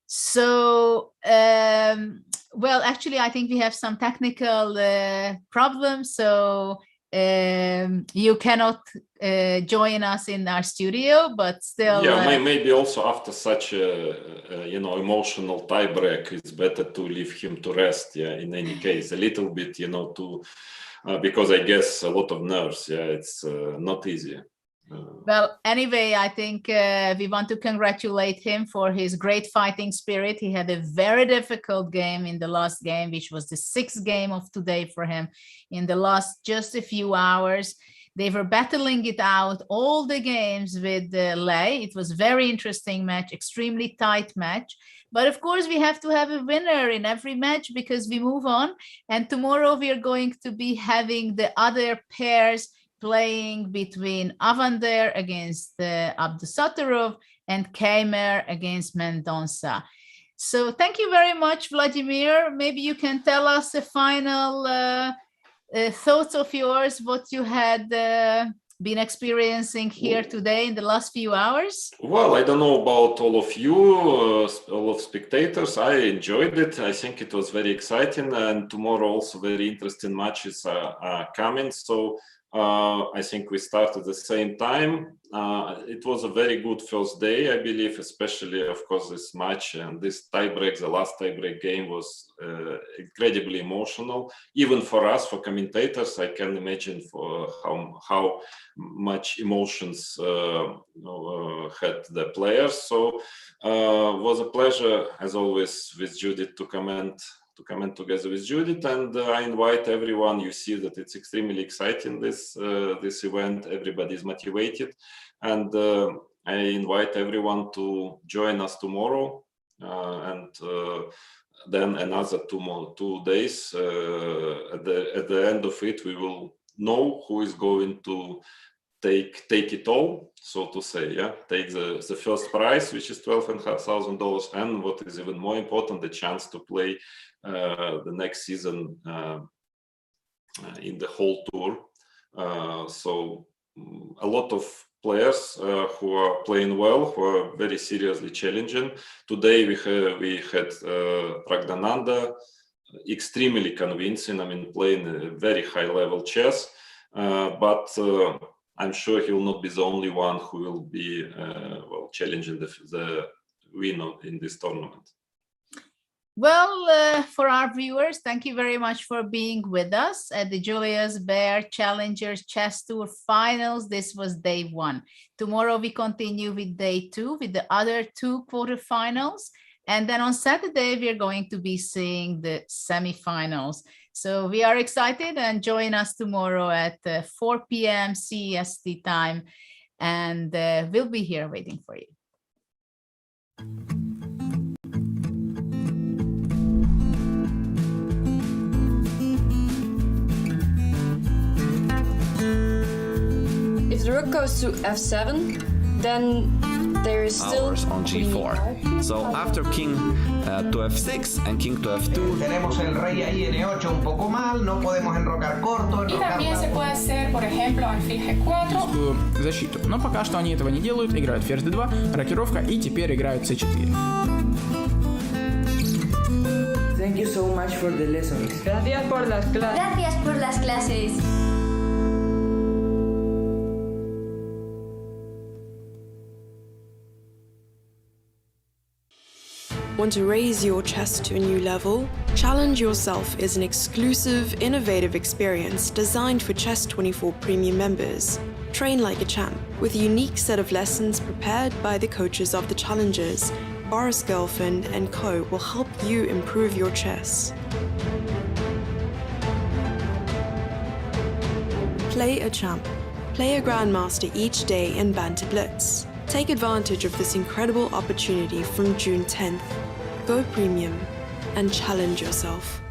Speaker 10: So, well, actually, I think we have some technical problems. So you cannot join us in our studio, but still.
Speaker 11: Yeah, maybe also after such a emotional tiebreak, it's better to leave him to rest. Yeah, in any case, a little bit, because I guess a lot of nerves. Yeah, it's not easy.
Speaker 10: Well, anyway, I think we want to congratulate him for his great fighting spirit. He had a very difficult game in the last game, which was the 6th game of today for him. In the last just a few hours, they were battling it out all the games with Lei. It was a very interesting match, extremely tight match. But of course, we have to have a winner in every match because we move on. And tomorrow we are going to be having the other pairs playing between Avander against Abdusattorov and Keimer against Mendonça. So thank you very much, Vladimir. Maybe you can tell us the final thoughts of yours, what you had been experiencing here today in the last few hours?
Speaker 11: Well, I don't know about all of you, all of spectators. I enjoyed it. I think it was very exciting, and tomorrow also very interesting matches are coming. So I think we started at the same time. It was a very good first day, I believe, especially, of course, this match and this tiebreak, the last tiebreak game was incredibly emotional. Even for us, for commentators, I can imagine for how much emotions had the players. So it was a pleasure, as always, with Judit to comment together with Judit, and I invite everyone. You see that it's extremely exciting, this event. Everybody is motivated, and I invite everyone to join us tomorrow, and then another 2 days. At the end of it, we will know who is going to take it all, so to say, take the first prize, which is $12,500, and what is even more important, the chance to play the next season in the whole tour. So a lot of players who are playing well, who are very seriously challenging. Today we had Pragdananda, extremely convincing. I mean, playing a very high level chess, but I'm sure he will not be the only one who will be challenging the winner in this tournament.
Speaker 10: Well, for our viewers, thank you very much for being with us at the Julius Baer Challengers Chess Tour Finals. This was day 1. Tomorrow we continue with day 2 with the other 2 quarterfinals. And then on Saturday, we're going to be seeing the semifinals. So we are excited, and join us tomorrow at 4 p.m. CEST time. And we'll be here waiting for you.
Speaker 3: If the rook goes to f7, then there is still
Speaker 4: Hours on g4. So after king to f6 and king to f2.
Speaker 5: Tenemos el rey ahí en e8 un poco mal, no podemos enrocar corto.
Speaker 6: Y también se puede hacer, por ejemplo, alfil g4.
Speaker 7: Защиту. Но пока что они этого не делают. Играют ферзь d2, рокировка, и теперь играют c4.
Speaker 16: Thank you so much for the lessons.
Speaker 3: Gracias por las clases.
Speaker 1: Gracias por las clases.
Speaker 2: Want to raise your chess to a new level? Challenge Yourself is an exclusive, innovative experience designed for Chess24 Premium members. Train like a champ with a unique set of lessons prepared by the coaches of the challengers. Boris Girlfriend and Co. will help you improve your chess. Play a champ. Play a grandmaster each day in Banter Blitz. Take advantage of this incredible opportunity from June 10th. Go premium and challenge yourself.